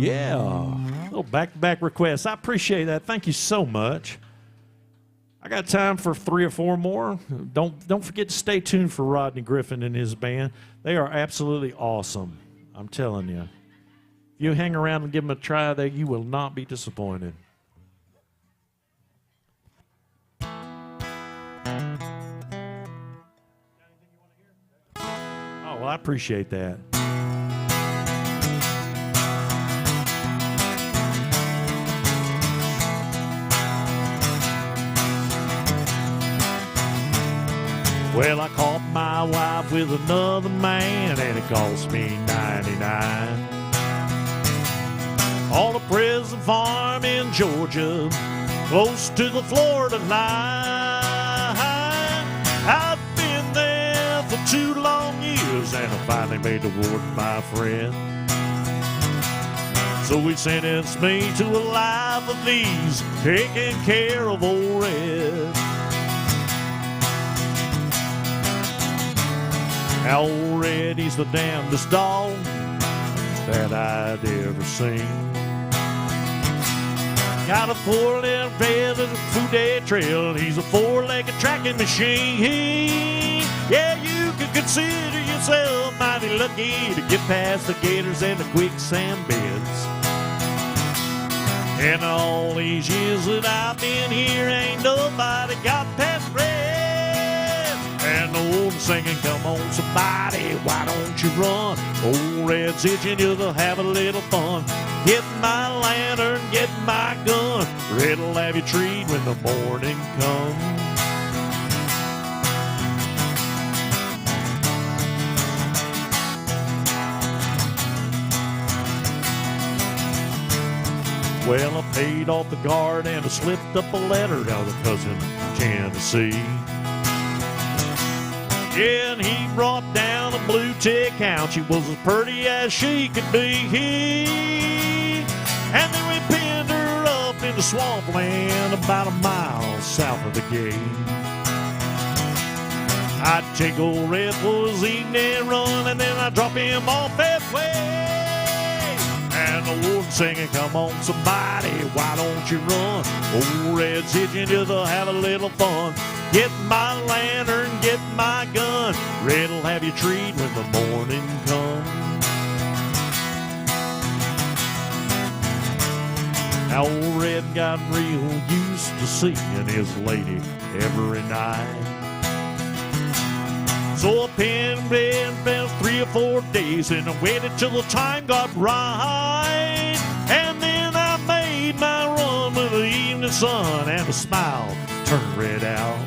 Yeah, little back-to-back requests. I appreciate that. Thank you so much. I got time for 3 or 4 more. Don't forget to stay tuned for Rodney Griffin and his band. They are absolutely awesome. I'm telling you. If you hang around and give them a try, there you will not be disappointed. Oh, well, I appreciate that. Well, I caught my wife wife with another man, and it cost me 99. On a prison farm in Georgia, close to the Florida line. I've been there for 2 long years, and I finally made the warden my friend. So he sentenced me to a life of ease, taking care of old Red. Now old Red, he's the damnedest dog that I'd ever seen. Got a 4-legged bed and a food-day trail. He's a 4-legged tracking machine. Yeah, you could consider yourself mighty lucky to get past the gators and the quicksand beds. And all these years that I've been here, ain't nobody got past Red. And the old singing, come on somebody, why don't you run? Old Red's itching you to have a little fun. Get my lantern, get my gun. Red'll have you treed when the morning comes. Well, I paid off the guard and I slipped up a letter down to cousin Tennessee. Yeah, and he brought down a blue tick hound. She was as pretty as she could be. And then we pinned her up in the swampland about a mile south of the gate. I'd take old Red for his evening run, and then I'd drop him off halfway. And the Lord singing, come on somebody, why don't you run? Old Red's itching you to have a little fun. Get my lantern, get my gun. Red'll have you treed when the morning comes. Now old Red got real used to seeing his lady every night. So I pinned Red for 3 or 4 days, and I waited till the time got right. And then I made my run with the evening sun, and a smile turned Red out.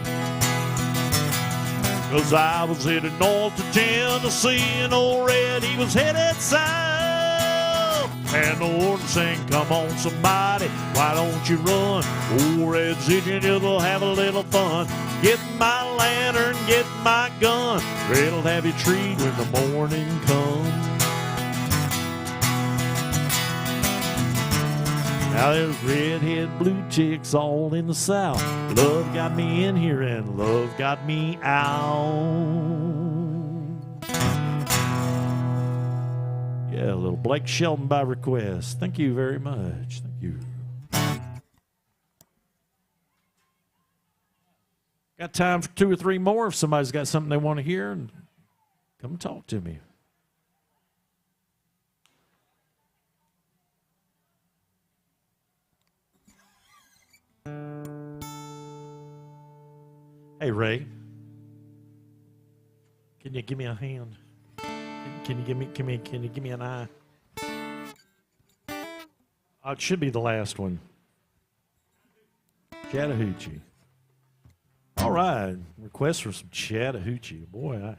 'Cause I was headed north to Tennessee, and old Red, he was headed south. And the warden sang, come on somebody, why don't you run? Old Red's itching you to have a little fun. Get my lantern, get my gun. Red'll have you treed when the morning comes. Now there's redhead blue ticks all in the south. Love got me in here and love got me out. Yeah, a little Blake Shelton by request. Thank you very much. Thank you. Got time for 2 or 3 more if somebody's got something they want to hear, and come talk to me. Hey, Ray, can you give me a hand? Can you give me an eye? It should be the last one. Chattahoochee. All right, request for some Chattahoochee. Boy,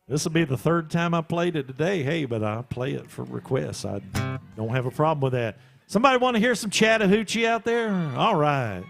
this will be the 3rd time I played it today. Hey, but I play it for requests. I don't have a problem with that. Somebody want to hear some Chattahoochee out there? All right.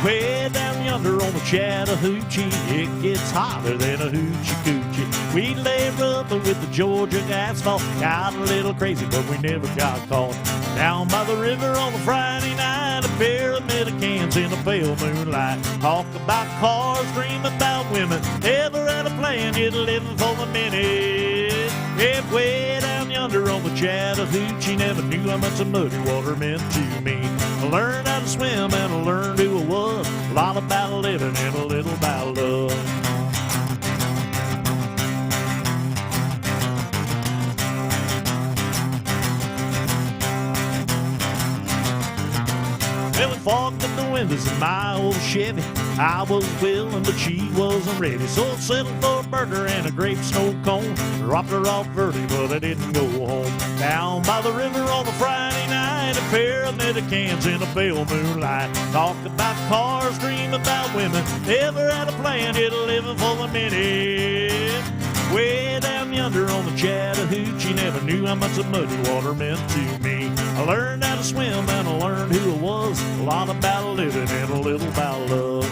Way down yonder on the Chattahoochee, it gets hotter than a hoochie coochie. We lay rubber with the Georgia asphalt, got a little crazy, but we never got caught. Down by the river on a Friday night, a pair of Medicans in a pale moonlight. Talk about cars, dream about women, never had a plan, yet living for the minute. Yeah, way down yonder on the Chattahoochee, never knew how much the muddy water meant to me. I learned how to swim and I learned who I was. A lot about living and a little about love. Well, we fogged up the windows in my old Chevy. I was willing, but she wasn't ready, so I settled for a burger and a grape snow cone. Dropped her off early, but I didn't go home. Down by the river on a Friday night, a pair of Medicans in a pale moonlight. Talk about cars, dream about women. Never had a plan, did a living for the minute. Way down yonder on the Chattahoochee, never knew how much the muddy water meant to me. I learned how to swim and I learned who I was. A lot about living and a little about love.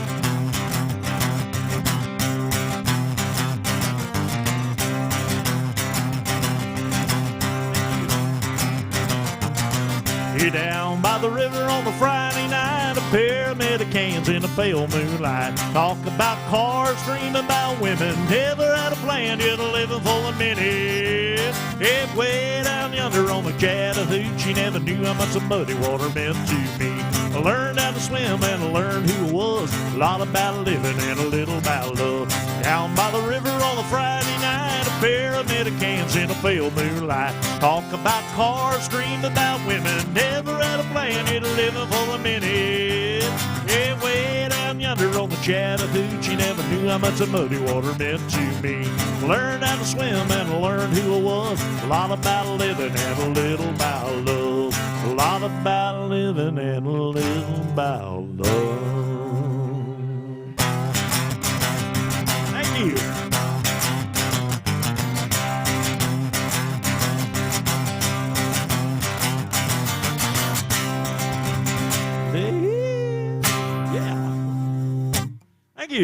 Here down by the river on the Friday night, a pair of Medicans in a pale moonlight. Talk about cars, dream about women. Never had a plan, yet a living for a minute. Yeah, way down yonder on the Chattahoochee, never knew how much the muddy water meant to me. I learned how to swim and I learned who I was. A lot about living and a little about love. Down by the river on a Friday night, a pair of Medicans in a pale moonlight. Talk about cars, dream about women. Never had a plan, yet a living for a minute. Yeah, way down yonder on the Chattahoochee, never knew how much the muddy water meant to me. Learned how to swim and I learned who I was. A lot about living and a little about love. A lot about living and a little about love. Thank you.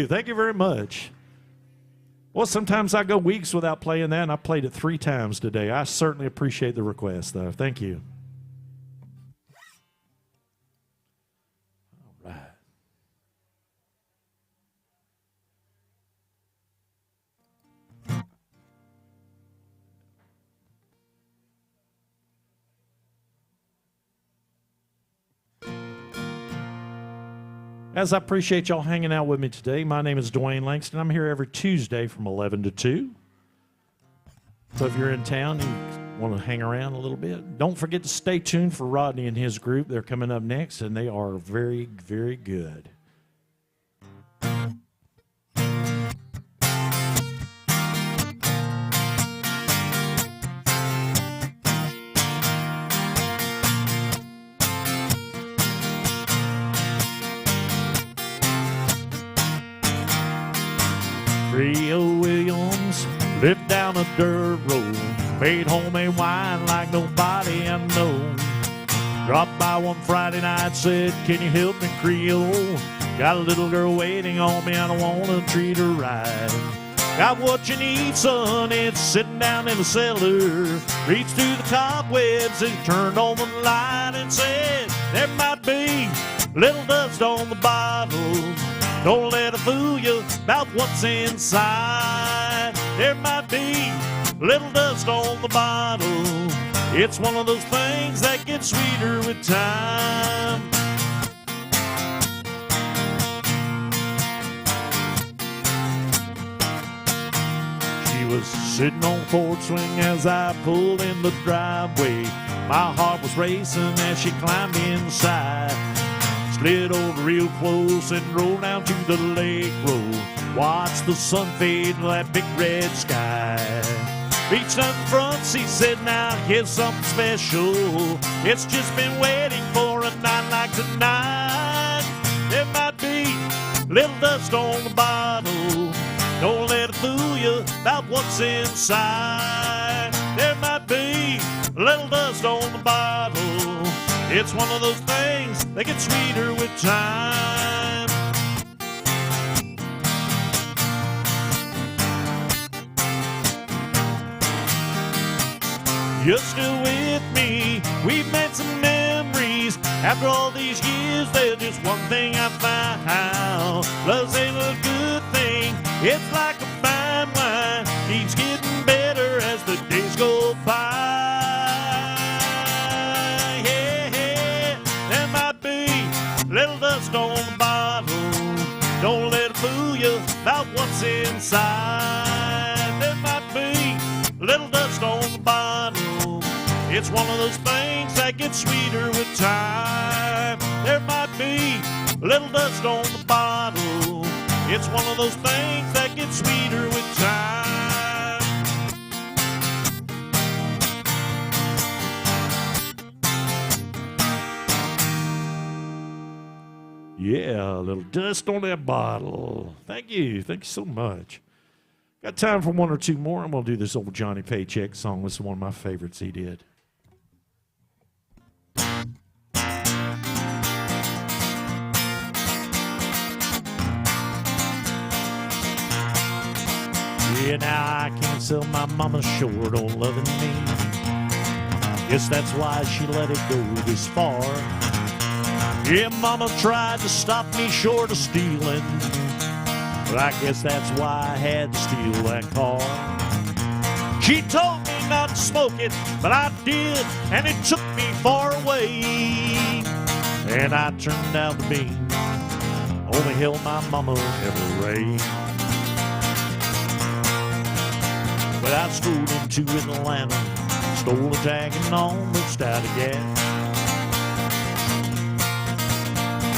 Thank you very much. Well, sometimes I go weeks without playing that, and I played it 3 times today. I certainly appreciate the request, though. Thank you. All right. As I appreciate y'all hanging out with me today, my name is Dwayne Langston. I'm here every Tuesday from 11 to 2. So if you're in town and you want to hang around a little bit, don't forget to stay tuned for Rodney and his group. They're coming up next, and they are very, very good. Rio Williams lived down a dirt road, made homemade wine like nobody I know. Dropped by one Friday night, said, "Can you help me, Creole? Got a little girl waiting on me, I don't want to treat her right. Got what you need, son, it's sitting down in the cellar." Reached through the cobwebs and turned on the light and said, "There might be little dust on the bottle. Don't let it fool you about what's inside. There might be little dust on the bottle. It's one of those things that gets sweeter with time." She was sitting on the porch swing as I pulled in the driveway. My heart was racing as she climbed inside. Slid over real close and rolled down to the lake road. Watched the sun fade to that big red sky. Reached up front, she said, "Now here's something special. It's just been waiting for a night like tonight. There might be little dust on the bottle. Don't let it fool you about what's inside. There might be little dust on the bottle. It's one of those things that get sweeter with time." You're still with me, we've made some memories. After all these years, there's just one thing I found. Love's ain't a good thing, it's like a fine wine. Keeps getting better as the days go by. Little dust on the bottle. Don't let it fool you about what's inside. There might be little dust on the bottle. It's one of those things that gets sweeter with time. There might be little dust on the bottle. It's one of those things that gets sweeter with time. Yeah, a little dust on that bottle. Thank you. Thank you so much. Got time for one or two more. I'm going to do this old Johnny Paycheck song. This is one of my favorites he did. Yeah, now I can't sell my mama short on loving me. Guess that's why she let it go this far. Yeah, mama tried to stop me short of stealing, but I guess that's why I had to steal that car. She told me not to smoke it, but I did, and it took me far away. And I turned out to be only hell my mama ever raised. Well, I strolled into Atlanta, stole a jag and almost out of gas.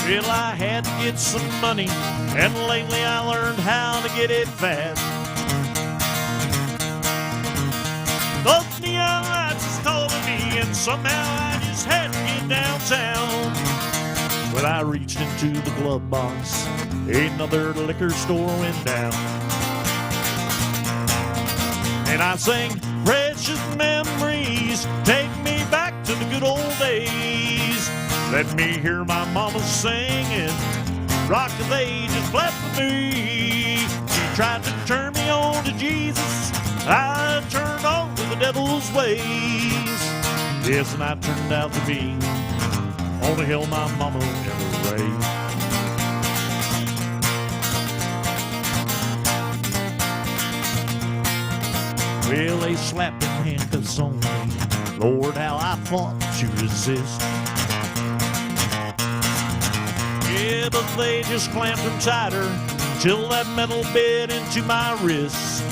Well, I had to get some money, and lately I learned how to get it fast. Those neon lights is calling me, and somehow I just had to get downtown. When I reached into the glove box, another liquor store went down. And I sang, precious memories, take me back to the good old days. Let me hear my mama singing, Rock of Ages fled for me. She tried to turn me on to Jesus, I turned on to the devil's ways. Yes, and I turned out to be on the hill my mama ever raised. Well, they slapped them handcuffs on me. Lord, how I fought to resist. Yeah, but they just clamped them tighter till that metal bit into my wrist.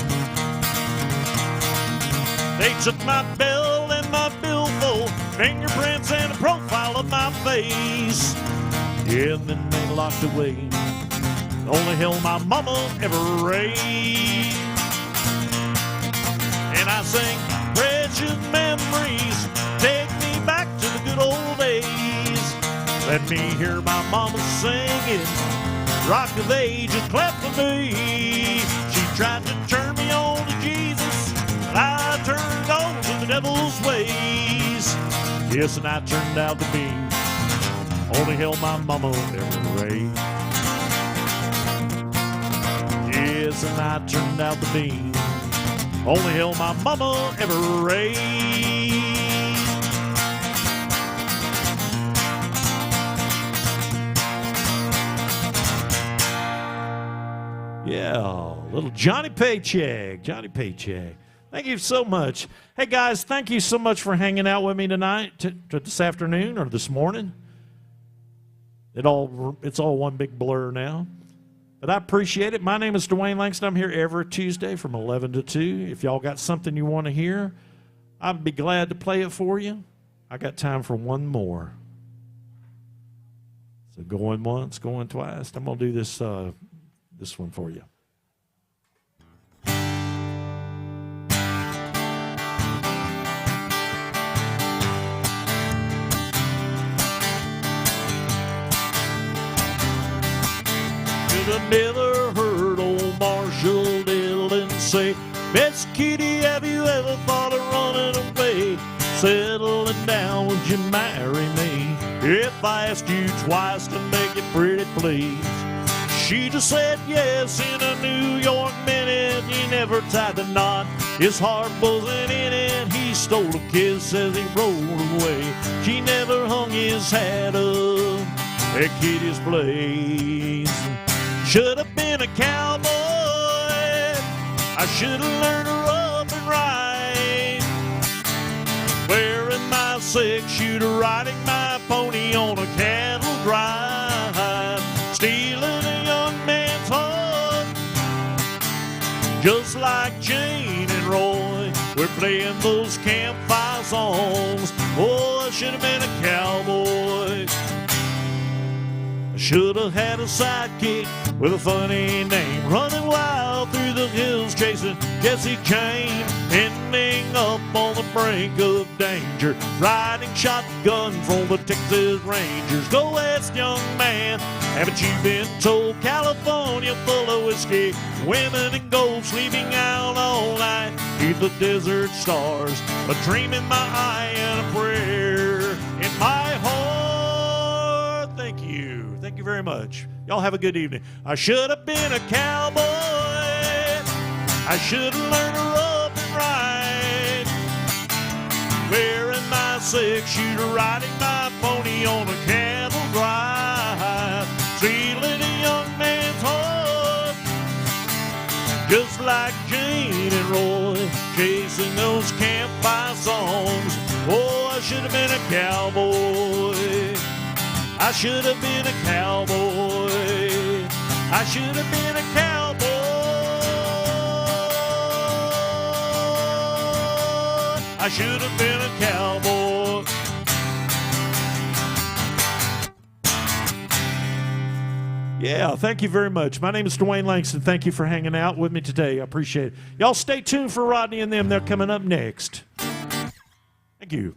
They took my belt and my billfold, fingerprints and a profile of my face. Yeah, and then they locked away the only hell my mama ever raised. And I sing, precious memories, take me back to the good old days. Let me hear my mama singing, Rock of Ages clap for me. She tried to turn me on to Jesus, but I turned on to the devil's ways. Yes, and I turned out to be only hell my mama ever raised. Yes, and I turned out to be only hell my mama ever raised. Yeah, little Johnny Paycheck. Johnny Paycheck. Thank you so much. Hey, guys, thank you so much for hanging out with me tonight, this afternoon or this morning. It's all one big blur now. But I appreciate it. My name is Dwayne Langston. I'm here every Tuesday from 11 to 2. If y'all got something you want to hear, I'd be glad to play it for you. I got time for one more. So going once, going twice. I'm going to do this one for you. I never heard old Marshall Dillon say, Miss Kitty, have you ever thought of running away? Settling down, would you marry me? If I asked you twice to make it pretty, please. She just said yes in a New York minute. He never tied the knot, his heart wasn't in it. He stole a kiss as he rolled away. She never hung his hat up at Kitty's place. Should have been a cowboy, I should have learned to rough and ride. Wearing my six-shooter, riding my pony on a cattle drive. Stealing a young man's heart, just like Jane and Roy. We're playing those campfire songs. Oh, I should have been a cowboy. I Should have had a sidekick with a funny name, running wild through the hills chasing Jesse Kane, ending up on the brink of danger, riding shotgun from the Texas Rangers. Go west, young man, haven't you been told? California full of whiskey, women and gold, sleeping out all night, beneath the desert stars, a dream in my eye and a prayer in my heart. Thank you. Thank you very much. Y'all have a good evening. I should have been a cowboy. I should have learned to rope and ride, wearing my six-shooter, riding my pony on a cattle drive, stealing a young man's heart, just like Jane and Roy, chasing those campfire songs. Oh, I should have been a cowboy. I should have been a cowboy. I should have been a cowboy. I should have been a cowboy. Yeah, thank you very much. My name is Dwayne Langston. Thank you for hanging out with me today. I appreciate it. Y'all stay tuned for Rodney and them. They're coming up next. Thank you.